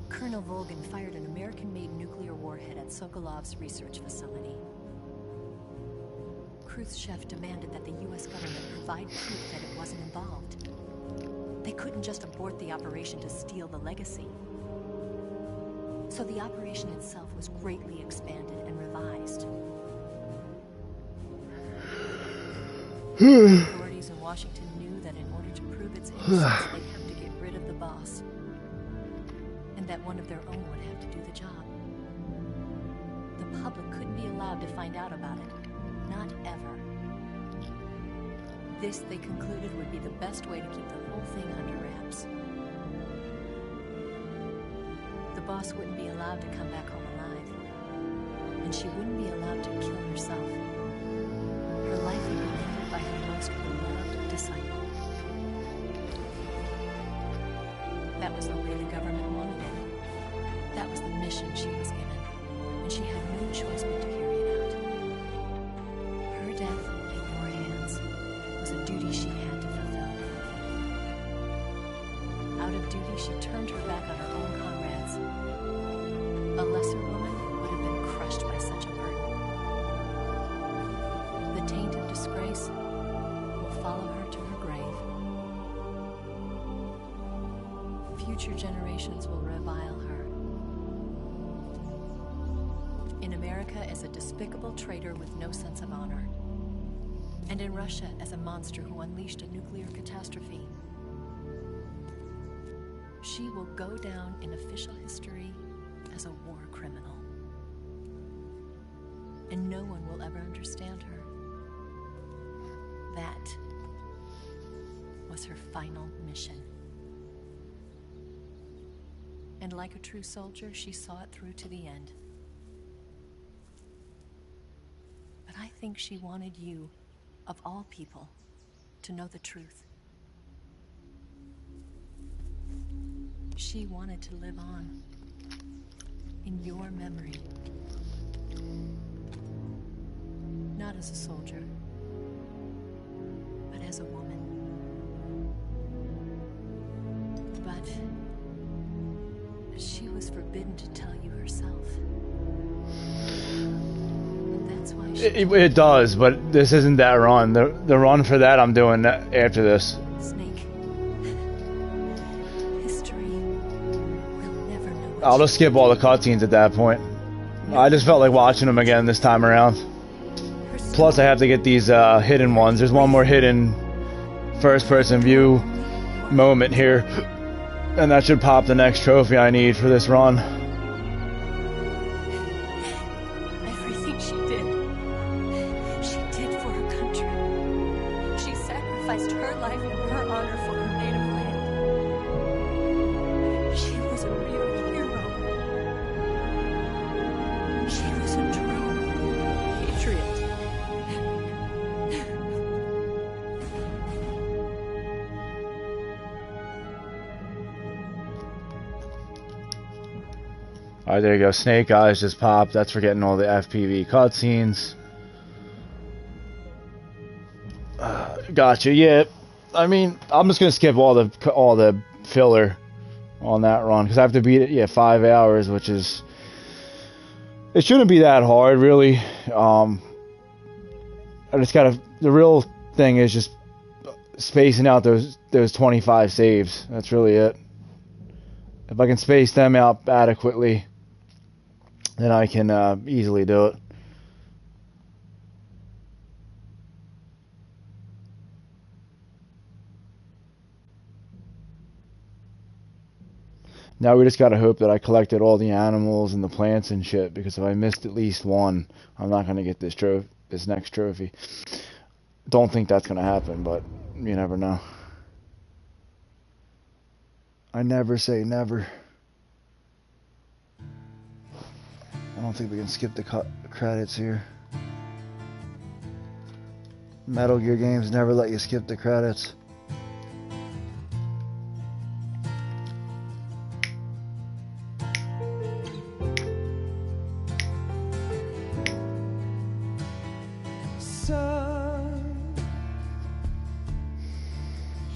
Colonel Volgin fired an American-made nuclear warhead at Sokolov's research facility. Khrushchev demanded that the US government provide proof that it wasn't involved. They couldn't just abort the operation to steal the legacy. So the operation itself was greatly expanded and revised. Authorities in Washington knew that in order to prove its innocence, they'd have to get rid of the boss. And that one of their own would have to do the job. The public couldn't be allowed to find out about it. Not ever. This, they concluded, would be the best way to keep the whole thing under wraps. The boss wouldn't be allowed to come back home alive. And she wouldn't be allowed to kill herself. Her life would be ended by her most beloved disciple. That was the way the government wanted it. That was the mission she was given. And she had no choice but to carry it out. Her death in your hands was a duty she had to fulfill. Out of duty, she turned her back on her own comrades. A lesser woman would have been crushed by such a burden. The taint of disgrace will follow her to her grave. Future generations will revile her. In America as a despicable traitor with no sense of honor. And in Russia as a monster who unleashed a nuclear catastrophe. She will go down in official history as a war criminal. And no one will ever understand her. That was her final mission. And like a true soldier, she saw it through to the end. But I think she wanted you, of all people, to know the truth. She wanted to live on. In your memory. Not as a soldier, but as a woman. But she was forbidden to tell you herself. And that's why she... It does, but this isn't that run. The run for that I'm doing after this. Snake. History will never know. I'll just skip all the cutscenes at that point. I just felt like watching them again this time around. Plus I have to get these hidden ones. There's one more hidden first-person view moment here. And that should pop the next trophy I need for this run. Everything she did for her country. She sacrificed her life and her honor for her native land. She was a real hero. She was a true patriot. Alright, there you go. Snake Eyes just popped. That's for getting all the FPV cutscenes. Gotcha. Yeah, I mean, I'm just gonna skip all the filler on that run because I have to beat it. Yeah, 5 hours, which is it shouldn't be that hard, really. I just gotta. The real thing is just spacing out those 25 saves. That's really it. If I can space them out adequately, then I can easily do it. Now we just gotta hope that I collected all the animals and the plants and shit, because if I missed at least one, I'm not gonna get this next trophy. Don't think that's gonna happen, but you never know. I never say never. I don't think we can skip the credits here. Metal Gear games never let you skip the credits. Son,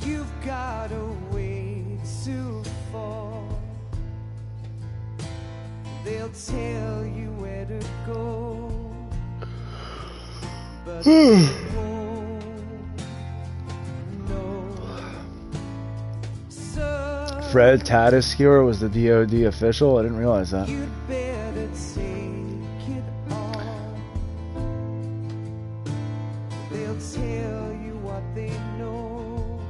you've got a way to fall. They'll tell you where to go, but they won't know. Son, Fred Tatasciore was the DoD official? I didn't realize that. you'd better take it on. They'll tell you what they know,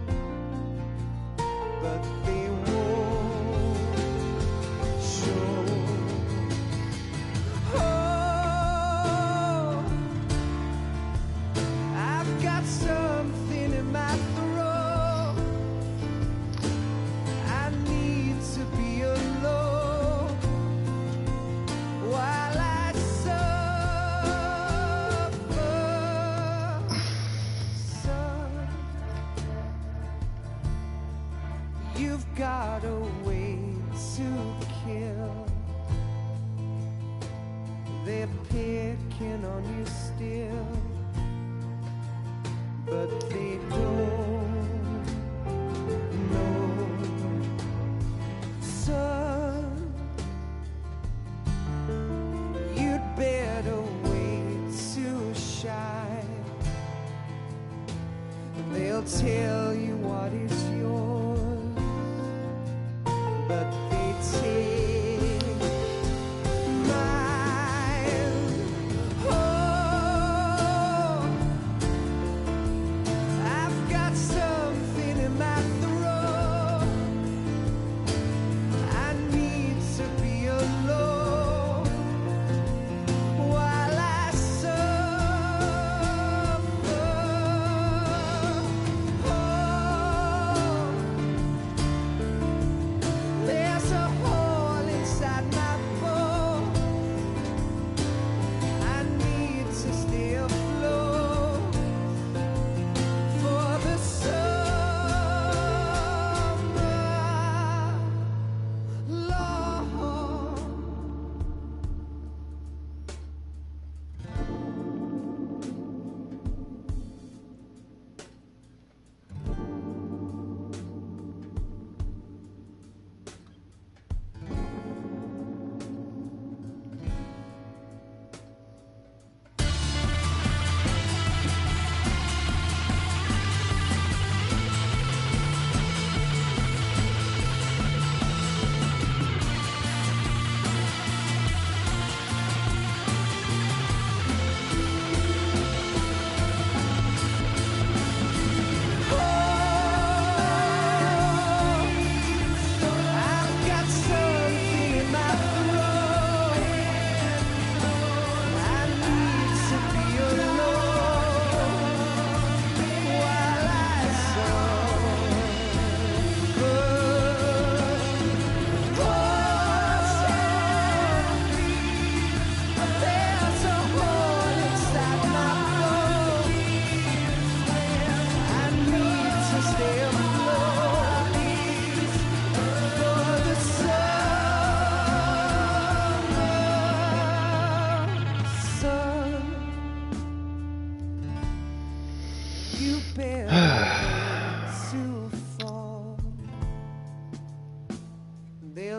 but they won't show. Oh, I've got something in my throat. I need to be alone while I suffer. Son, you've got a way to kill. They're picking on you still, but they don't know. Son, you'd better wait to shine. They'll tell you what is yours, but they take mine. Oh, I've got some.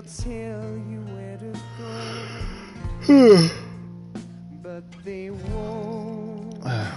They'll tell you where to go, but they won't know.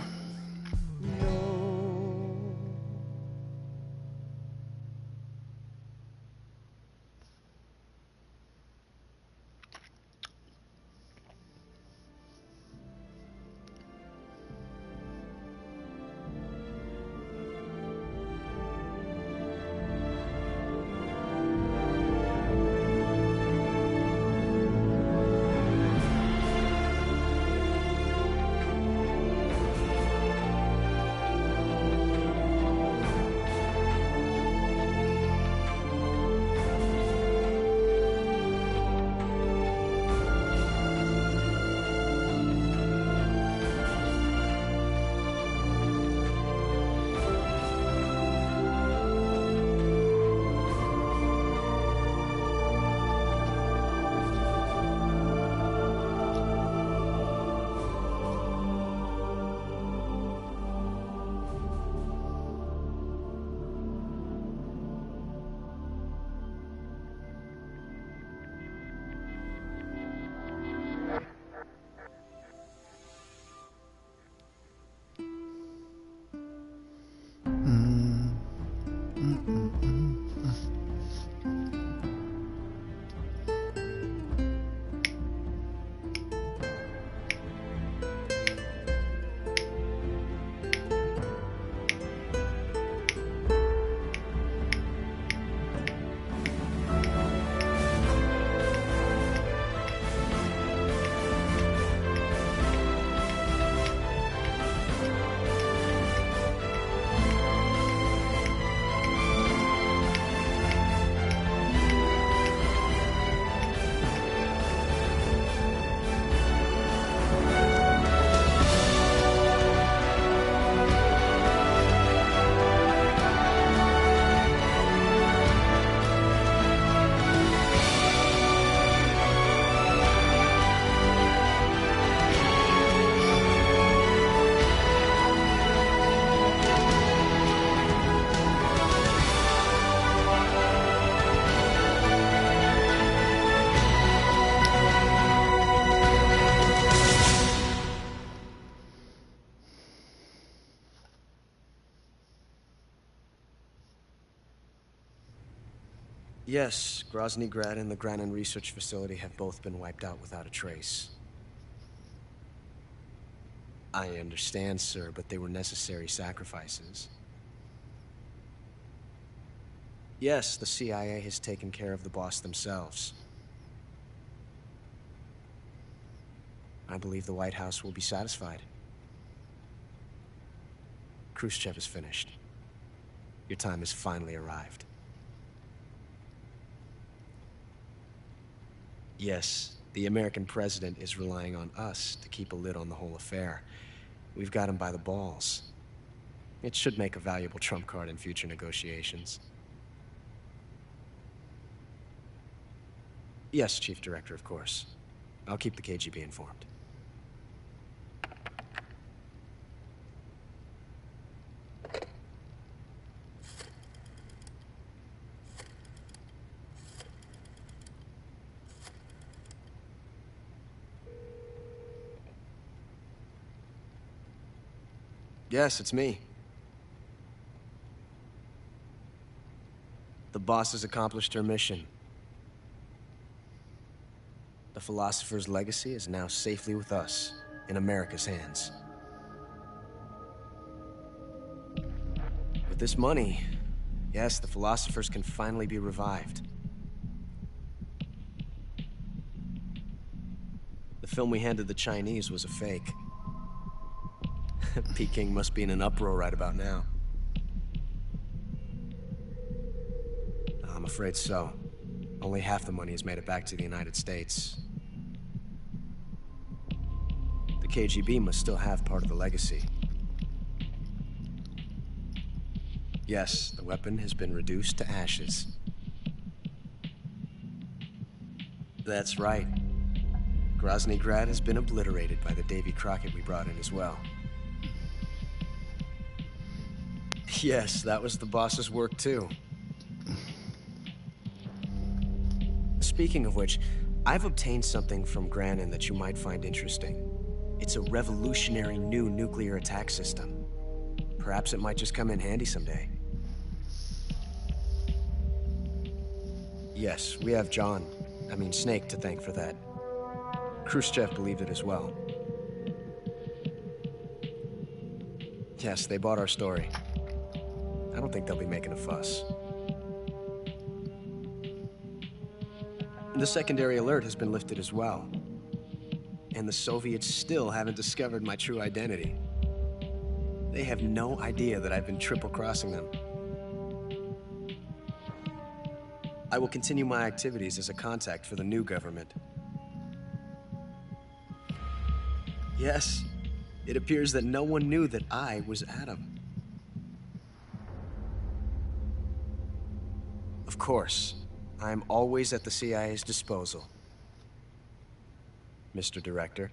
Yes, Grozny Grad and the Granin Research Facility have both been wiped out without a trace. I understand, sir, but they were necessary sacrifices. Yes, the CIA has taken care of the boss themselves. I believe the White House will be satisfied. Khrushchev is finished. Your time has finally arrived. Yes, the American president is relying on us to keep a lid on the whole affair. We've got him by the balls. It should make a valuable trump card in future negotiations. Yes, Chief Director, of course. I'll keep the KGB informed. Yes, it's me. The boss has accomplished her mission. The philosopher's legacy is now safely with us, in America's hands. With this money, yes, the philosophers can finally be revived. The film we handed the Chinese was a fake. Peking must be in an uproar right about now. I'm afraid so. Only half the money has made it back to the United States. The KGB must still have part of the legacy. Yes, the weapon has been reduced to ashes. That's right. Grozny Grad has been obliterated by the Davy Crockett we brought in as well. Yes, that was the boss's work too. Speaking of which, I've obtained something from Granin that you might find interesting. It's a revolutionary new nuclear attack system. Perhaps it might just come in handy someday. Yes, we have Snake to thank for that. Khrushchev believed it as well. Yes, they bought our story. I don't think they'll be making a fuss. The secondary alert has been lifted as well. And the Soviets still haven't discovered my true identity. They have no idea that I've been triple-crossing them. I will continue my activities as a contact for the new government. Yes, it appears that no one knew that I was Adam. Of course, I am always at the CIA's disposal, Mr. Director.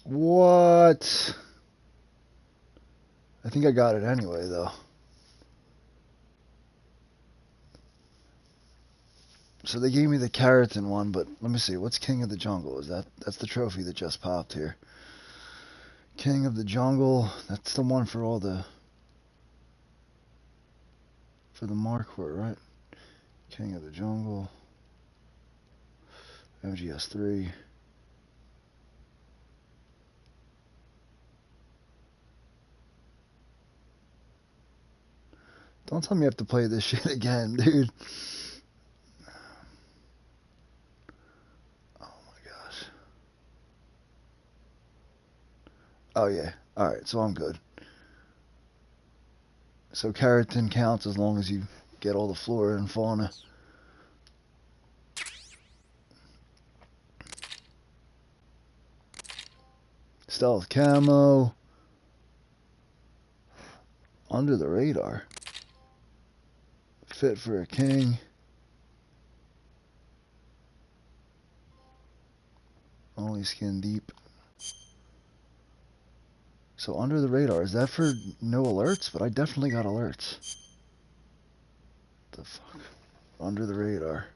What? I think I got it anyway, though. So they gave me the keratin one, but let me see. What's King of the Jungle? That's the trophy that just popped here. King of the Jungle. That's the one for all the markhor, right? King of the Jungle. MGS3. Don't tell me I have to play this shit again, dude. Oh my gosh. Oh yeah. Alright, so I'm good. So keratin counts as long as you get all the flora and fauna. Stealth camo. Under the radar. Fit for a king. Only skin deep. So under the radar, is that for no alerts? But I definitely got alerts. What the fuck? Under the radar.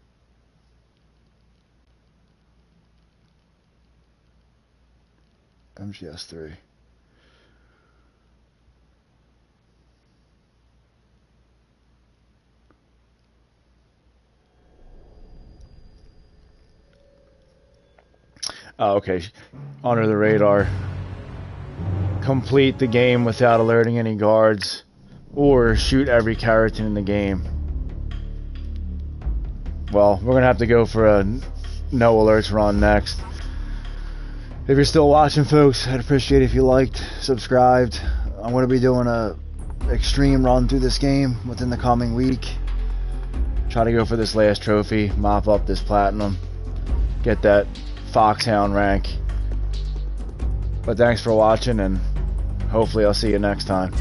MGS3. Oh, okay. Under the radar. Complete the game without alerting any guards. Or shoot every keratin in the game. Well, we're going to have to go for a no alerts run next. If you're still watching, folks, I'd appreciate it if you liked, subscribed. I'm going to be doing a extreme run through this game within the coming week. Try to go for this last trophy. Mop up this platinum. Get that Foxhound rank. But thanks for watching, and hopefully I'll see you next time.